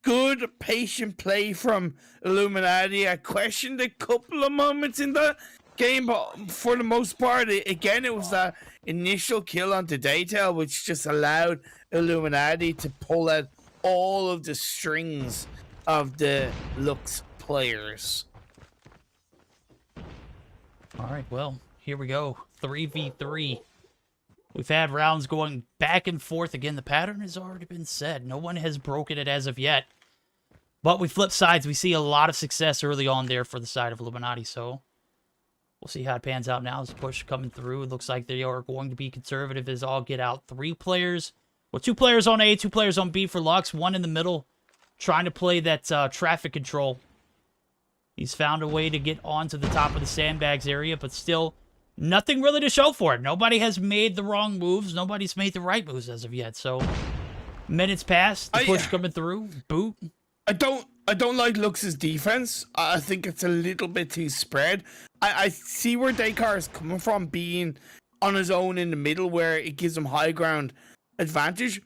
Good patient play from Illuminati. I questioned a couple of moments in the game, but for the most part, again, it was that initial kill onto Daytail, which just allowed Illuminati to pull out all of the strings of the Lux players. All right, well, here we go. 3v3. We've had rounds going back and forth. Again, the pattern has already been set. No one has broken it as of yet. But we flip sides. We see a lot of success early on there for the side of Illuminati. So we'll see how it pans out now. As the push coming through. It looks like they are going to be conservative as all get out. 3 players. Well, 2 players on A, 2 players on B for Lux. 1 in the middle trying to play that traffic control. He's found a way to get onto the top of the sandbags area, but still nothing really to show for it. Nobody has made the wrong moves. Nobody's made the right moves as of yet. So minutes pass. The push coming through. Boot. I don't like Lux's defense. I think it's a little bit too spread. I see where Dakar is coming from, being on his own in the middle where it gives him high ground advantage.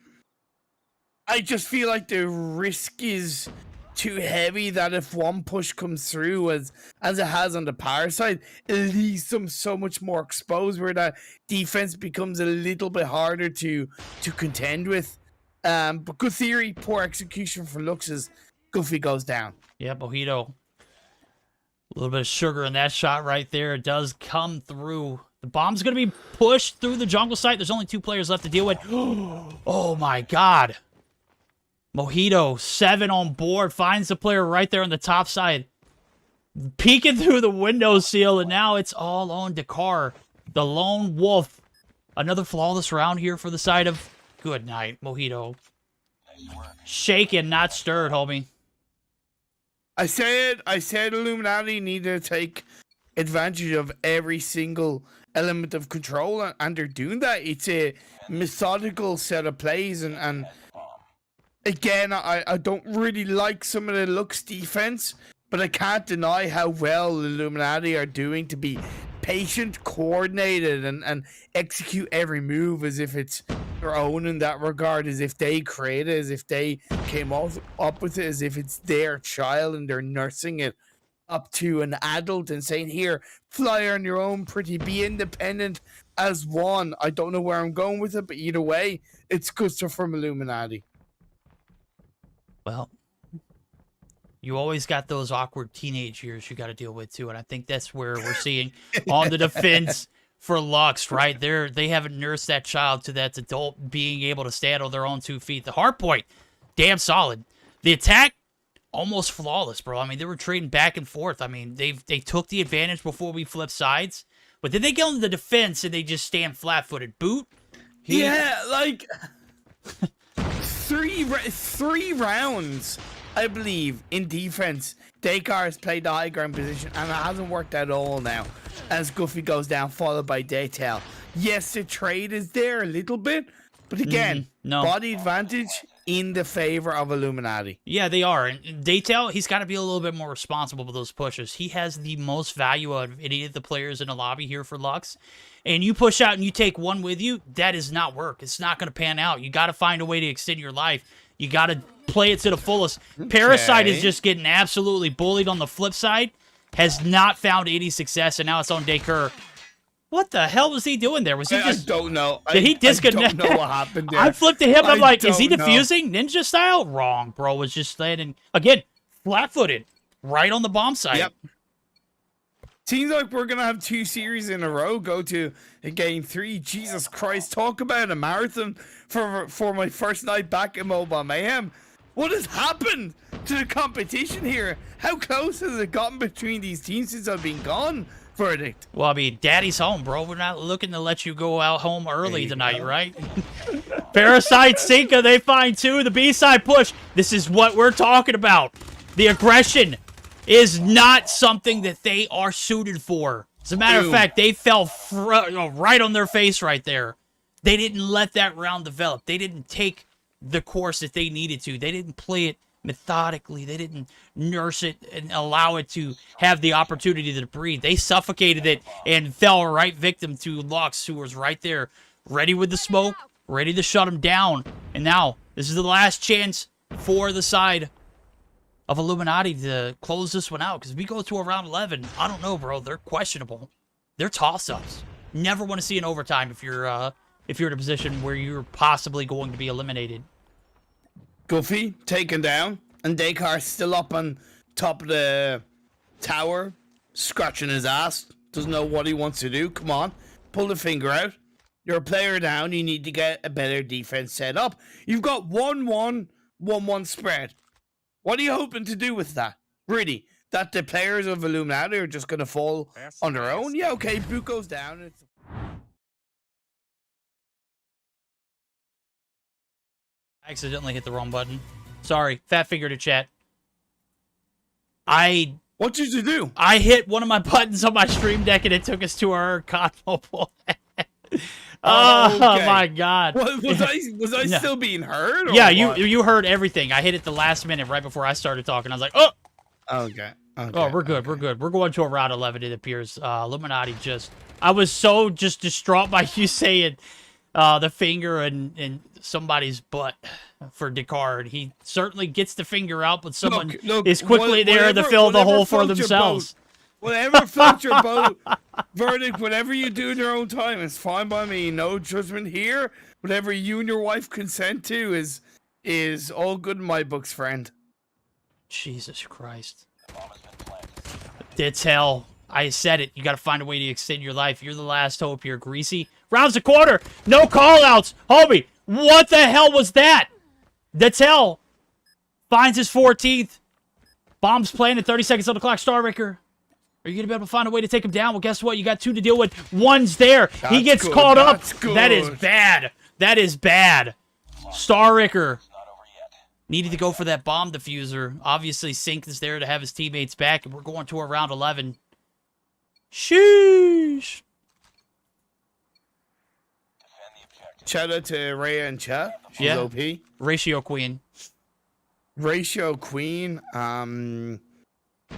I just feel like the risk is too heavy that if one push comes through as it has on the power side, it leaves them so much more exposed where that defense becomes a little bit harder to contend with. But good theory, poor execution for Lux as Goofy goes down. Yeah, Mojito. A little bit of sugar in that shot right there. It does come through. The bomb's going to be pushed through the jungle site. There's only 2 players left to deal with. Oh my god. Mojito, 7 on board, finds the player right there on the top side. Peeking through the window seal, and now it's all on Dakar. The lone wolf. Another flawless round here for the side of... Good night, Mojito. Shaken, not stirred, homie. I said Illuminati needed to take advantage of every single element of control, and they're doing that. It's a methodical set of plays, and again, I don't really like some of the Lux defense, but I can't deny how well Illuminati are doing to be patient, coordinated, and execute every move as if it's their own in that regard, as if they created it, as if they came up with it, as if it's their child and they're nursing it up to an adult and saying, here, fly on your own, pretty, be independent as one. I don't know where I'm going with it, but either way, it's good stuff from Illuminati. Well, you always got those awkward teenage years you got to deal with too, and I think that's where we're seeing on the defense for Lux, right? They haven't nursed that child to that adult being able to stand on their own 2 feet. The hardpoint, damn solid. The attack, almost flawless, bro. I mean, they were trading back and forth. I mean, they took the advantage before we flipped sides, but then they get on the defense and they just stand flat-footed. Boot. Yeah, like 3 rounds, I believe, in defense. Dakar has played the high ground position, and it hasn't worked at all now as Goofy goes down, followed by Daytail. Yes, the trade is there a little bit, but again, no. body advantage in the favor of Illuminati. Yeah, they are. And Daytail, he's got to be a little bit more responsible with those pushes. He has the most value out of any of the players in the lobby here for Lux. And you push out and you take one with you, that does not work. It's not going to pan out. You got to find a way to extend your life. You got to play it to the fullest. Okay. Parasite is just getting absolutely bullied on the flip side. Has not found any success, and now it's on Daycur. What the hell was he doing there? Was he just... I don't know. Did he disconnect? I don't know what happened there. I flipped to him. I'm like, is he don't know. defusing ninja style? Wrong, bro. Was just landing, again, flat-footed, right on the bomb site. Yep. Seems like we're going to have 2 series in a row go to a game 3. Jesus Christ, talk about a marathon for my first night back in Mobile Mayhem. What has happened to the competition here? How close has it gotten between these teams since I've been gone? Verdict. Well, I mean, daddy's home, bro. We're not looking to let you go out home early tonight, right? Parasite, Sinka, they find 2. The B-side push. This is what we're talking about. The aggression is not something that they are suited for. As a matter of fact, they fell right on their face right there. They didn't let that round develop. They didn't take the course that they needed to. They didn't play it methodically. They didn't nurse it and allow it to have the opportunity to breathe. They suffocated it and fell right victim to Lux, who was right there, ready with the smoke, ready to shut him down. And now, this is the last chance for the side of Illuminati to close this one out. Because if we go to a round 11, I don't know, bro. They're questionable. They're toss-ups. Never want to see an overtime if you're in a position where you're possibly going to be eliminated. Goofy taken down, and Descartes still up on top of the tower, scratching his ass. Doesn't know what he wants to do. Come on, pull the finger out. You're a player down. You need to get a better defense set up. You've got 1-1, 1-1 spread. What are you hoping to do with that? Really? That the players of Illuminati are just going to fall on their own? Yeah, okay, boot goes down. It's Accidentally hit the wrong button. Sorry, fat finger to chat. What did you do? I hit one of my buttons on my stream deck and it took us to our COD mobile. Oh my god. Was I still being heard? Or yeah, what? you heard everything. I hit it the last minute right before I started talking. I was like, oh! Okay. Oh, we're good. We're good. We're going to a round 11, it appears. Illuminati just... I was so just distraught by you saying the finger and somebody's butt for Descartes. He certainly gets the finger out, but someone is quickly there to fill the hole for themselves. Whatever floats your boat, Verdict, whatever you do in your own time is fine by me. No judgment here. Whatever you and your wife consent to is all good in my books, friend. Jesus Christ. It's hell. I said it. You got to find a way to extend your life. You're the last hope here, Greasy. Rounds a quarter. No call-outs. Homie, what the hell was that? That's hell. Finds his 14th. Bomb's playing at 30 seconds on the clock. Starricker. Are you going to be able to find a way to take him down? Well, guess what? You got 2 to deal with. 1's there. He gets caught up. That is bad. That is bad. Starricker needed to go for that bomb diffuser. Obviously, Sync is there to have his teammates back, and we're going to a round 11. Sheesh. Shout out to Rhea and chat. She's OP. Ratio Queen. Ratio Queen.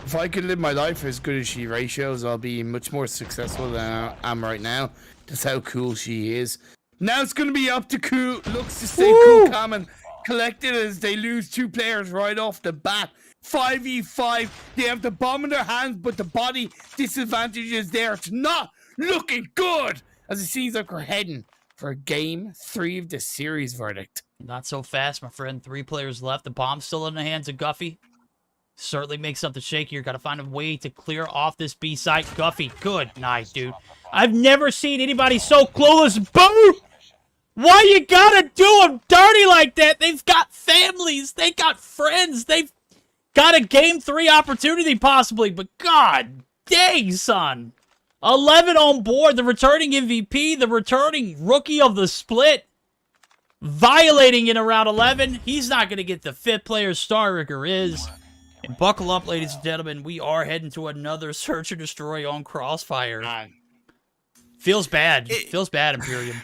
If I could live my life as good as she ratios, I'll be much more successful than I am right now. That's how cool she is. Now it's going to be up to Lux to stay cool, calm, and collected as they lose 2 players right off the bat. 5v5. They have the bomb in their hands, but the body disadvantage is there. It's not looking good as it seems like we're heading for game 3 of the series, Verdict. Not so fast, my friend. 3 players left. The bomb's still in the hands of Guffy. Certainly makes something shakier. Got to find a way to clear off this B site. Guffy, good night, dude. I've never seen anybody so clueless. Boom! Why you gotta do them dirty like that? They've got families. They got friends. They've got a game 3 opportunity possibly. But god dang, son. 11 on board. The returning MVP. The returning rookie of the split. Violating in around 11. He's not going to get the 5th player. Starricker is. And buckle up, ladies and gentlemen. We are heading to another Search and Destroy on Crossfire. Feels bad. Feels bad, Imperium.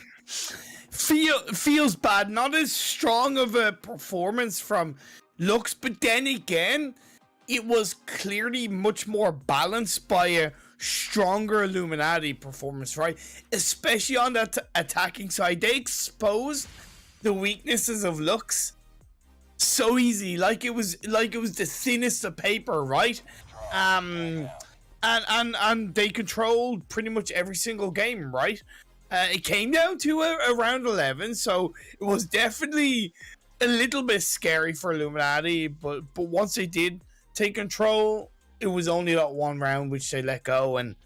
feels bad. Not as strong of a performance from Lux, but then again, it was clearly much more balanced by a stronger Illuminati performance, right? Especially on that attacking side. They exposed the weaknesses of Lux so easy, like it was the thinnest of paper, right? And they controlled pretty much every single game, right? It came down to around 11, so it was definitely a little bit scary for Illuminati, but once they did take control, it was only that one round which they let go, and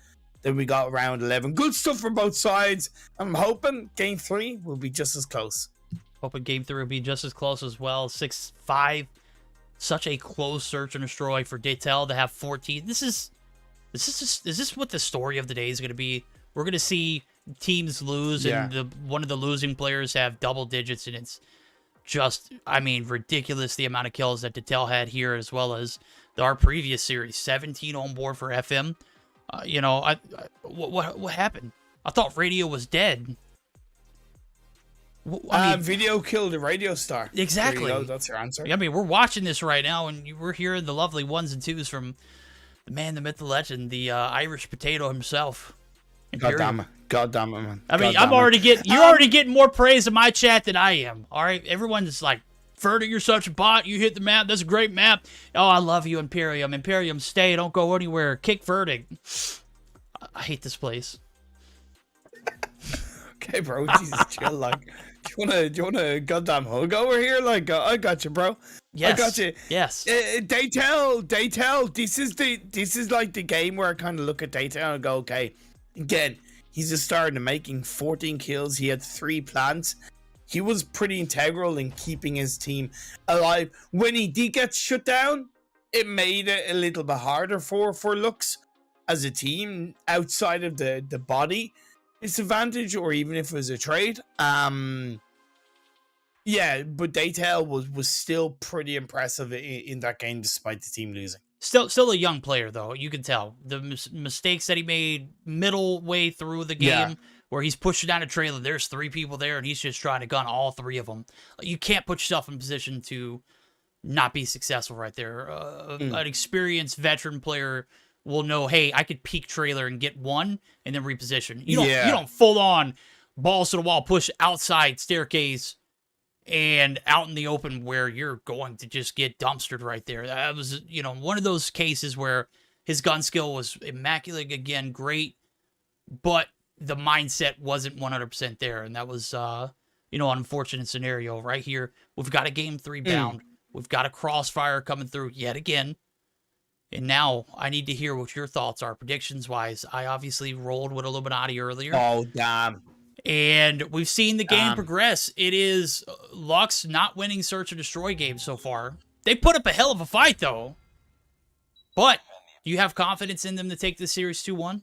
then we got round 11. Good stuff from both sides. I'm hoping game 3 will be just as close. Hoping game 3 will be just as close as well. 6-5. Such a close search and destroy for Daytel to have 14. Is this what the story of the day is going to be? We're going to see teams lose, and one of the losing players have double digits, and it's just, I mean, ridiculous the amount of kills that Daytel had here, as well as our previous series. 17 on board for FM. You know, what happened? I thought radio was dead. I mean, video killed the radio star. Exactly. There you go. That's your answer. I mean, we're watching this right now, and we're hearing the lovely 1s and 2s from the man, the myth, the legend, the Irish potato himself. God damn it, man. I mean, you're already getting more praise in my chat than I am. All right, everyone's like, Verdict, you're such a bot. You hit the map. That's a great map. Oh, I love you, Imperium. Imperium, stay. Don't go anywhere. Kick Verdict. I hate this place. Okay, bro. Jesus, chill. Like, do you wanna goddamn hug over here? Like, I got you, bro. Yes. I got you. Yes. Daytel. This is like the game where I kind of look at Daytel and go, okay, again, he's just starting making 14 kills. He had 3 plants. He was pretty integral in keeping his team alive. When he did get shut down, it made it a little bit harder for Lux as a team outside of the body disadvantage, or even if it was a trade. Yeah, but Daytel was still pretty impressive in that game despite the team losing. Still a young player, though. You can tell. The mistakes that he made middle way through the game, where he's pushing down a trailer, there's 3 people there, and he's just trying to gun all 3 of them. You can't put yourself in position to not be successful right there. An experienced veteran player will know, hey, I could peek trailer and get 1 and then reposition. You don't full on balls to the wall, push outside staircase and out in the open where you're going to just get dumpstered right there. That was, one of those cases where his gun skill was immaculate, again, great, but the mindset wasn't 100% there, and that was, an unfortunate scenario right here. We've got a game 3 bound. We've got a crossfire coming through yet again. And now I need to hear what your thoughts are, predictions-wise. I obviously rolled with Illuminati earlier. Oh, damn. And we've seen the game progress. It is Lux not winning Search and Destroy games so far. They put up a hell of a fight, though. But do you have confidence in them to take this series 2-1?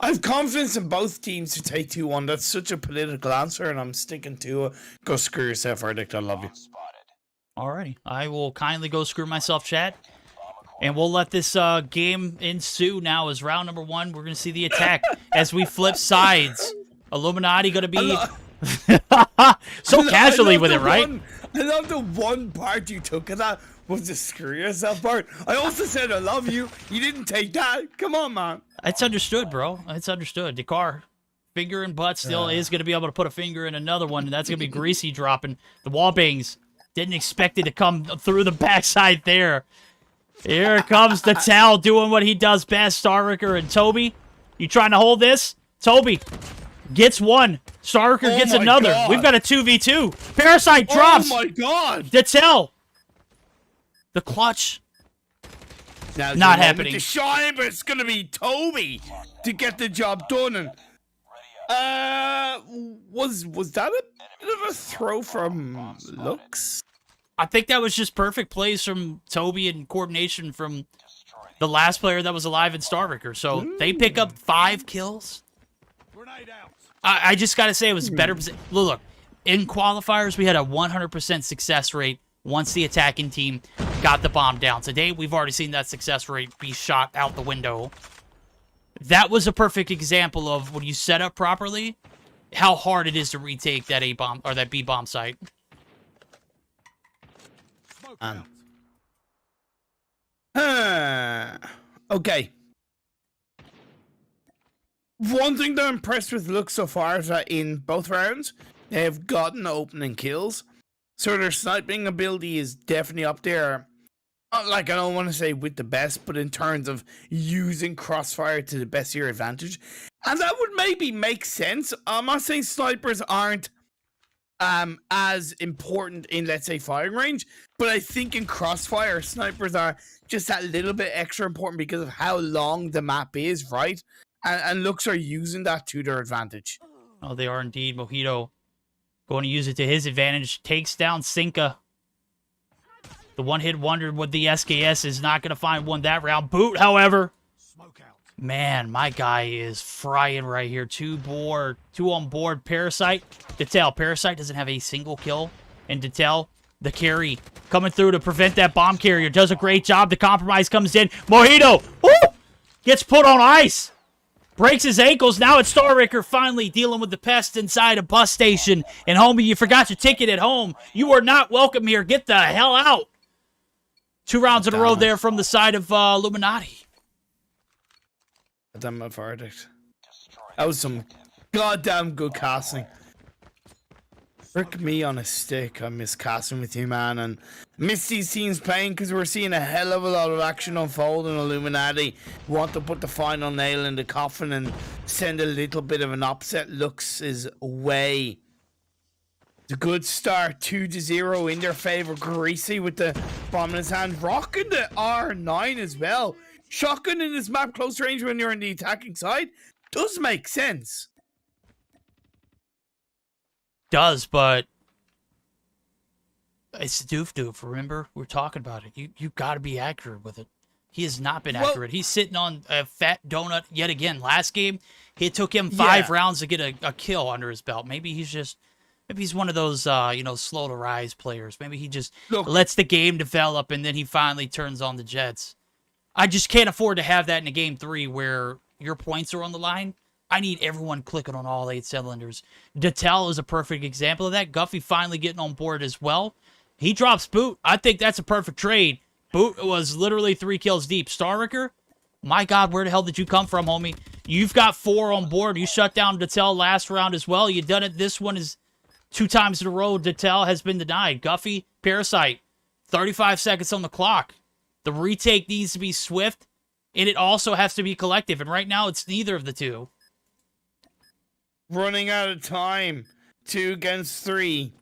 I have confidence in both teams to take 2-1. That's such a political answer, and I'm sticking to it. Go screw yourself, Verdict. I love you. Alrighty. I will kindly go screw myself, chat. And we'll let this game ensue now as round number 1. We're going to see the attack as we flip sides. Illuminati going to be so casually with it, right? I love the one part you took of that was the screw yourself part. I also said I love you. You didn't take that. Come on, man. It's understood, bro. It's understood. Dakar, finger and butt still is going to be able to put a finger in another one, and that's going to be Greasy dropping. The wall bangs. Didn't expect it to come through the backside there. Here comes the Tell doing what he does best. Starricker and Toby. You trying to hold this? Toby gets 1. Starricker gets another. God. We've got a 2v2. Parasite drops. Oh my God. The Tell. The clutch. Now, not happening. To shine, but it's gonna be Toby to get the job done. And was that a bit of a throw from Lux? I think that was just perfect plays from Toby and coordination from the last player that was alive in Starricker. So they pick up 5 kills. I just got to say it was better. Look, in qualifiers, we had a 100% success rate once the attacking team got the bomb down. Today, we've already seen that success rate be shot out the window. That was a perfect example of when you set up properly, how hard it is to retake that A bomb or that B bomb site. Okay. One thing that I'm impressed with Lux so far is that in both rounds, they have gotten opening kills. So their sniping ability is definitely up there. Like, I don't want to say with the best, but in terms of using Crossfire to the best of your advantage. And that would maybe make sense. I'm not saying snipers aren't as important in, let's say, firing range, but I think in Crossfire, snipers are just that little bit extra important because of how long the map is, right? And Lux are using that to their advantage. Oh, they are indeed. Mojito going to use it to his advantage. Takes down Cinca. The one-hit wonder with the SKS is not going to find one that round. Boot, however. Man, my guy is frying right here. Two on board. Parasite. Detel. Parasite doesn't have a single kill. And Detel, the carry, coming through to prevent that bomb carrier. Does a great job. The compromise comes in. Mojito. Woo! Gets put on ice. Breaks his ankles. Now it's Starricker finally dealing with the pest inside a bus station. And homie, you forgot your ticket at home. You are not welcome here. Get the hell out. 2 rounds in a row there from the side of Illuminati. Damn my verdict. That was some goddamn good casting. Frick me on a stick. I miss casting with you, man, and miss these teams playing because we're seeing a hell of a lot of action unfold in Illuminati. Want to put the final nail in the coffin and send a little bit of an upset Lux's way. It's a good start, 2-0 in their favor. Greasy with the bomb in his hand, rocking the R9 as well. Shotgun in this map, close range when you're on the attacking side, does make sense. Does, but it's Doof. Remember, we're talking about it. You got to be accurate with it. He has not been accurate. He's sitting on a fat donut yet again. Last game, it took him 5 rounds to get a kill under his belt. Maybe he's one of those slow to rise players. Maybe he just lets the game develop and then he finally turns on the jets. I just can't afford to have that in a game 3 where your points are on the line. I need everyone clicking on all 8 cylinders. Detel is a perfect example of that. Guffey finally getting on board as well. He drops Boot. I think that's a perfect trade. Boot was literally 3 kills deep. Starricker, my God, where the hell did you come from, homie? You've got 4 on board. You shut down Detel last round as well. You done it. This one is 2 times in a row. Detel has been denied. Guffey, Parasite, 35 seconds on the clock. The retake needs to be swift, and it also has to be collective. And right now, it's neither of the two. Running out of time. 2 against 3.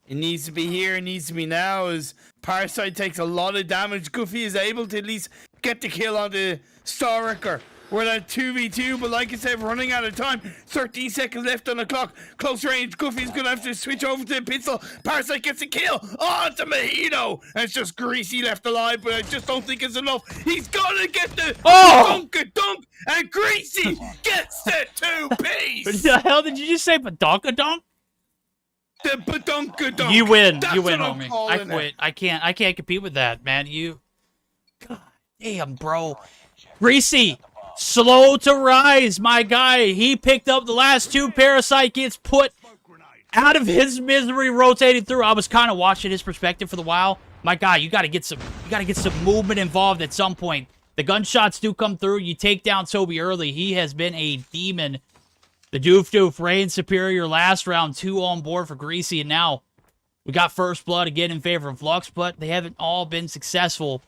It needs to be here. It needs to be now. As Parasite takes a lot of damage, Guffey is able to at least get the kill on the Starricker. We're at 2v2, but like I said, running out of time. 13 seconds left on the clock. Close range. Guffey's going to have to switch over to the pistol. Parasite gets a kill. Oh, it's a Mojito. And it's just Greasy left alive, but I just don't think it's enough. He's going to get the dunk. And Greasy gets the 2-piece. What the hell did you just say? Badonka-dunk? The badonka-dunk. You win. That's you win, what I'm homie. calling I quit. it. I can't compete with that, man. God damn, bro. Greasy, slow to rise, my guy. He picked up the last 2. Parasite gets put out of his misery, rotating through. I was kind of watching his perspective for the while. My guy, you got to get some movement involved at some point. The gunshots do come through. You take down Toby early. He has been a demon. The Doof reigns superior last round. 2 on board for Greasy, and now we got first blood again in favor of Lux, but they haven't all been successful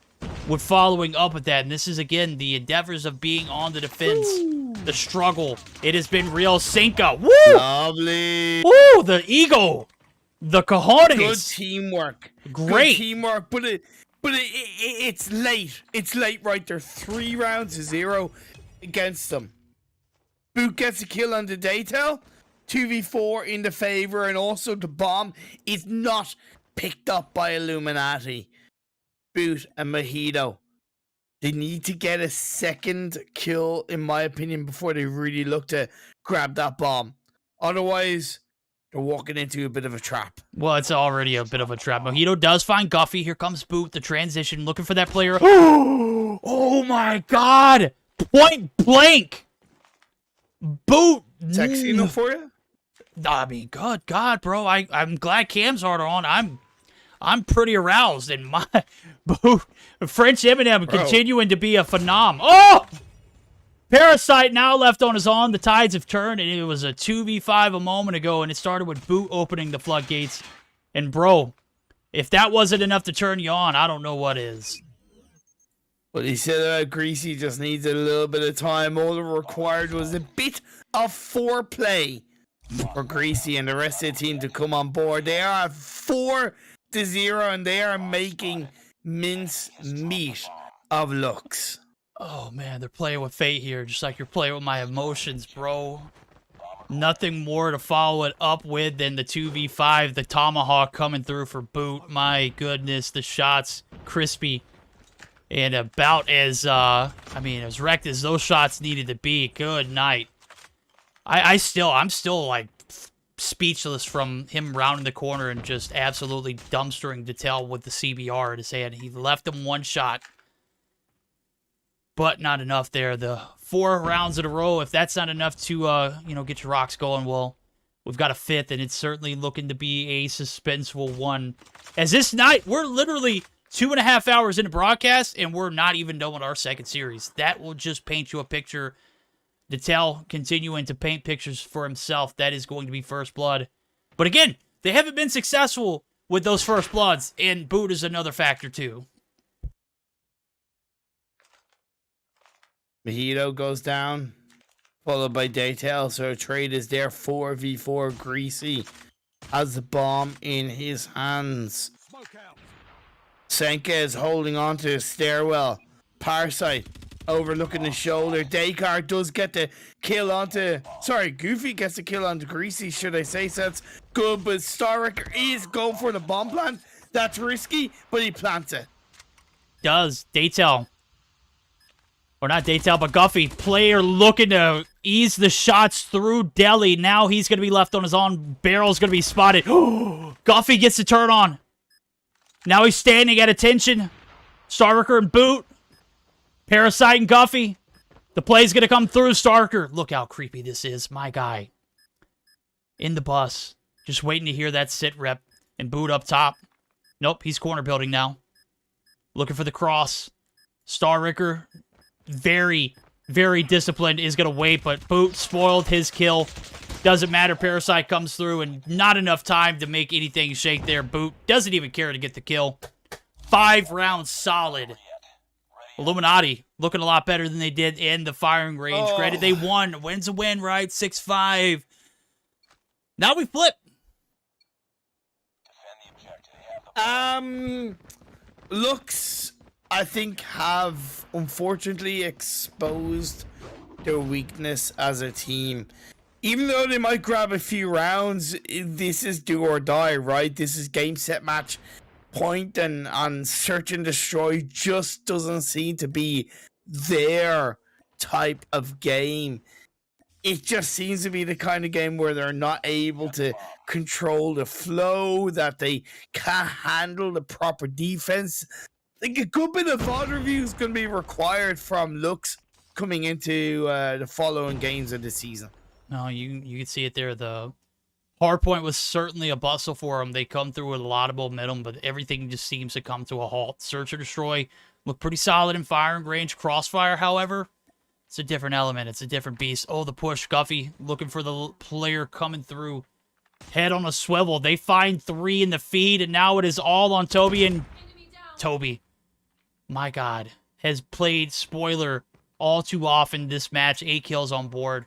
with following up with that. And this is, again, the endeavors of being on the defense. Woo. The struggle. It has been real. Cinca. Woo! Lovely. Woo! The ego. The cojones. Good teamwork. Great. Good teamwork, but it's late. It's late right there. 3 rounds to 0 against them. Boot gets a kill on the Daytel. 2v4 in the favor, and also the bomb is not picked up by Illuminati. Boot and Mojito. They need to get a second kill, in my opinion, before they really look to grab that bomb. Otherwise, they're walking into a bit of a trap. Well, it's already a bit of a trap. Mojito does find Guffey. Here comes Boot, the transition, looking for that player. Oh my God! Point blank! Boot. Sexy enough for you? I mean, good God, bro. I'm glad Cam's hard on. I'm pretty aroused, and my Boot French Eminem continuing to be a phenom. Oh! Parasite now left on his own. The tides have turned, and it was a 2v5 a moment ago, and it started with Boot opening the floodgates. And, bro, if that wasn't enough to turn you on, I don't know what is. What he said about Greasy just needs a little bit of time. All it required was a bit of foreplay for Greasy and the rest of the team to come on board. They are 4-0, and they are making mince meat of Lux. Oh, man, they're playing with fate here, just like you're playing with my emotions, bro. Nothing more to follow it up with than the 2v5, the tomahawk coming through for Boot. My goodness, the shots crispy and about as, as wrecked as those shots needed to be. Good night. I'm still, like, speechless from him rounding the corner and just absolutely dumpstering Detel with the CBR in his hand. He left him one shot, but not enough there. The 4 rounds in a row, if that's not enough to, get your rocks going, well, we've got a 5th, and it's certainly looking to be a suspenseful one. As this night, we're literally 2.5 hours into broadcast, and we're not even done with our second series. That will just paint you a picture. Detel continuing to paint pictures for himself. That is going to be First Blood. But again, they haven't been successful with those First Bloods, and Boot is another factor, too. Mojito goes down, followed by Daytail. So trade is there. 4v4. Greasy has the bomb in his hands. Senka is holding on to his stairwell. Parasite overlooking the shoulder. Descartes does get the kill onto... Sorry, Goofy gets the kill onto Greasy, should I say. So that's good, but Starwrecker is going for the bomb plant. That's risky, but he plants it. Does. Daytail. Or not Daytail, but Guffy. Player looking to ease the shots through Deli. Now he's going to be left on his own. Barrel's going to be spotted. Guffy gets the turn on. Now he's standing at attention. Starker and Boot. Parasite and Guffy. The play's going to come through. Starker. Look how creepy this is. My guy. In the bus. Just waiting to hear that sit rep. And Boot up top. Nope, he's corner building now. Looking for the cross. Starricker, very, very disciplined, is going to wait, but Boot spoiled his kill. Doesn't matter. Parasite comes through, and not enough time to make anything shake there. Boot doesn't even care to get the kill. 5 rounds solid. Illuminati looking a lot better than they did in the firing range. Granted, they won. Win's a win, right? 6-5. Now we flip. Lux, I think, have unfortunately exposed their weakness as a team. Even though they might grab a few rounds, this is do or die, right? This is game, set, match. Point and search and destroy just doesn't seem to be their type of game. It just seems to be the kind of game where they're not able to control the flow, that they can't handle the proper defense. I think a good bit of VOD review is going to be required from Lux coming into the following games of the season. No, you can see it there. The Hardpoint was certainly a bustle for them. They come through with a lot of momentum, but everything just seems to come to a halt. Search or destroy look pretty solid in firing range. Crossfire, however, it's a different element. It's a different beast. Oh, the push. Guffy looking for the player coming through. Head on a swivel. They find 3 in the feed, and now it is all on Toby. And Toby, my God, has played spoiler all too often this match. 8 kills on board.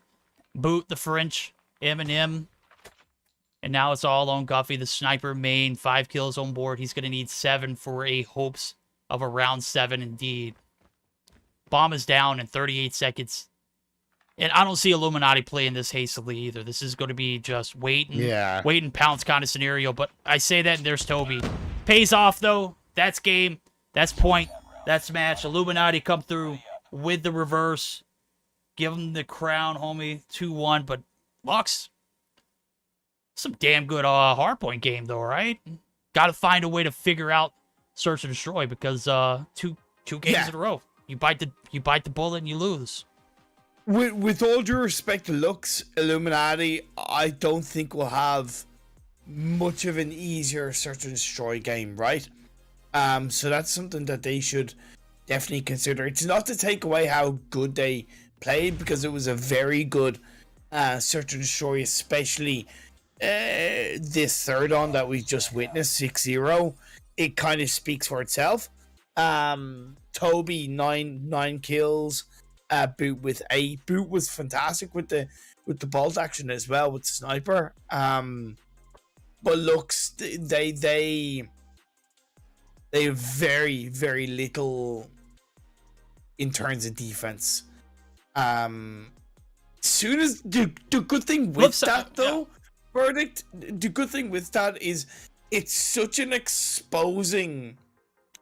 Boot, the French, Eminem. And now it's all on Guffy, the sniper main. 5 kills on board. He's going to need 7 for a hopes of a round 7 indeed. Bomb is down in 38 seconds. And I don't see Illuminati playing this hastily either. This is going to be just wait and pounce kind of scenario. But I say that, and there's Toby. Pays off, though. That's game. That's point. That's match. Illuminati come through with the reverse. Give them the crown, homie. 2-1. But Lux, some damn good hardpoint game, though, right? Got to find a way to figure out search and destroy, because two games in a row. You bite the bullet and you lose. with all due respect to Lux, Illuminati, I don't think we'll have much of an easier search and destroy game, right? So that's something that they should definitely consider. It's not to take away how good they played, because it was a very good search and destroy, especially this third on that we just witnessed, 6-0. It kind of speaks for itself. Toby 9 kills, Boot with 8. Boot was fantastic with the bolt action as well with the sniper. But Lux, they have very, very little in terms of defense. Soon as the good thing with that though, Verdict, the good thing with that is it's such an exposing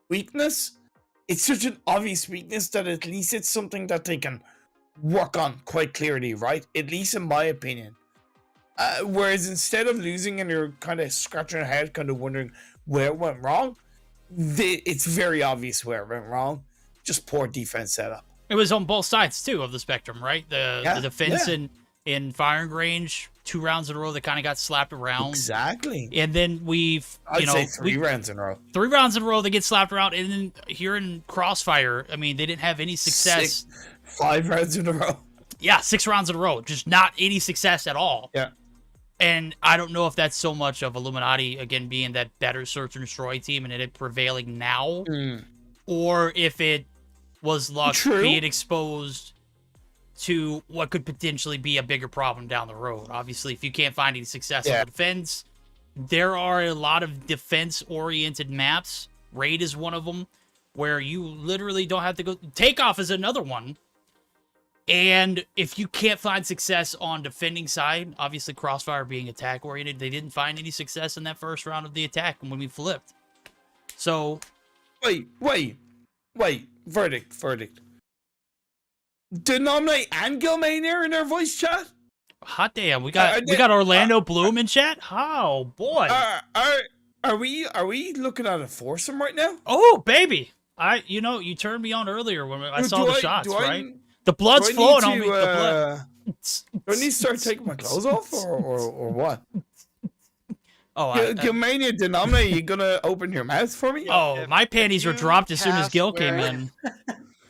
weakness. It's such an obvious weakness that at least it's something that they can work on quite clearly, right? At least in my opinion. Whereas instead of losing and you're kind of scratching your head, kind of wondering where it went wrong, it's very obvious where it went wrong. Just poor defense setup. It was on both sides too of the spectrum, right? The defense in firing range, 2 rounds in a row that kind of got slapped around. Exactly. And then I'd say 3 rounds in a row. 3 rounds in a row they get slapped around, and then here in Crossfire, I mean, they didn't have any success. 5 rounds in a row. Yeah, 6 rounds in a row, just not any success at all. Yeah. And I don't know if that's so much of Illuminati, again, being that better search and destroy team and it prevailing now, or if it was Lux being exposed to what could potentially be a bigger problem down the road. Obviously, if you can't find any success on the defense, there are a lot of defense-oriented maps. Raid is one of them, where you literally don't have to go. Takeoff is another one. And if you can't find success on defending side, obviously Crossfire being attack-oriented, they didn't find any success in that first round of the attack when we flipped. So... Wait. Verdict. Denominate and Gilmania in our voice chat? Hot damn, we got Orlando Bloom in chat? Oh, boy. Are we looking at a foursome right now? Oh, baby. You turned me on earlier when I saw the shots, right? The blood's flowing on me. The blood. Do I need to start taking my clothes off or what? Oh, Gilmania Denominator, you gonna open your mouth for me? Oh, my panties were dropped as soon as Gil came in.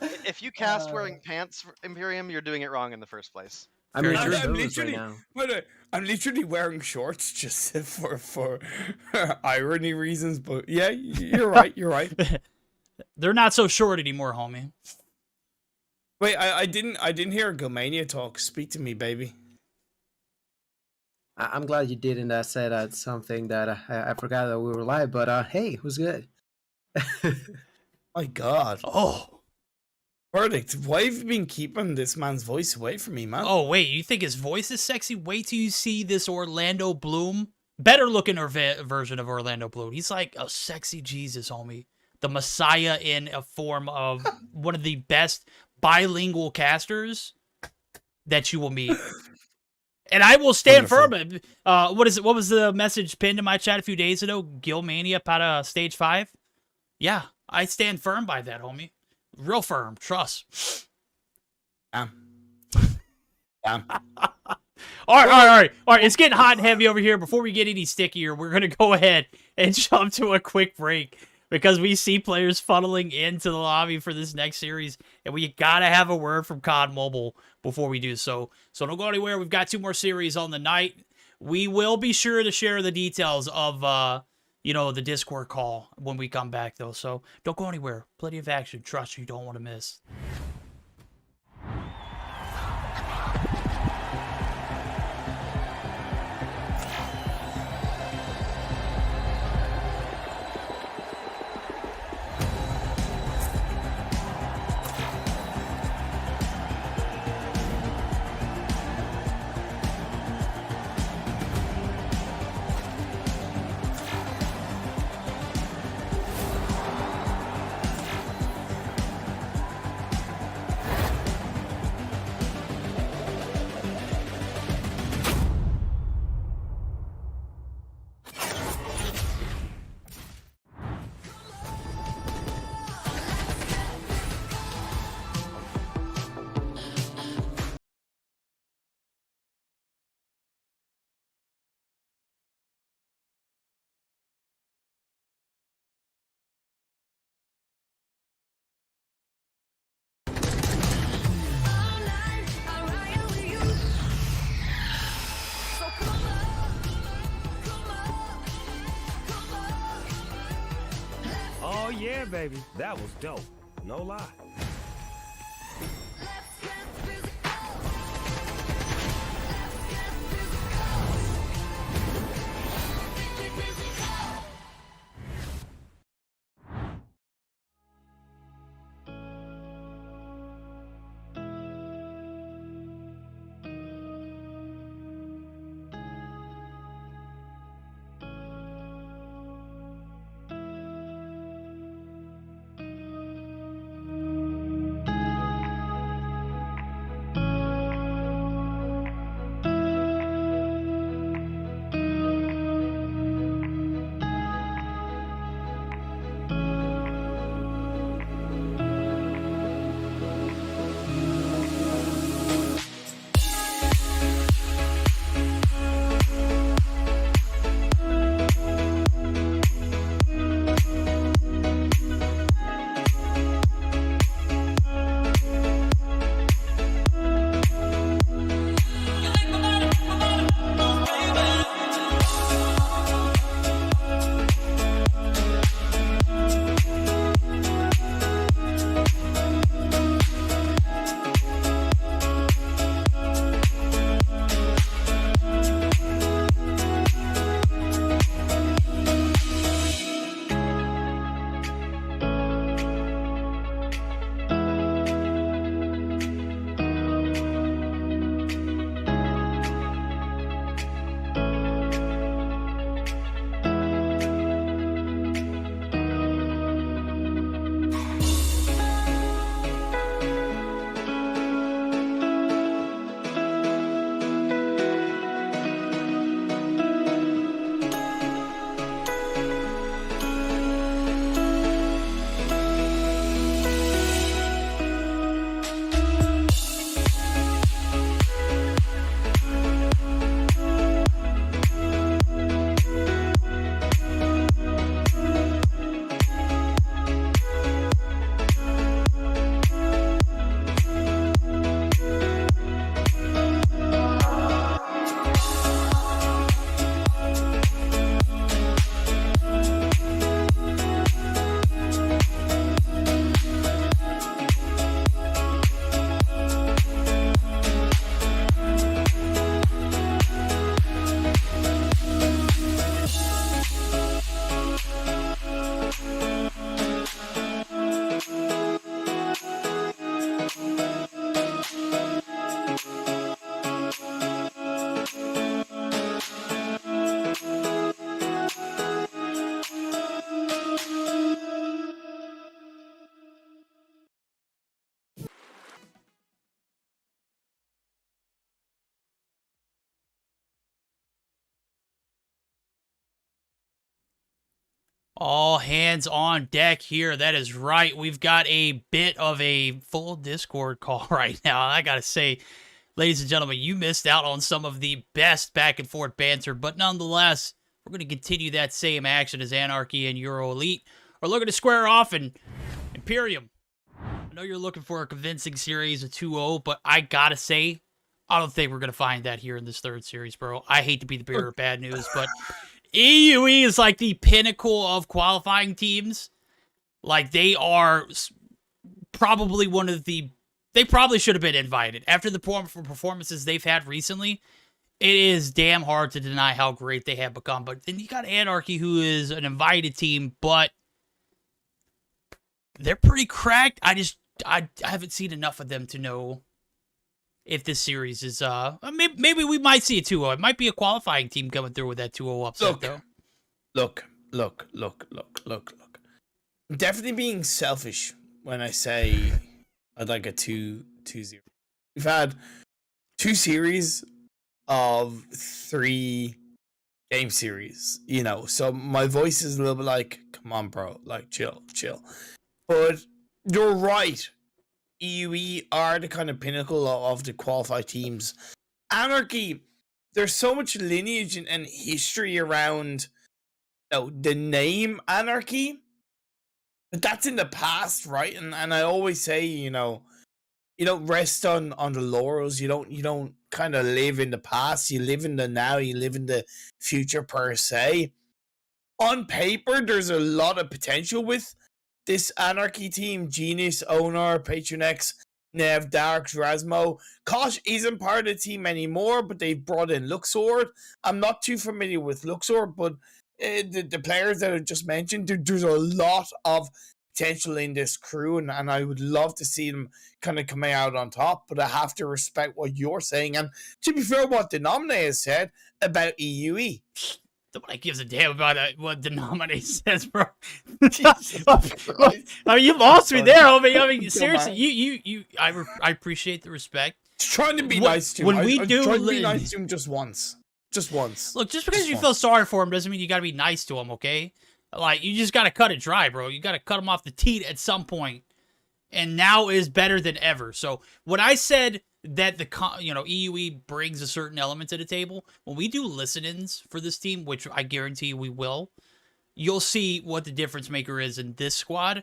If you cast wearing pants, Imperium, you're doing it wrong in the first place. I'm literally wearing shorts just for irony reasons, but yeah, you're right. They're not so short anymore, homie. Wait, I didn't hear Gilmania talk. Speak to me, baby. I'm glad you didn't say that something that I forgot that we were live, but hey, it was good. My God. Oh. Verdict, why have you been keeping this man's voice away from me, man? Oh, wait, you think his voice is sexy? Wait till you see this Orlando Bloom. Better looking version of Orlando Bloom. He's like a sexy Jesus, homie. The Messiah in a form of one of the best bilingual casters that you will meet. And I will stand firm. What was the message pinned in my chat a few days ago? Gilmania para stage 5? Yeah, I stand firm by that, homie. Real firm. Trust. Damn. All right. It's getting hot and heavy over here. Before we get any stickier, we're going to go ahead and jump to a quick break because we see players funneling into the lobby for this next series, and we got to have a word from COD Mobile before we do so. So don't go anywhere. We've got 2 more series on the night. We will be sure to share the details of the Discord call when we come back, though. So don't go anywhere. Plenty of action. Trust you don't want to miss. baby. That was dope. No lie. All hands on deck here. That is right. We've got a bit of a full Discord call right now. I gotta say, ladies and gentlemen, you missed out on some of the best back and forth banter, but nonetheless, we're going to continue that same action as Anarchy and EuroElite are looking to square off, and Imperium, I know you're looking for a convincing series of 2-0, but I gotta say, I don't think we're going to find that here in this third series, bro. I hate to be the bearer of bad news, but EUE is like the pinnacle of qualifying teams. Like, they are probably one of the... They probably should have been invited. After the performances they've had recently, it is damn hard to deny how great they have become. But then you got Anarchy, who is an invited team, but they're pretty cracked. I haven't seen enough of them to know if this series is, maybe we might see a 2-0. It might be a qualifying team coming through with that 2-0 upset, though. Look. I'm definitely being selfish when I say I'd like a 2-0. We've had 2 series of 3 game series, you know, so my voice is a little bit like, come on, bro, like, chill. But you're right. EUE are the kind of pinnacle of the qualified teams. Anarchy, there's so much lineage and history around, you know, the name Anarchy, but that's in the past, right? And I always say, you know, you don't rest on the laurels. You don't kind of live in the past. You live in the now. You live in the future per se. On paper, there's a lot of potential with this Anarchy team, Genius, Owner, Patronex, Nev, Darks, Rasmo. Kosh isn't part of the team anymore, but they've brought in Luxord. I'm not too familiar with Luxord, but the players that I just mentioned, there's a lot of potential in this crew, and I would love to see them kind of coming out on top, but I have to respect what you're saying. And to be fair, what Denominator said about EUE. Nobody gives a damn about what Denominator says, bro. I mean, you lost me there, homie. I mean, seriously, I appreciate the respect. Trying to be nice to him. When we do, trying to be nice to him just once. Just once. Look, just because you feel sorry for him doesn't mean you got to be nice to him, okay? Like, you just got to cut it dry, bro. You got to cut him off the teat at some point. And now is better than ever. So, when I said that EUE brings a certain element to the table, when we do listen-ins for this team, which I guarantee we will, you'll see what the difference maker is in this squad.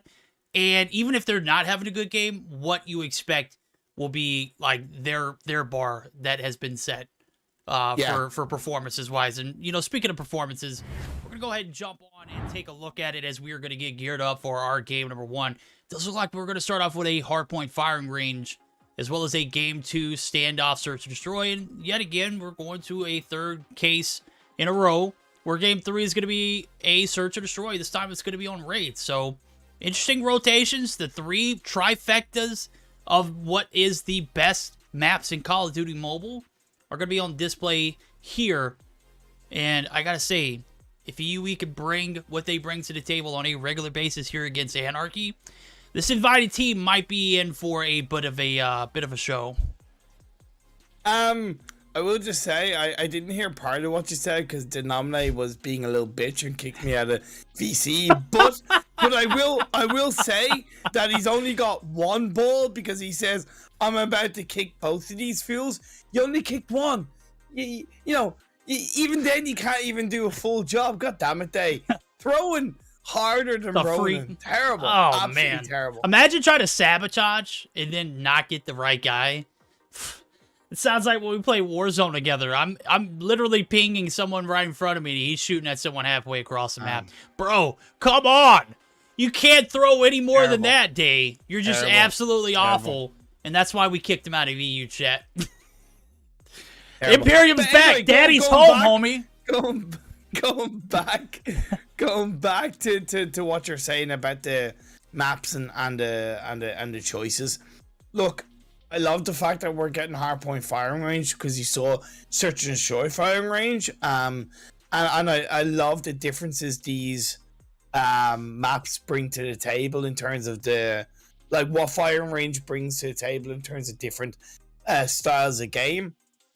And even if they're not having a good game, what you expect will be like their bar that has been set. For performances wise. And speaking of performances, we're gonna go ahead and jump on and take a look at it as we are gonna get geared up for our game number 1. It does look like we're gonna start off with a hardpoint firing range, as well as a game 2 standoff search and destroy. And yet again, we're going to a third case in a row where game 3 is gonna be a search and destroy. This time it's gonna be on raid. So interesting rotations. The 3 trifectas of what is the best maps in Call of Duty Mobile are going to be on display here. And I got to say, if EUE could bring what they bring to the table on a regular basis here against Anarchy, this invited team might be in for a bit of a show. I will just say, I didn't hear part of what you said because Denominator was being a little bitch and kicked me out of VC. But I will say that he's only got one ball because he says, I'm about to kick both of these fools. You only kicked one. You know, even then you can't even do a full job. God damn it, they throwing harder than Ronan. Terrible. Oh, absolutely man. Terrible. Imagine trying to sabotage and then not get the right guy. It sounds like when we play Warzone together. I'm literally pinging someone right in front of me and he's shooting at someone halfway across the map. Bro, come on. You can't throw any more than that, Day. You're just absolutely awful. And that's why we kicked him out of EU chat. Imperium's back. Daddy's home, homie. Going back to what you're saying about the maps and the choices. Look, I love the fact that we're getting hardpoint firing range because you saw search and destroy firing range. And I love the differences these maps bring to the table in terms of what firing range brings to the table in terms of different styles of game.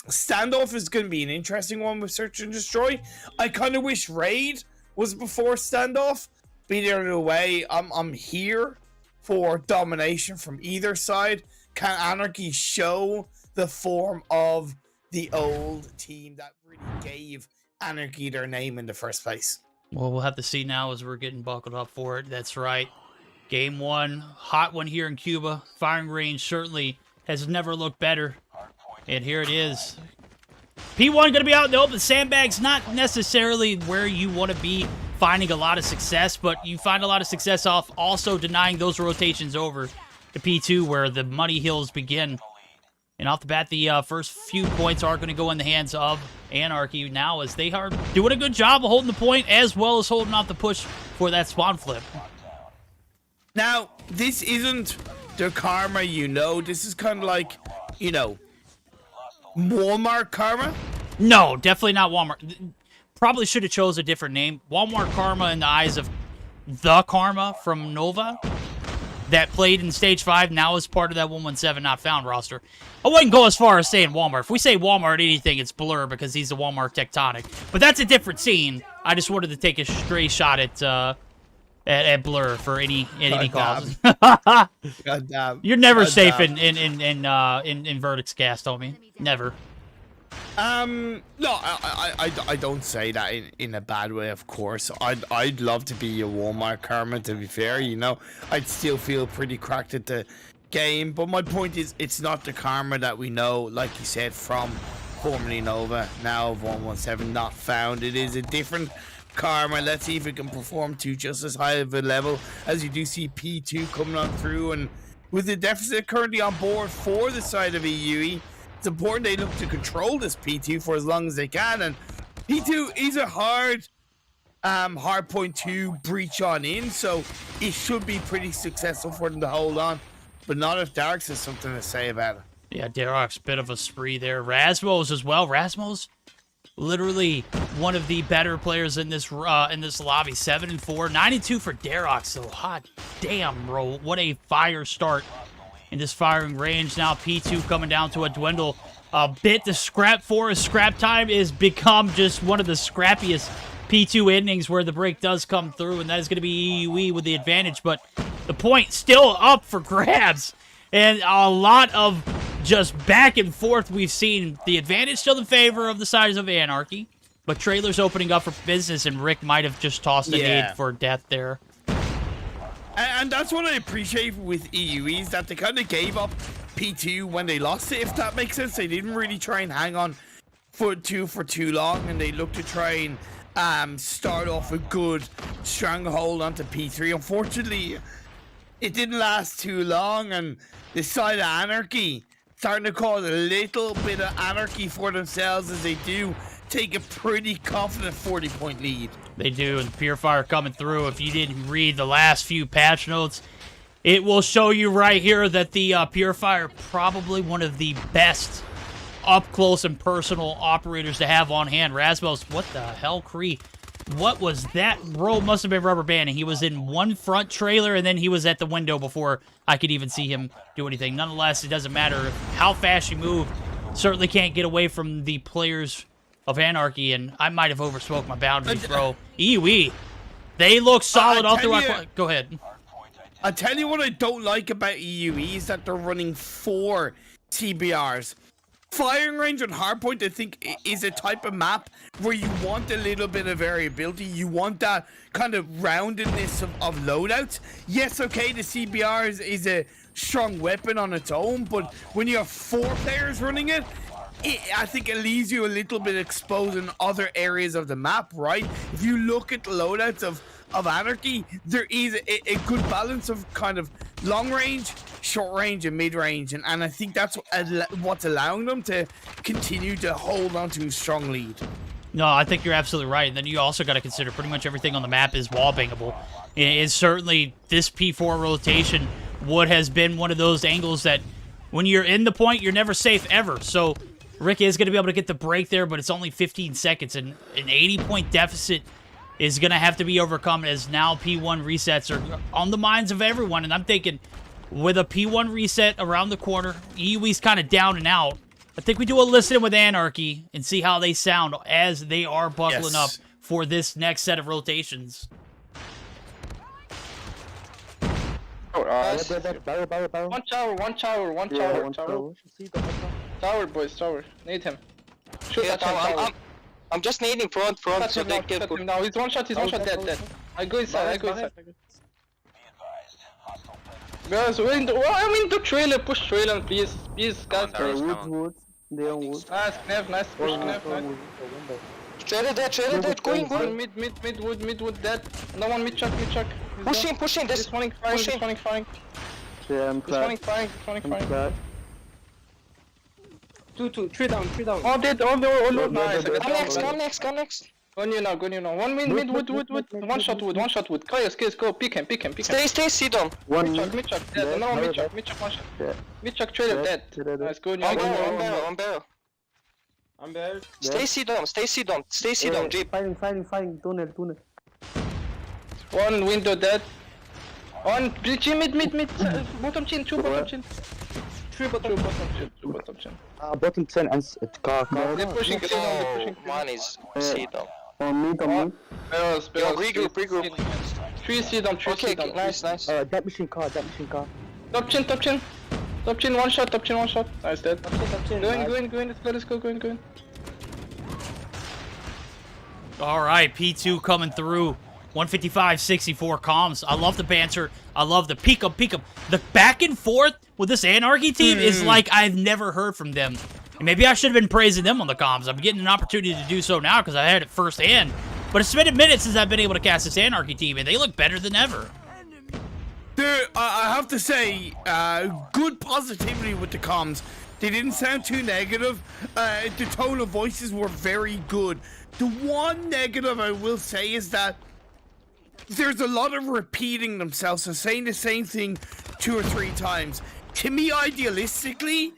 Standoff is going to be an interesting one with search and destroy. I kind of wish raid was before standoff. But either way, I'm here for domination from either side. Can Anarchy show the form of the old team that really gave Anarchy their name in the first place? Well, we'll have to see now as we're getting buckled up for it. That's right. Game 1, hot one here in Cuba. Firing range certainly has never looked better. And here it is. P1 going to be out in the open. Sandbags not necessarily where you want to be finding a lot of success, but you find a lot of success off also denying those rotations over to P2 where the money hills begin. And off the bat, the first few points are going to go in the hands of Anarchy now as they are doing a good job of holding the point as well as holding off the push for that spawn flip. Now, this isn't the karma, This is kind of like, Walmart karma? No, definitely not Walmart. Probably should have chose a different name. Walmart karma in the eyes of the Karma from Nova that played in Stage 5 now is part of that 117 Not Found roster. I wouldn't go as far as saying Walmart. If we say Walmart anything, it's Blur because he's the Walmart Tectonic. But that's a different scene. I just wanted to take a stray shot at Blur for any cause. God damn. You're never safe in Verdict's cast, homie. Never. No, I don't say that in a bad way, of course. I'd love to be a Walmart Karma, to be fair, I'd still feel pretty cracked at the game, but my point is, it's not the Karma that we know, like you said, from formerly Nova, now of 117 Not Found. It is a different Karma. Let's see if it can perform to just as high of a level as you do see P2 coming on through. And with the deficit currently on board for the side of EUE, it's important they look to control this P2 for as long as they can. And P2 is a hard point to breach on in, so it should be pretty successful for them to hold on. But not if Darks has something to say about it. Yeah, Darok's bit of a spree there. Rasmos as well. Rasmos, literally one of the better players in this lobby. 7-4, 92 for Darok. So hot damn, bro! What a fire start in this firing range. Now P2 coming down to a dwindle a bit. The scrap for his scrap time is become just one of the scrappiest P2 innings where the break does come through, and that is going to be EUE with the advantage. But the point still up for grabs, and a lot of just back and forth we've seen. The advantage still in favor of the sides of Anarchy, but trailers opening up for business, and Rick might have just tossed a nade for death there. And that's what I appreciate with EUE, is that they kind of gave up P2 when they lost it, if that makes sense. They didn't really try and hang on for too long, and they looked to try and start off a good stronghold onto P3. Unfortunately, it didn't last too long, and this side of Anarchy starting to cause a little bit of anarchy for themselves as they do take a pretty confident 40-point lead. They do, and Purifier coming through. If you didn't read the last few patch notes, it will show you right here that the Purifier probably one of the best up-close and personal operators to have on hand. Rasmus, what the hell, Cree? What was that? Bro must have been rubber banding. He was in one front trailer, and then he was at the window before I could even see him do anything. Nonetheless, it doesn't matter how fast you move. Certainly can't get away from the players of Anarchy, and I might have oversmoked my boundaries, bro. EUE, they look solid all throughout. Go ahead. I'll tell you what I don't like about EUE is that they're running 4 TBRs. Firing range on Hardpoint, I think, is a type of map where you want a little bit of variability. You want that kind of roundedness of loadouts. Yes, okay, the CBR is a strong weapon on its own, but when you have 4 players running it, I think it leaves you a little bit exposed in other areas of the map, right? If you look at the loadouts of Anarchy, there is a good balance of kind of long range, short range, and mid range, and I think that's what's allowing them to continue to hold on to a strong lead. No, I think you're absolutely right. And then you also got to consider pretty much everything on the map is wall bangable. It's certainly this P4 rotation would has been one of those angles that when you're in the point, you're never safe ever. So Rick is going to be able to get the break there, but it's only 15 seconds, and an 80-point deficit is going to have to be overcome as now P1 resets are on the minds of everyone. And I'm thinking, with a P1 reset around the corner, EUE's kind of down and out. I think we do a listen with Anarchy and see how they sound as they are buckling up for this next set of rotations. One tower. Tower, boys, tower. Need him. Shoot that tower. I'm just needing front, so they kill. No, he's one shot, dead. I go inside. Guys, we're in the trailer, push trailer, please, guys. Wood. They on wood. Nice, push Knev, nice. Trailer dead, going. Mid wood, dead. No one, mid chuck. Pushing, This one firing. Yeah, I'm firing. Three down. All dead, all nice. Come next. Go new now. One mid wood. One shot wood. Kills, go. Pick him. Stay, sit down. Mid chuck, dead. No, mid chuck, one shot. Yeah. Mid chuck, trailer, dead. Nice, go new. On barrel. I'm bad. Stay sit down, Jeep. Firing. Tunnel. One window dead. One mid. Bottom chin, 2 bottom chin. 3 bottom chin. Bottom 10 and car. They're pushing. One is sit down. On me. Barrels. Regroup. 3 sit down. Okay, nice. That machine car. Top chin, one shot. Nice, dead. Going. Let's go, going. All right, P2 coming through. 155-64 comms. I love the banter. I love the peek 'em. The back and forth with this Anarchy team is like I've never heard from them. And maybe I should have been praising them on the comms. I'm getting an opportunity to do so now because I had it firsthand. but it's been a minute since I've been able to cast this Anarchy team, and they look better than ever. I have to say, good positivity with the comms. They didn't sound too negative. The tone of voices were very good. The one negative I will say is that there's a lot of repeating themselves and saying the same thing 2 or 3 times. To me, idealistically,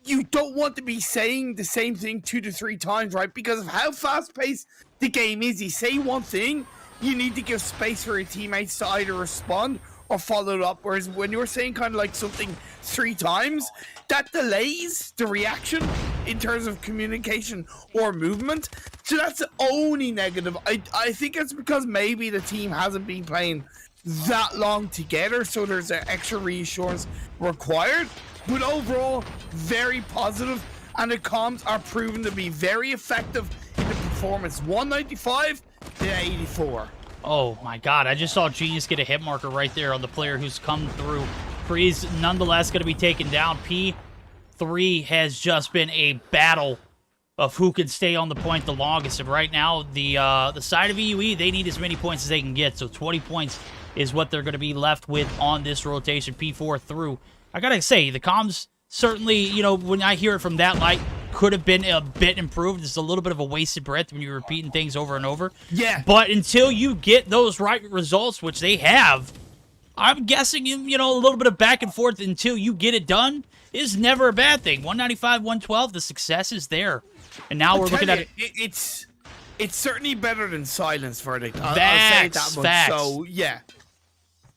you don't want to be saying the same thing 2 to 3 times, right? Because of how fast-paced the game is. You say one thing, you need to give space for your teammates to either respond or follow it up. Whereas when you're saying kind of like something 3 times, that delays the reaction in terms of communication or movement. So that's the only negative. I think it's because maybe the team hasn't been playing that long together, so there's an extra reassurance required. But overall, very positive, and the comms are proven to be very effective in the performance. 195 to 84. Oh my god, I just saw Genius get a hit marker right there on the player who's come through. Freeze nonetheless going to be taken down. P3 has just been a battle of who can stay on the point the longest. And right now, the side of EUE, they need as many points as they can get. So 20 points is what they're going to be left with on this rotation. P4 through. I gotta say, the comms certainly, you know, when I hear it from that light, could have been a bit improved. It's a little bit of a wasted breath when you're repeating things over and over. Yeah. But until you get those right results, which they have, I'm guessing, you know, a little bit of back and forth until you get it done is never a bad thing. 195, 112, the success is there. And now we're looking at it. It's certainly better than silence verdict. I'll say Facts, that much. facts. So, yeah,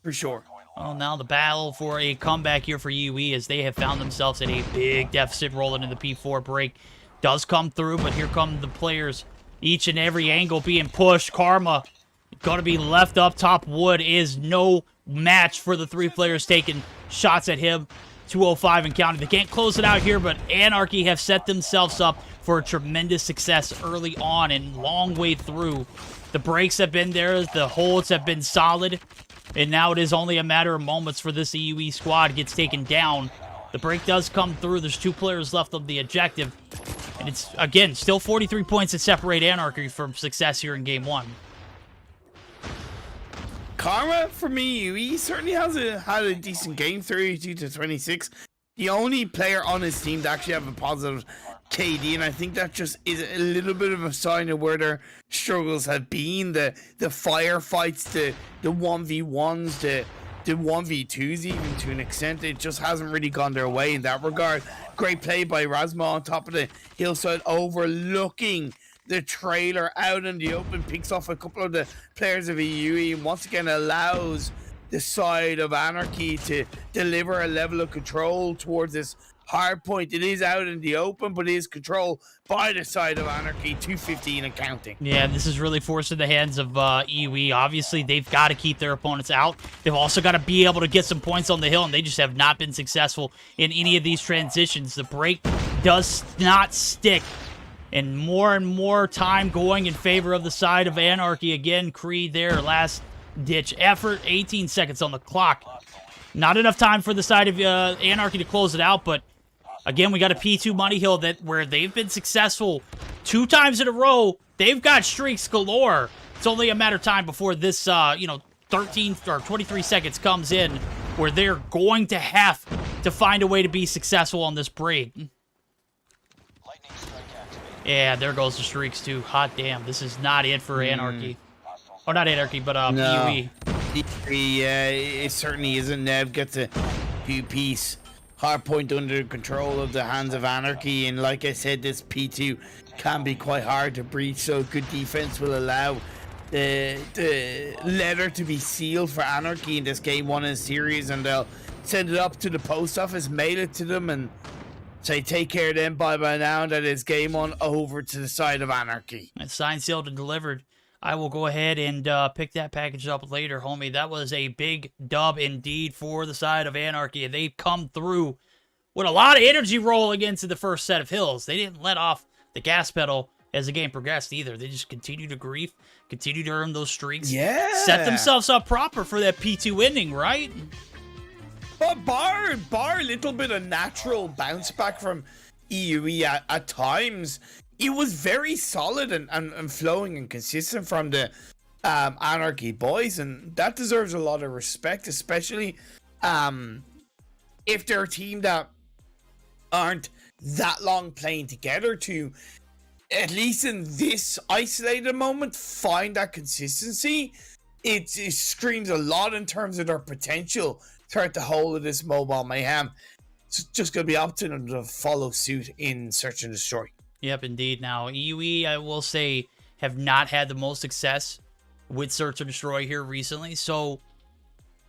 for sure. Well, now the battle for a comeback here for UE as they have found themselves in a big deficit rolling in the P4 break. Does come through, but here come the players. Each and every angle being pushed. Karma going to be left up top. Wood is no match for the 3 players taking shots at him. 205 and counting. They can't close it out here, but Anarchy have set themselves up for a tremendous success early on and long way through. The breaks have been there. The holds have been solid. And now it is only a matter of moments for this EUE squad gets taken down. The break does come through. There's 2 players left of the objective. And it's, again, still 43 points that separate Anarchy from success here in Game 1. Karma, for me, he certainly had a decent game, 32 to 26. The only player on his team to actually have a positive KD, and I think that just is a little bit of a sign of where their struggles have been. The firefights, the 1v1s, the 1v2s even to an extent. It just hasn't really gone their way in that regard. Great play by Razma on top of the hillside, overlooking the trailer out in the open, picks off a couple of the players of EUE, and once again allows the side of Anarchy to deliver a level of control towards this hard point. It is out in the open, but it is controlled by the side of Anarchy, 215 and counting. Yeah, this is really forcing the hands of EUE. Obviously, they've got to keep their opponents out. They've also got to be able to get some points on the hill, and they just have not been successful in any of these transitions. The break does not stick, and more time going in favor of the side of Anarchy. Again, Creed there, last-ditch effort, 18 seconds on the clock. Not enough time for the side of Anarchy to close it out, but again, we got a P2 Money Hill where they've been successful 2 times in a row. They've got streaks galore. It's only a matter of time before this, 13 or 23 seconds comes in where they're going to have to find a way to be successful on this break. Yeah, there goes the streaks too. Hot damn, this is not it for Anarchy. Oh, not Anarchy, but PUE. Yeah, it certainly isn't. Nev gets a two-piece hardpoint under control of the hands of Anarchy, and like I said, this P2 can be quite hard to breach, so good defense will allow the letter to be sealed for Anarchy in this Game 1 in the series, and they'll send it up to the post office, mail it to them, and say take care of them by now. That is Game 1 over to the side of Anarchy. And signed, sealed, and delivered. I will go ahead and pick that package up later, homie. That was a big dub indeed for the side of Anarchy. They've come through with a lot of energy rolling into the first set of hills. They didn't let off the gas pedal as the game progressed either. They just continued to grief, continued to earn those streaks. Yeah. Set themselves up proper for that P2 ending, right? But bar a little bit of natural bounce back from EUE at times, it was very solid and flowing and consistent from the Anarchy boys, and that deserves a lot of respect, especially if they're a team that aren't that long playing together to, at least in this isolated moment, find that consistency. It screams a lot in terms of their potential throughout the whole of this mobile mayhem. It's just going to be up to them to follow suit in Search and Destroy. Yep, indeed. Now, EUE, I will say, have not had the most success with Search and Destroy here recently. So,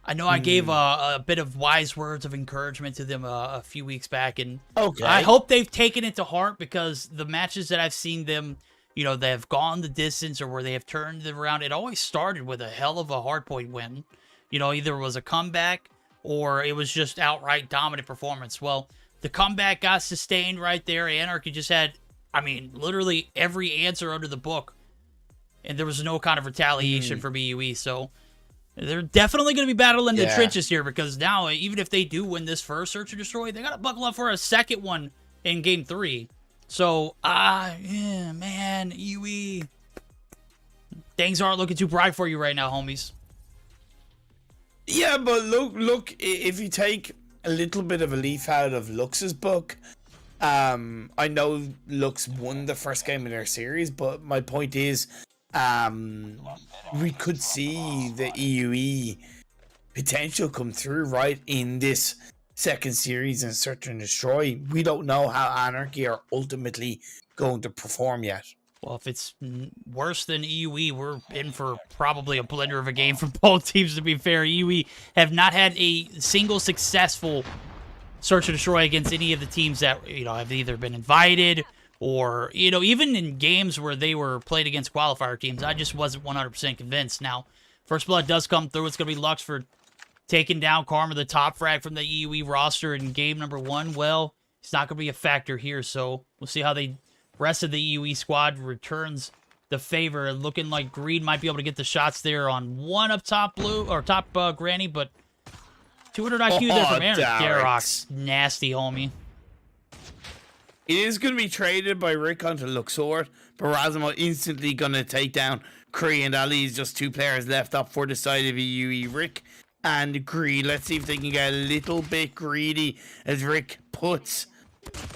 I know I gave a bit of wise words of encouragement to them a few weeks back. And I hope they've taken it to heart, because the matches that I've seen them, you know, they have gone the distance or where they have turned it around, it always started with a hell of a hardpoint win. You know, either it was a comeback or it was just outright dominant performance. Well, the comeback got sustained right there. Anarchy just had, I mean, literally every answer under the book, and there was no kind of retaliation from EUE. So they're definitely going to be battling the trenches here, because now, even if they do win this first Search and Destroy, they got to buckle up for a second one in Game 3. So, yeah, man, EUE, things aren't looking too bright for you right now, homies. Yeah, but look, if you take a little bit of a leaf out of Lux's book, I know Lux won the first game in their series, but my point is, we could see the EUE potential come through right in this second series in Search and Destroy. We don't know how Anarchy are ultimately going to perform yet. Well, if it's worse than EUE, we're in for probably a blender of a game for both teams, to be fair. EUE have not had a single successful Search and Destroy against any of the teams that, you know, have either been invited or, you know, even in games where they were played against qualifier teams. I just wasn't 100% convinced. Now, First Blood does come through. It's going to be Lux for taking down Karma, the top frag from the EUE roster in game number 1. Well, it's not going to be a factor here, so we'll see how the rest of the EUE squad returns the favor. Looking like Greed might be able to get the shots there on one up top blue, or top Granny, but 200 IQ there from Aaron. Darrock's nasty, homie. It is going to be traded by Rick onto Luxor, but Razimo instantly going to take down Kree, and that leaves just 2 players left up for the side of EUE, Rick and Greed. Let's see if they can get a little bit greedy as Rick puts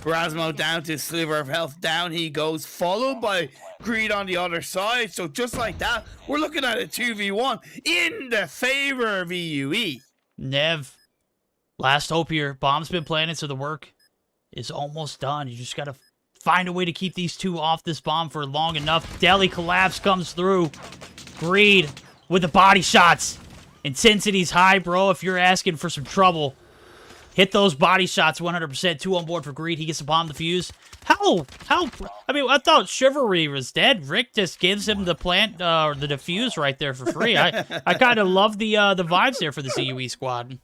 Razimo down to a sliver of health. Down he goes, followed by Greed on the other side. So just like that, we're looking at a 2v1 in the favor of EUE. Nev, last hope here. Bomb's been planted, so the work is almost done. You just got to find a way to keep these two off this bomb for long enough. Deli collapse comes through. Greed with the body shots. Intensity's high, bro, if you're asking for some trouble. Hit those body shots 100%. 2 on board for Greed. He gets the bomb defused. How? I mean, I thought Chivalry was dead. Rick just gives him the plant, or the defuse right there for free. I kind of love the vibes there for the CUE squad.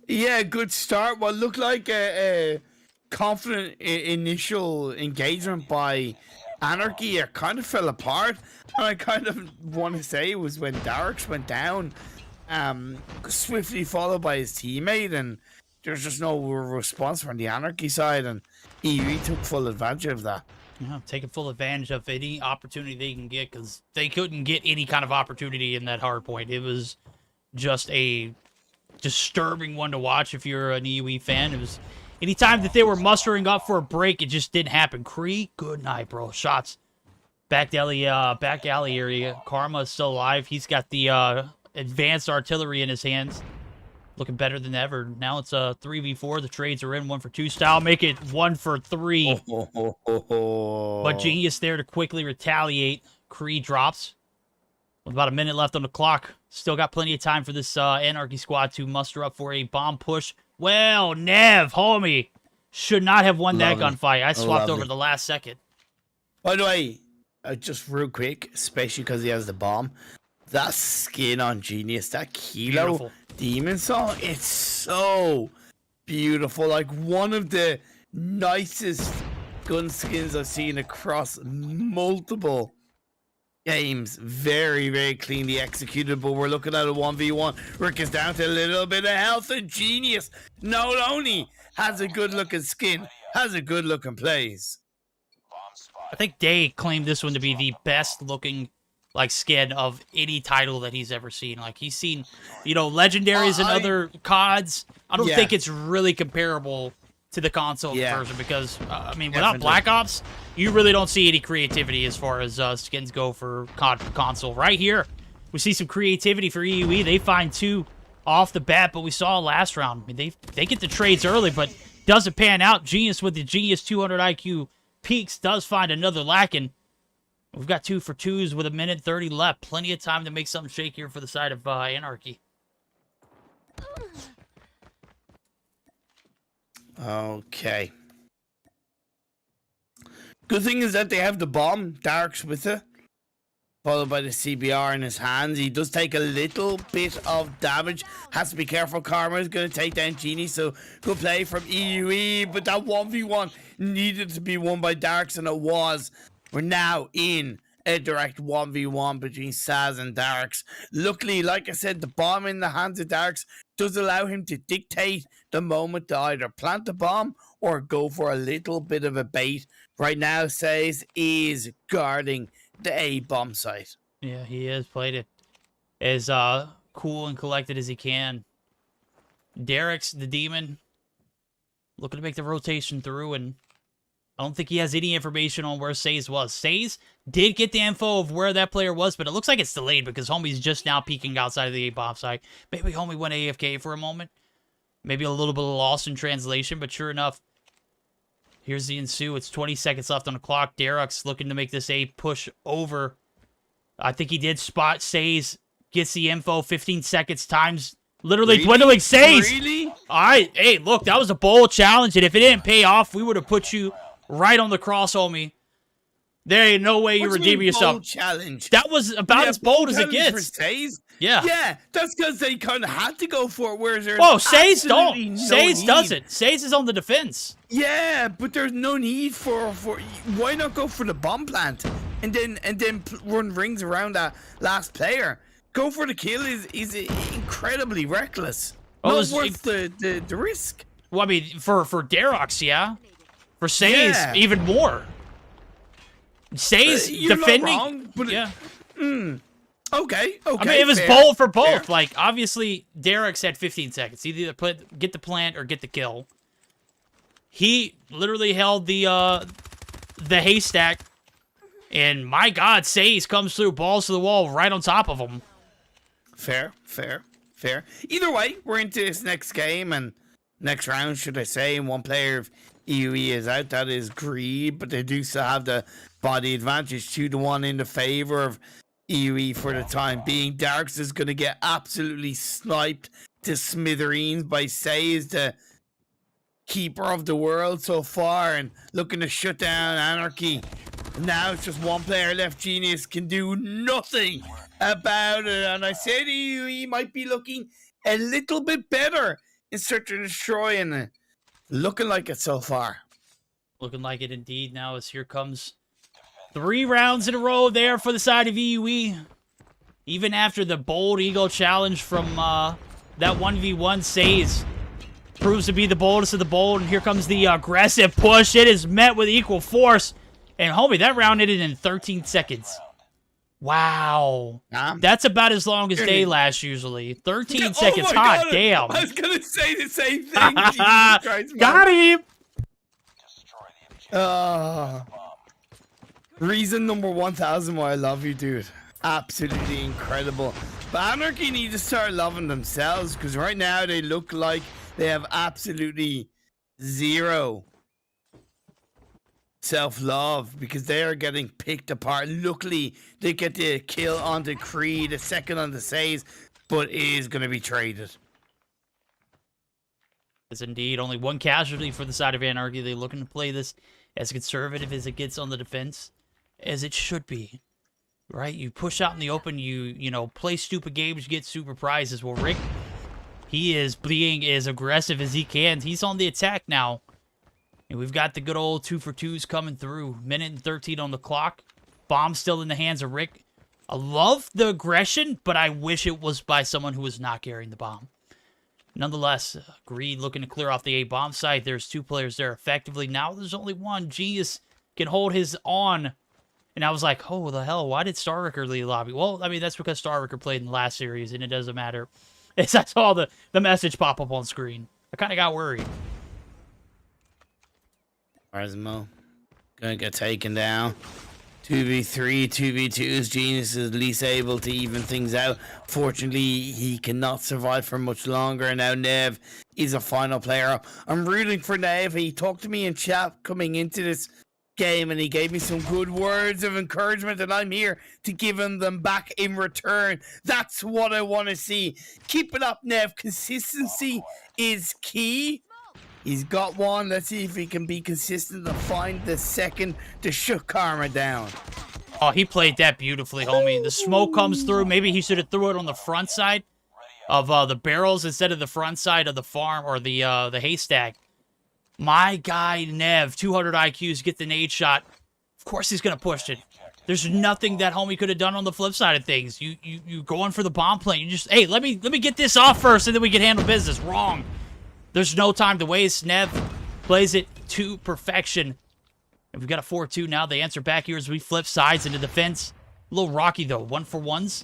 Yeah, good start. What looked like a confident initial engagement by Anarchy, it kind of fell apart. And I kind of want to say it was when Darks went down, swiftly followed by his teammate, and there's just no response from the Anarchy side, and EUE took full advantage of that. Yeah, taking full advantage of any opportunity they can get, because they couldn't get any kind of opportunity in that hard point. It was just a disturbing one to watch if you're an EUE fan. It was anytime that they were mustering up for a break, it just didn't happen. Kree, good night, bro. Shots. Back alley area. Karma is still alive. He's got the advanced artillery in his hands. Looking better than ever. Now it's a 3v4. The trades are in 1 for 2 style. Make it 1 for 3. But Genius there to quickly retaliate. Kree drops. With about a minute left on the clock. Still got plenty of time for this Anarchy squad to muster up for a bomb push. Well, Nev, homie, should not have won that gunfight. I swapped over the last second. By the way, just real quick, especially because he has the bomb, that skin on Genius, that Kilo Beautiful. Demon Song, it's so beautiful. Like one of the nicest gun skins I've seen across multiple games. Very, very cleanly executed, but we're looking at a 1v1. Rick is down to a little bit of health, and Genius not only has a good looking skin, has a good looking plays. I think Day claimed this one to be the best looking like skin of any title that he's ever seen. Like he's seen, you know, legendaries and other CODs. I don't think it's really comparable to the console version because I mean, without Black Ops, you really don't see any creativity as far as skins go for COD console. Right here, we see some creativity for EUE. They find 2 off the bat, but we saw last round. I mean, they get the trades early, but doesn't pan out. Genius with the Genius 200 IQ peaks does find another lacking. We've got 2 for 2s with 1:30 left. Plenty of time to make something shake here for the side of Anarchy. Okay. Good thing is that they have the bomb. Dark's with it. Followed by the CBR in his hands. He does take a little bit of damage. Has to be careful. Karma is going to take down Genie. So good play from EUE. But that 1v1 needed to be won by Darks, and it was. We're now in a direct 1v1 between Saz and Darks. Luckily, like I said, the bomb in the hands of Darks does allow him to dictate the moment to either plant the bomb or go for a little bit of a bait. Right now, Saz is guarding the A bomb site. Yeah, he has played it as cool and collected as he can. Derek's the demon, looking to make the rotation through, and I don't think he has any information on where Saze was. Saze did get the info of where that player was, but it looks like it's delayed because Homie's just now peeking outside of the A bomb site. Maybe Homie went AFK for a moment. Maybe a little bit of loss in translation, but sure enough, here's the ensue. It's 20 seconds left on the clock. Derek's looking to make this A push over. I think he did spot Saze. Gets the info. 15 seconds. Time's literally dwindling. Saze! Really? All right. Hey, look, that was a bold challenge, and if it didn't pay off, we would have put you right on the cross, homie. There ain't no way you redeem yourself. Bold challenge? That was about as bold as it gets. Yeah. Yeah, that's because they kind of had to go for it, whereas there's Saze don't. No Saze need. doesn't. Saze is on the defense. Yeah, but there's no need for why not go for the bomb plant and then run rings around that last player? Go for the kill is incredibly reckless. Not worth the risk. Well, I mean, for Derox, yeah. For Saze, even more. Saze defending. Not wrong, but yeah. Okay. I mean, it was bold for both. Fair. Like, obviously, Derek's had 15 seconds. Either get the plant or get the kill. He literally held the haystack, and my God, Saze comes through, balls to the wall, right on top of him. Fair. Either way, we're into this next game and next round, should I say, and one player of EUE is out. That is Greed, but they do still have the body advantage 2-1 in the favor of EUE for the time being. Darks is going to get absolutely sniped to smithereens by Saze, the keeper of the world so far, and looking to shut down Anarchy. Now it's just one player left. Genius can do nothing about it, and I said EUE might be looking a little bit better in Search and Destroy, and looking like it so far. Looking like it indeed now, as here comes 3 rounds in a row there for the side of EUE. Even after the bold ego challenge from that 1v1, Saze proves to be the boldest of the bold, and here comes the aggressive push. It is met with equal force. And homie, that round ended in 13 seconds. Wow. That's about as long as day lasts usually. 13 seconds. Hot damn. I was going to say the same thing. Christ, got him. Reason number 1000 why I love you, dude. Absolutely incredible. But Anarchy need to start loving themselves, because right now they look like they have absolutely zero self-love, because they are getting picked apart. Luckily, they get the kill onto Creed, a second on the Saze, but it is going to be traded. Yes, indeed. Only one casualty for the side of Anarchy. They're looking to play this as conservative as it gets on the defense, as it should be. Right? You push out in the open, you know, play stupid games, get super prizes. Well, Rick, he is being as aggressive as he can. He's on the attack now. And we've got the good old 2 for 2s coming through. 1:13 on the clock. Bomb still in the hands of Rick. I love the aggression, but I wish it was by someone who was not carrying the bomb. Nonetheless, Greed looking to clear off the A bomb site. There's 2 players there effectively. Now there's only one. Genius can hold his on. And I was like, oh, the hell, why did Starwicker leave the lobby? Well, I mean, that's because Starwicker played in the last series, and it doesn't matter. I saw the message pop up on screen. I kind of got worried. Rasmo gonna get taken down. 2v3, 2v2s. Genius is at least able to even things out. Fortunately, he cannot survive for much longer. And now Nev is a final player. I'm rooting for Nev. He talked to me in chat coming into this game, and he gave me some good words of encouragement, and I'm here to give him them back in return. That's what I want to see. Keep it up, Nev. Consistency is key. He's got one. Let's see if he can be consistent and find the second to shut Karma down. Oh, he played that beautifully, homie. The smoke comes through. Maybe he should have threw it on the front side of the barrels instead of the front side of the farm or the haystack. My guy, Nev, 200 IQs, get the nade shot. Of course he's going to push it. There's nothing that homie could have done on the flip side of things. You going for the bomb plane. You just, hey, let me get this off first, and then we can handle business. Wrong. There's no time to waste. Nev plays it to perfection. And we've got a 4-2 now. They answer back here as we flip sides into defense. A little rocky, though. 1-for-1s.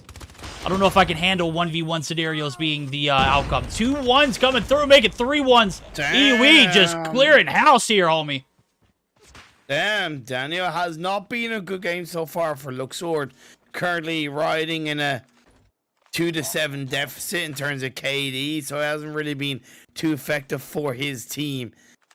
I don't know if I can handle 1v1 scenarios being the outcome. 2 1s coming through, making 3 1s. EUE just clearing house here, homie. Damn, Daniel has not been a good game so far for Luxord. Currently riding in a 2-7 deficit in terms of KD, so it hasn't really been too effective for his team.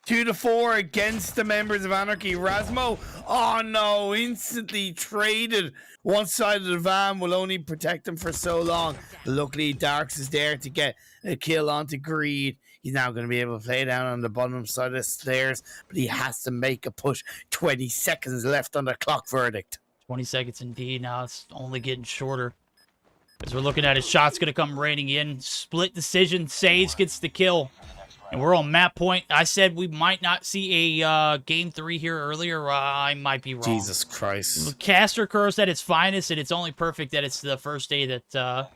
2-4 against the members of Anarchy. Rasmo, oh no, instantly traded. One side of the van will only protect him for so long. Luckily, Darks is there to get a kill onto Greed. He's now going to be able to play down on the bottom side of the stairs, but he has to make a push. 20 seconds left on the clock verdict. 20 seconds indeed. Now it's only getting shorter. As we're looking at his shot's going to come raining in. Split decision. Saves, gets the kill. And we're on map point. I said we might not see a game 3 here earlier. I might be wrong. Jesus Christ. Caster Curse at its finest, and it's only perfect that it's the first day that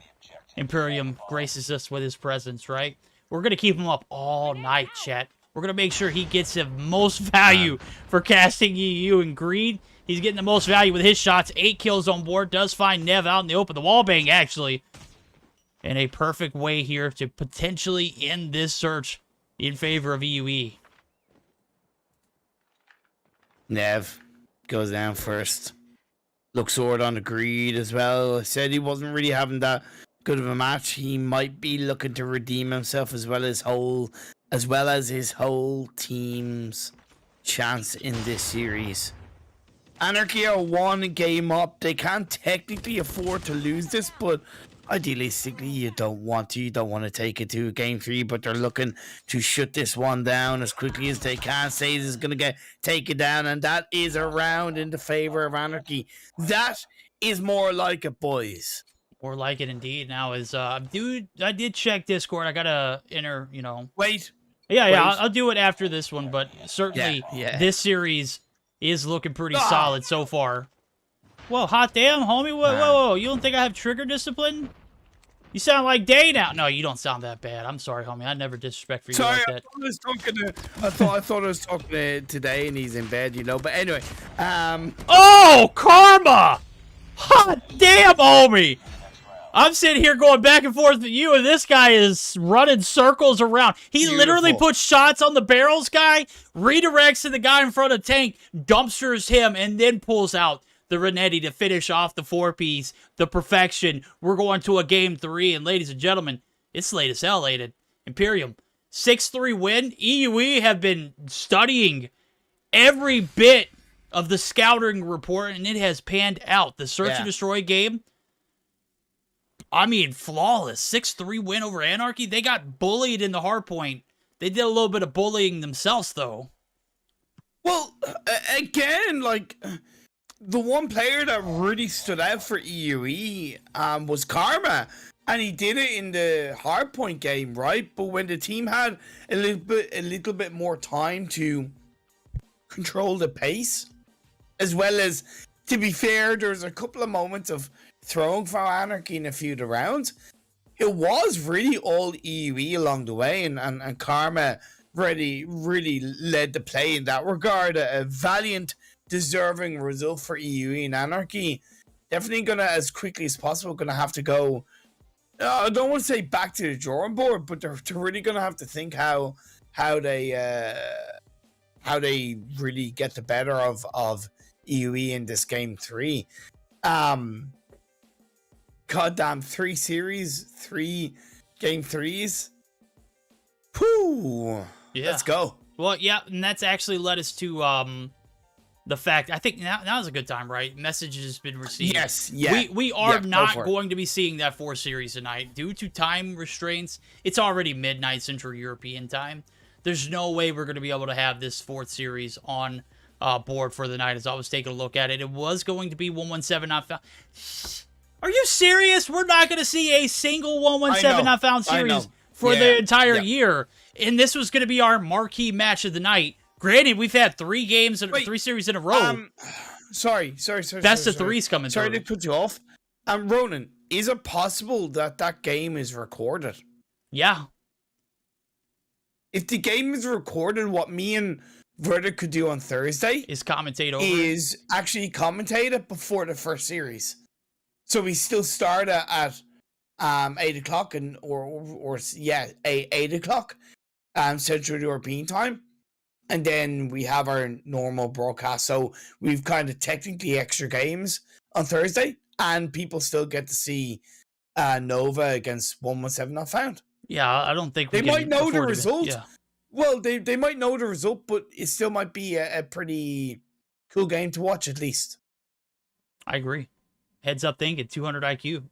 Imperium graces us with his presence, right? We're going to keep him up all night, chat. We're going to make sure he gets the most value for casting EU and Greed. He's getting the most value with his shots. 8 kills on board. Does find Nev out in the open. The wallbang, actually. In a perfect way here to potentially end this search in favor of EUE. Nev goes down first. Luxord on the Greed as well. Said he wasn't really having that good of a match. He might be looking to redeem himself as well as his whole team's chance in this series. Anarchy are 1 game up. They can't technically afford to lose this, but idealistically, you don't want to take it to game 3, but they're looking to shut this one down as quickly as they can. Says is going to get taken down, and that is a round in the favor of Anarchy. That is more like it, boys. More like it indeed. Now is dude, I did check Discord. I gotta enter, Wait. Yeah, I'll do it after this one, but certainly this series is looking pretty solid so far. Whoa, hot damn, homie. Whoa. You don't think I have trigger discipline? You sound like Day now. No, you don't sound that bad. I'm sorry, homie. I never disrespect for you like that. I thought I was talking to today, and he's in bed, But anyway, Oh, Karma! Hot damn, homie! I'm sitting here going back and forth with you, and this guy is running circles around. He literally puts shots on the barrels guy, redirects to the guy in front of the tank, dumpsters him, and then pulls out the Renetti to finish off the 4-piece, the perfection. We're going to a game 3, and ladies and gentlemen, it's late as hell, ain't it? Imperium, 6-3 win. EUE have been studying every bit of the scouting report, and it has panned out. The Search and Destroy game, I mean, flawless. 6-3 win over Anarchy. They got bullied in the Hardpoint. They did a little bit of bullying themselves, though. Well, again, the one player that really stood out for EUE was Karma, and he did it in the Hardpoint game, right? But when the team had a little bit more time to control the pace, as well as, to be fair, there's a couple of moments of throwing for Anarchy in a few of the rounds. It was really all EUE along the way, and Karma really led the play in that regard. A valiant deserving result for EUE and Anarchy. Definitely gonna, as quickly as possible, gonna have to go. I don't want to say back to the drawing board, but they're really gonna have to think how they really get the better of EUE in this game 3. Goddamn, 3 series, 3 game 3s. Pooh. Yeah. Let's go. Well, yeah, and that's actually led us to the fact. I think now's a good time, right? Message has been received. Yes. Yeah. We are not go going to be seeing that 4 series tonight due to time restraints. It's already midnight Central European time. There's no way we're going to be able to have this 4th series on board for the night. As I was taking a look at it, it was going to be 117 not found. Are you serious? We're not going to see a single 117 not found series for the entire year. And this was going to be our marquee match of the night. Granted, we've had 3 games, 3 series in a row. Sorry. That's the threes coming through. Sorry to put you off. Ronan, is it possible that game is recorded? Yeah. If the game is recorded, what me and Verda could do on Thursday is commentate over. Is actually commentate it before the first series. So we still start at 8 o'clock or 8 o'clock Central European time, and then we have our normal broadcast. So we've kind of technically extra games on Thursday, and people still get to see Nova against 117 not found. Yeah, I don't think they might know the result. Yeah. Well, they might know the result, but it still might be a pretty cool game to watch at least. I agree. Heads up thinking, 200 IQ.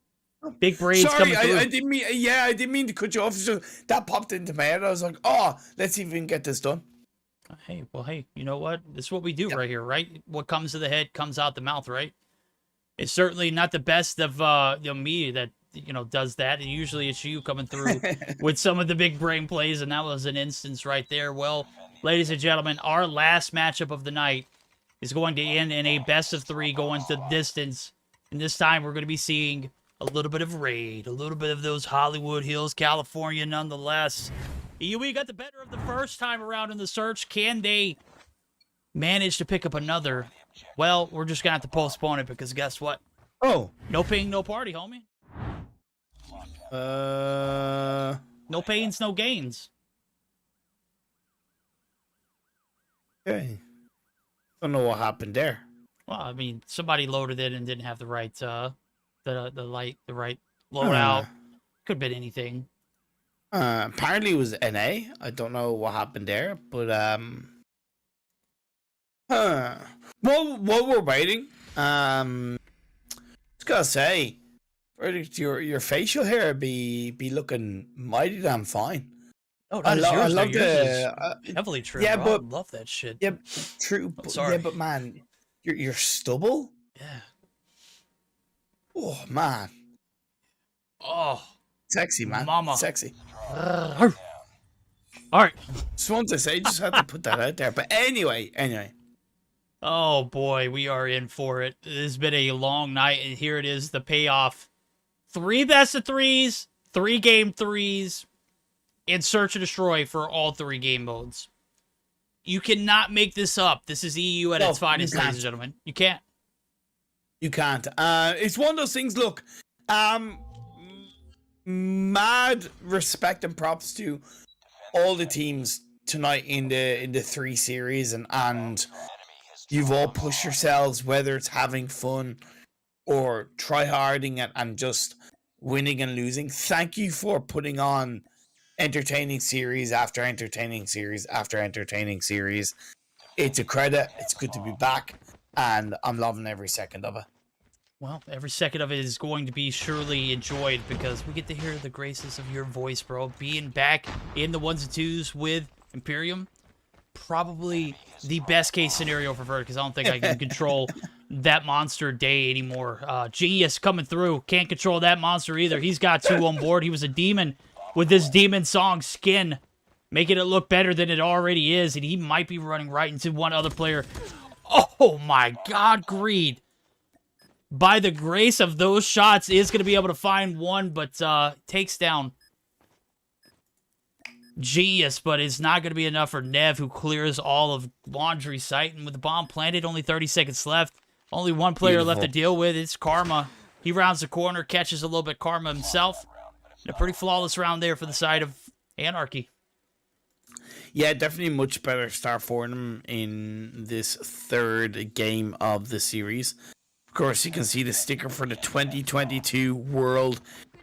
Big braids coming through. I didn't mean to cut you off. Just, that popped into my head. I was like, oh, let's see if we can get this done. Hey, you know what? This is what we do right here, right? What comes to the head comes out the mouth, right? It's certainly not the best of me that does that. And usually it's you coming through with some of the big brain plays, and that was an instance right there. Well, ladies and gentlemen, our last matchup of the night is going to end in a best of 3 going to distance. And this time we're going to be seeing a little bit of raid, a little bit of those Hollywood Hills, California nonetheless. EUE got the better of the first time around in the search. Can they manage to pick up another? Well, we're just going to have to postpone it because guess what? Oh. No ping, no party, homie. No pains, no gains. Okay. Don't know what happened there. Well, I mean, somebody loaded it and didn't have the right the right loadout. Could have been anything. Apparently it was NA. I don't know what happened there, but while we're waiting, just gotta say, your facial hair be looking mighty damn fine. Oh, I love the heavily true. Yeah, bro. but I love that shit. Yeah, true. But, sorry. Yeah, but man, your stubble. Yeah. Oh man. Oh. Sexy, man. Mama. Sexy. All right. Just wanted to say, just had to put that out there. But anyway. Oh boy, we are in for it. It has been a long night, and here it is, the payoff. 3 best of 3s, 3 game 3s, and search and destroy for all 3 game modes. You cannot make this up. This is EU at its finest, ladies and gentlemen. You can't. You can't. It's one of those things. Look, mad respect and props to all the teams tonight in the 3 series, and you've all pushed yourselves, whether it's having fun or try-harding and just winning and losing. Thank you for putting on entertaining series after entertaining series after entertaining series. It's a credit. It's good to be back, and I'm loving every second of it. Well, every second of it is going to be surely enjoyed because we get to hear the graces of your voice, bro. Being back in the 1s and 2s with Imperium, probably the best case scenario for Vert, because I don't think I can control that monster day anymore. Genius coming through. Can't control that monster either. He's got 2 on board. He was a demon with this demon song Skin, making it look better than it already is, and he might be running right into one other player. Oh my god, Greed. By the grace of those shots, is going to be able to find one, but takes down Genius, but it's not going to be enough for Nev, who clears all of Laundry site. And with the bomb planted, only 30 seconds left. Only one player left to deal with. It's Karma. He rounds the corner, catches a little bit Karma himself. And a pretty flawless round there for the side of Anarchy. Yeah, definitely a much better start for them in this third game of the series. Of course, you can see the sticker for the 2022 World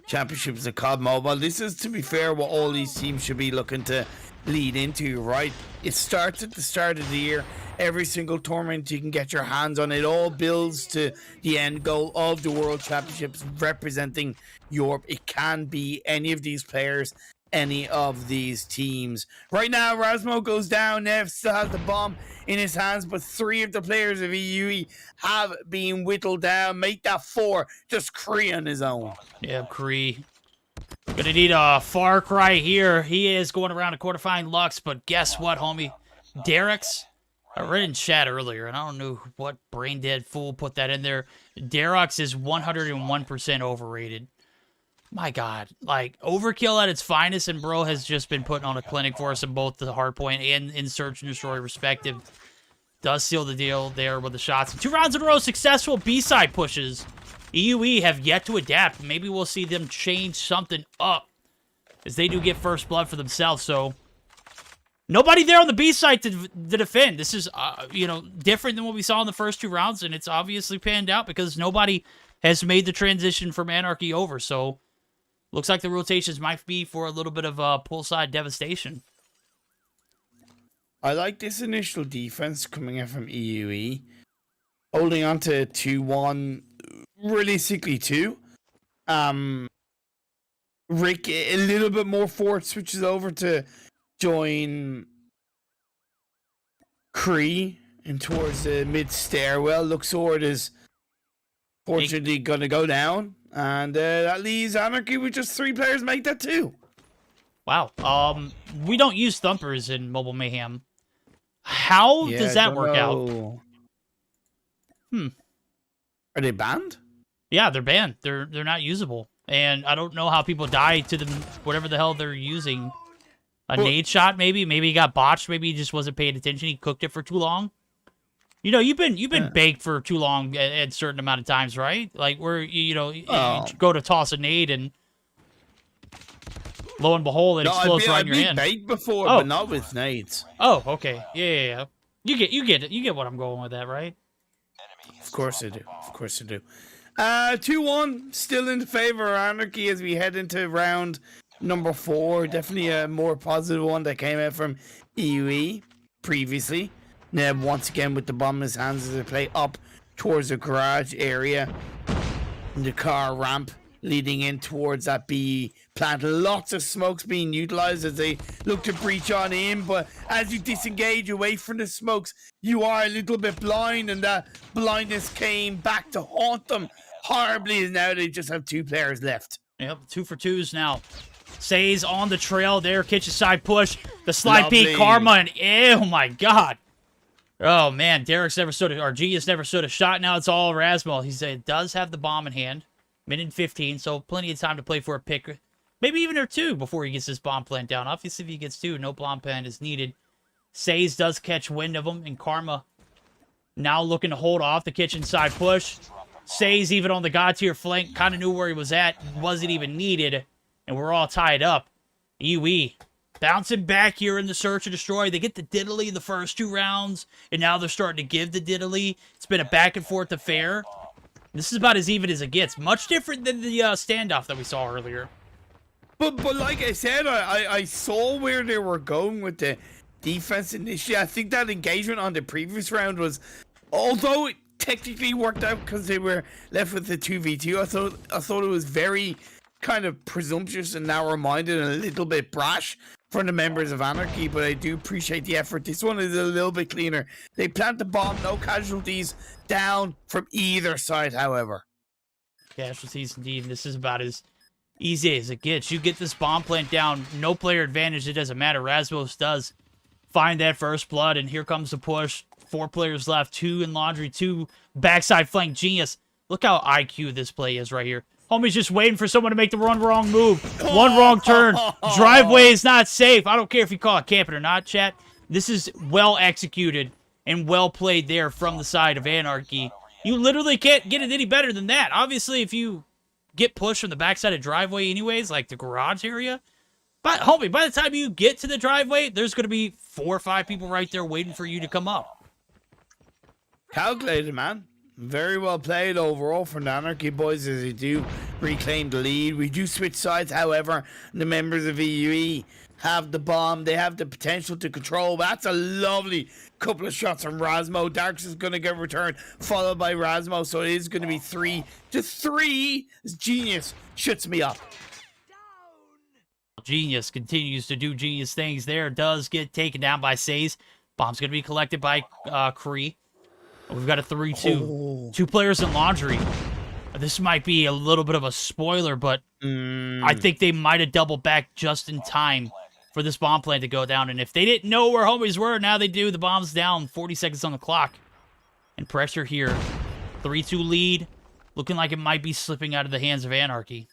Championships of COD Mobile. This is, to be fair, what all these teams should be looking to lead into, right? It starts at the start of the year. Every single tournament you can get your hands on, it all builds to the end goal of the World Championships representing Europe. It can be any of these players, any of these teams. Right now, Rasmo goes down. Nev still has the bomb in his hands, but 3 of the players of EUE have been whittled down. Make that 4. Just Kree on his own. Yeah, Kree. Gonna need a far cry here. He is going around a quarterfinal Lux, but guess what, homie? Derek's. I read in chat earlier, and I don't know what brain dead fool put that in there. Derek's is 101% overrated. My God, like, overkill at its finest, and bro has just been putting on a clinic for us in both the Hardpoint and in Search and Destroy respective. Does seal the deal there with the shots. 2 rounds in a row, successful B-side pushes. EUE have yet to adapt. Maybe we'll see them change something up as they do get first blood for themselves. So nobody there on the B side to defend. This is, you know, different than what we saw in the first 2 rounds, and it's obviously panned out because nobody has made the transition from Anarchy over. So looks like the rotations might be for a little bit of poolside devastation. I like this initial defense coming in from EUE. Holding on to 2-1, realistically 2. Rick, a little bit more forward, switches over to join Kree and towards the mid stairwell. Luxord is fortunately going to go down, and that leaves Anarchy with just 3 players make that 2. Wow. We don't use thumpers in Mobile Mayhem. How does that work out? Are they banned? Yeah, they're banned. They're not usable. And I don't know how people die to them, whatever the hell they're using. A nade shot, maybe? Maybe he got botched. Maybe he just wasn't paying attention. He cooked it for too long. You know, you've been baked for too long at a certain amount of times, right? Like, where, you go to toss a nade and lo and behold, it explodes right in your hand. I've been baked before, but not with nades. Oh, okay. Yeah. You get it. You get what I'm going with that, right? Of course I do. 2-1, still in favor of Anarchy as we head into round number 4. Definitely a more positive one that came out from EUE previously. Neb once again with the bomb in his hands as they play up towards the garage area. And the car ramp leading in towards that B plant. Lots of smokes being utilized as they look to breach on in, but as you disengage away from the smokes, you are a little bit blind, and that blindness came back to haunt them horribly, as now they just have 2 players left. Yep, 2 for 2s now. Says on the trail there, kitchen side push, the slide peek, Karma, and oh my God. Oh man, Derek's never stood, or Genius never stood a shot. Now it's all Rasmal. He said does have the bomb in hand. Minute 15, so plenty of time to play for a pick. Maybe even or 2 before he gets this bomb plant down. Obviously, if he gets 2, no bomb plant is needed. Says does catch wind of him, and Karma now looking to hold off the kitchen side push. Says even on the god tier flank, kind of knew where he was at, wasn't even needed, and we're all tied up. EUE bouncing back here in the search and destroy. They get the diddly in the first 2 rounds, and now they're starting to give the diddly. It's been a back and forth affair. This is about as even as it gets. Much different than the standoff that we saw earlier. But like I said, I saw where they were going with the defense initially. I think that engagement on the previous round was, although it technically worked out because they were left with the 2v2, I thought it was very kind of presumptuous and narrow-minded and a little bit brash from the members of Anarchy, but I do appreciate the effort. This one is a little bit cleaner. They plant the bomb, no casualties down from either side, however. Casualties indeed. This is about as easy as it gets. You get this bomb plant down, no player advantage, it doesn't matter. Rasmus does find that first blood, and here comes the push. 4 players left, 2 in Laundry, 2 backside flank. Genius. Look how IQ this play is right here. Homie's just waiting for someone to make the one wrong move. One wrong turn. Driveway is not safe. I don't care if you call it camping or not, chat. This is well executed and well played there from the side of Anarchy. You literally can't get it any better than that. Obviously, if you get pushed from the backside of driveway anyways, like the garage area. But, homie, by the time you get to the driveway, there's going to be 4 or 5 people right there waiting for you to come up. Calculated, man. Very well played overall from the Anarchy boys as they do reclaim the lead. We do switch sides, however, the members of EUE have the bomb. They have the potential to control. That's a lovely couple of shots from Rasmo. Darks is going to get returned, followed by Rasmo. So it is going to be 3-3. This genius shuts me up. Genius continues to do genius things there. Does get taken down by Says. Bomb's going to be collected by Kree. We've got a 3-2. 2 players in laundry. This might be a little bit of a spoiler, but I think they might have doubled back just in time for this bomb plant to go down. And if they didn't know where homies were, now they do. The bomb's down, 40 seconds on the clock. And pressure here. 3-2 lead. Looking like it might be slipping out of the hands of Anarchy.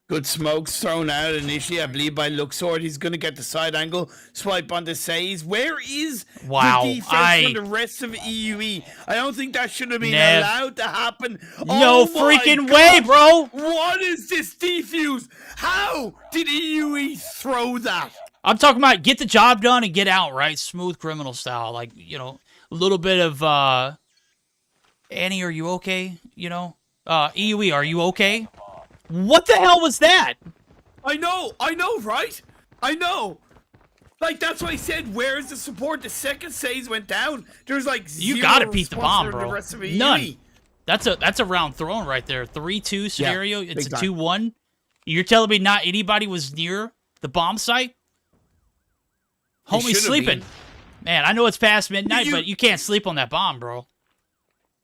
Good smokes thrown out initially, I believe, by Lux Aeterna. He's going to get the side angle. Swipe on the Says. Where is the defense from the rest of EUE? I don't think that should have been allowed to happen. No freaking way, bro. What is this defuse? How did EUE throw that? I'm talking about get the job done and get out, right? Smooth criminal style. Like, you know, a little bit of, Annie, are you okay? You know? EUE, are you okay? What the hell was that? I know, right? I know. Like, that's why I said, where's the support? The second Says went down, there's like zero. You gotta beat the bomb, bro. The rest of None. That's a round thrown right there. 3-2 scenario. Yeah, it's a 2-1. You're telling me not anybody was near the bomb site? Homie's sleeping. Man, I know it's past midnight, but you can't sleep on that bomb, bro.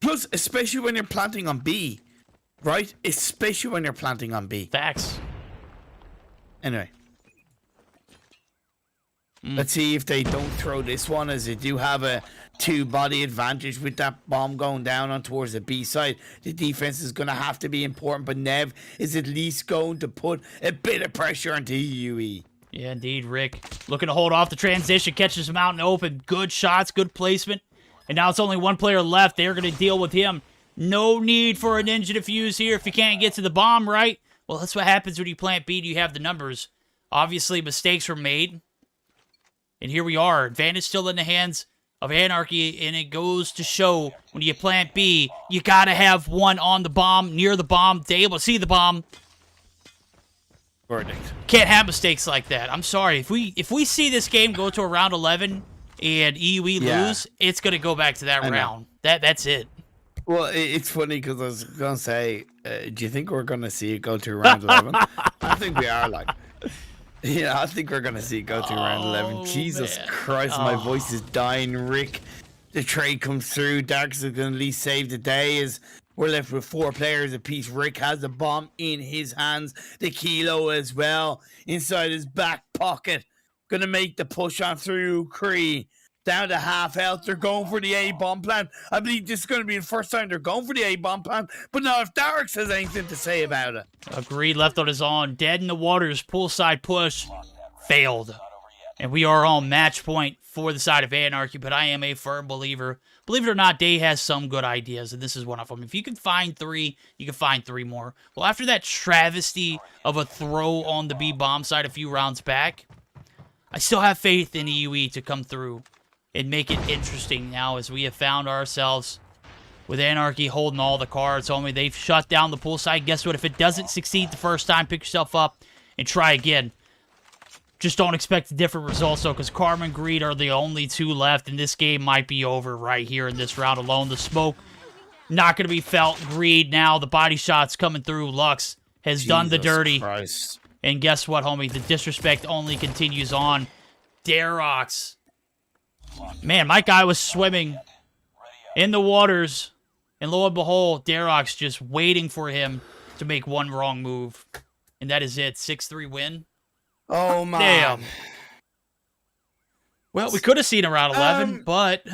Plus, especially when you're planting on B. Right? Especially when you're planting on B. Facts. Anyway. Let's see if they don't throw this one, as they do have a 2-body advantage with that bomb going down on towards the B side. The defense is going to have to be important, but Nev is at least going to put a bit of pressure onto EUE. Yeah, indeed, Rick. Looking to hold off the transition, catches him out in open. Good shots, good placement. And now it's only 1 player left. They're going to deal with him. No need for a ninja defuse here if you can't get to the bomb, right? Well, that's what happens when you plant B. You have the numbers. Obviously, mistakes were made. And here we are. Advantage still in the hands of Anarchy, and it goes to show when you plant B, you got to have one on the bomb, near the bomb, to able to see the bomb. Verdict. Can't have mistakes like that. I'm sorry. If we see this game go to a round 11 and EUE lose, it's going to go back to that round. That's it. Well, it's funny because I was going to say, do you think we're going to see it go to round 11? I think we are, like. Yeah, I think we're going to see it go to round 11. Jesus Christ, my voice is dying, Rick. The trade comes through. Darks is going to at least save the day as we're left with 4 players apiece. Rick has the bomb in his hands. The kilo as well inside his back pocket. Going to make the push on through Kree. Down to half health. They're going for the A-bomb plan. I believe this is going to be the first time they're going for the A-bomb plan. But now if Darks has anything to say about it. Agreed, left on his own. Dead in the waters. Poolside push. Failed. And we are on match point for the side of Anarchy. But I am a firm believer. Believe it or not, Day has some good ideas. And this is one of them. If you can find 3, you can find 3 more. Well, after that travesty of a throw on the B-bomb side a few rounds back, I still have faith in EUE to come through and make it interesting now, as we have found ourselves with Anarchy holding all the cards. Homie, they've shut down the poolside. Guess what? If it doesn't succeed the first time, pick yourself up and try again. Just don't expect different results, though, because Karma and Greed are the only 2 left, and this game might be over right here in this round alone. The smoke not going to be felt. Greed now. The body shots coming through. Lux has done the dirty. Christ. And guess what, homie? The disrespect only continues on. Darox. Man, my guy was swimming in the waters, and lo and behold, Darox just waiting for him to make one wrong move. And that is it. 6-3 win. Oh, my. Damn. Well, we could have seen around 11, but...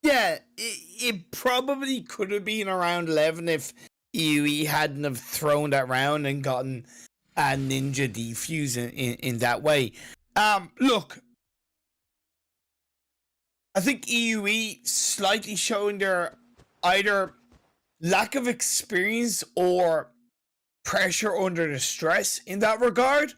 Yeah, it probably could have been around 11 if EUE hadn't have thrown that round and gotten a ninja defuse in that way. Look, I think EUE slightly showing their either lack of experience or pressure under the stress in that regard.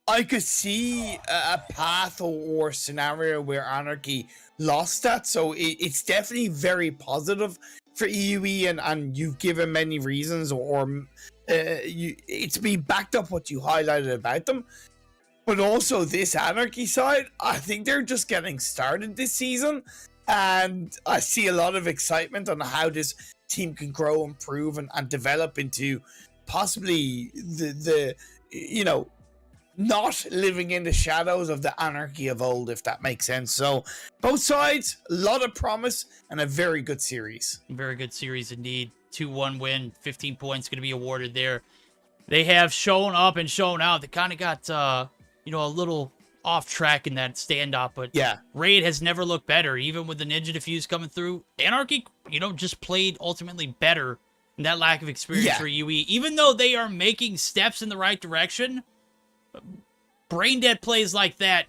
I could see a path or scenario where Anarchy lost that, so it's definitely very positive for EUE, and you've given many reasons, or it's been backed up what you highlighted about them. But also this Anarchy side, I think they're just getting started this season, and I see a lot of excitement on how this team can grow, improve, and develop into possibly the not living in the shadows of the Anarchy of old, if that makes sense. So both sides, a lot of promise and a very good series. Very good series indeed. 2-1 win, 15 points going to be awarded there. They have shown up and shown out. They kind of got, a little off track in that standoff, but yeah, Raid has never looked better, even with the Ninja Diffuse coming through. Anarchy, just played ultimately better in that lack of experience for UE. Even though they are making steps in the right direction, brain dead plays like that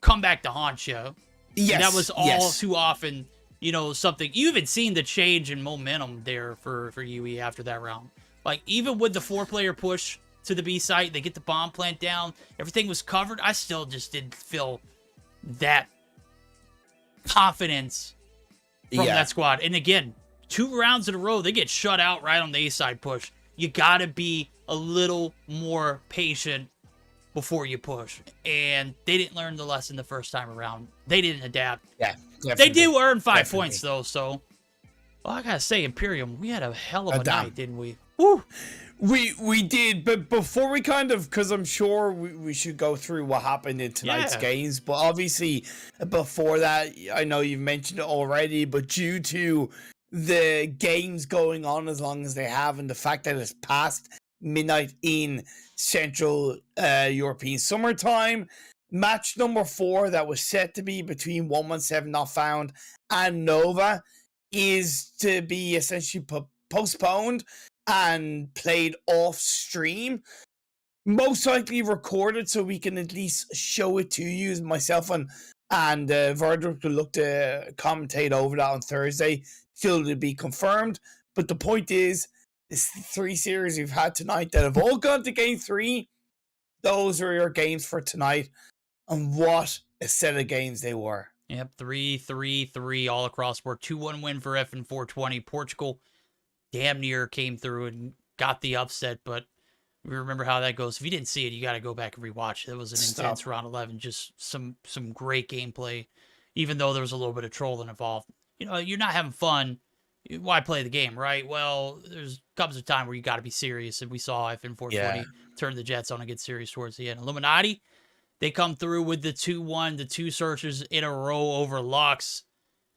come back to haunt you. Yes, and that was all too often, something. You haven't seen the change in momentum there for UE after that round. Like, even with the 4-player push to the B site, they get the bomb plant down, everything was covered. I still just didn't feel that confidence from that squad. And again, 2 rounds in a row, they get shut out right on the A side push. You gotta be a little more patient before you push. And they didn't learn the lesson the first time around. They didn't adapt. Yeah, they do earn 5 points though, so I gotta say, Imperium, we had a hell of a night, didn't we? Woo! We did, but before we because I'm sure we should go through what happened in tonight's games, but obviously before that, I know you've mentioned it already, but due to the games going on as long as they have and the fact that it's past midnight in Central European summertime, match number 4 that was set to be between 117 Not Found and Nova is to be essentially postponed and played off stream, most likely recorded so we can at least show it to you. Myself and Verdrick will look to commentate over that on Thursday, still to be confirmed. But the point is, this 3 series we've had tonight that have all gone to game 3, those are your games for tonight, and what a set of games they were. Yep, 3-3-3 all across board. 2-1 win for FN420. Portugal damn near came through and got the upset, but we remember how that goes. If you didn't see it, you got to go back and rewatch. That was an intense round 11. Just some great gameplay, even though there was a little bit of trolling involved. You're not having fun. Why play the game, right? Well, comes a time where you got to be serious, and we saw FN420 turn the Jets on and get serious towards the end. Illuminati, they come through with the 2-1, the 2 searches in a row over Lux.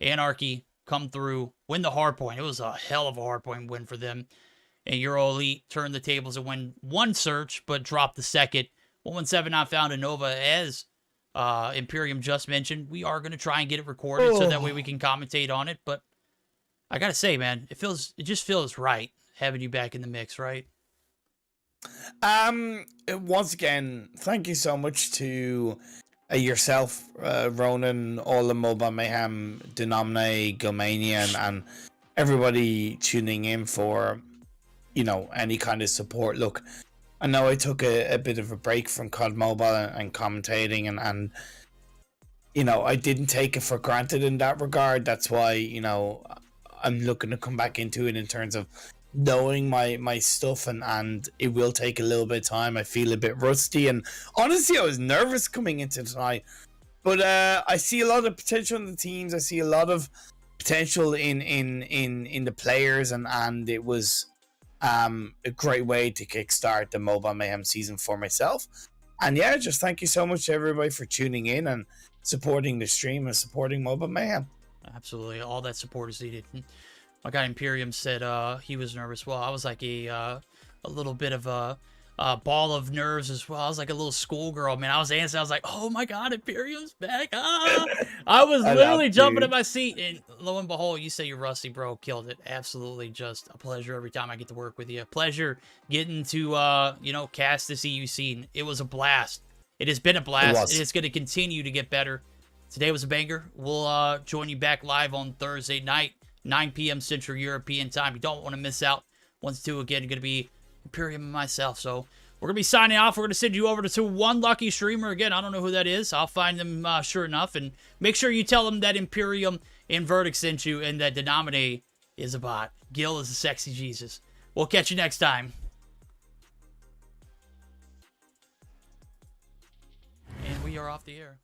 Anarchy come through, win the Hardpoint. It was a hell of a Hardpoint win for them. And EuroElite turned the tables and win 1 search, but dropped the second. 117 Not Found in Nova, as Imperium just mentioned. We are going to try and get it recorded so that way we can commentate on it. But I got to say, man, it just feels right having you back in the mix, right? Once again, thank you so much to yourself, Ronan, all the Mobile Mayhem, Denomine, Gomania, and everybody tuning in for, any kind of support. Look, I know I took a bit of a break from COD Mobile and commentating, and I didn't take it for granted in that regard. That's why, I'm looking to come back into it in terms of knowing my stuff, and it will take a little bit of time. I feel a bit rusty, and honestly I was nervous coming into tonight, but I see a lot of potential in the teams. I see a lot of potential in the players, and it was a great way to kickstart the Mobile Mayhem season for myself. And just thank you so much to everybody for tuning in and supporting the stream and supporting Mobile Mayhem. Absolutely, all that support is needed. My guy Imperium said he was nervous. Well, I was like a little bit of a ball of nerves as well. I was like a little schoolgirl, man. I was dancing. I was like, oh my God, Imperium's back. Ah! I was literally jumping in my seat. And lo and behold, you say you're rusty, bro. Killed it. Absolutely just a pleasure every time I get to work with you. Pleasure getting to, you know, cast this EU scene. It was a blast. It has been a blast. It's going to continue to get better. Today was a banger. We'll join you back live on Thursday night, 9 p.m. Central European time. You don't want to miss out. Once two again, going to be Imperium and myself. So we're going to be signing off. We're going to send you over to one lucky streamer. Again, I don't know who that is. I'll find them sure enough. And make sure you tell them that Imperium and Verdict sent you and that Denominate is a bot. Gil is a sexy Jesus. We'll catch you next time. And we are off the air.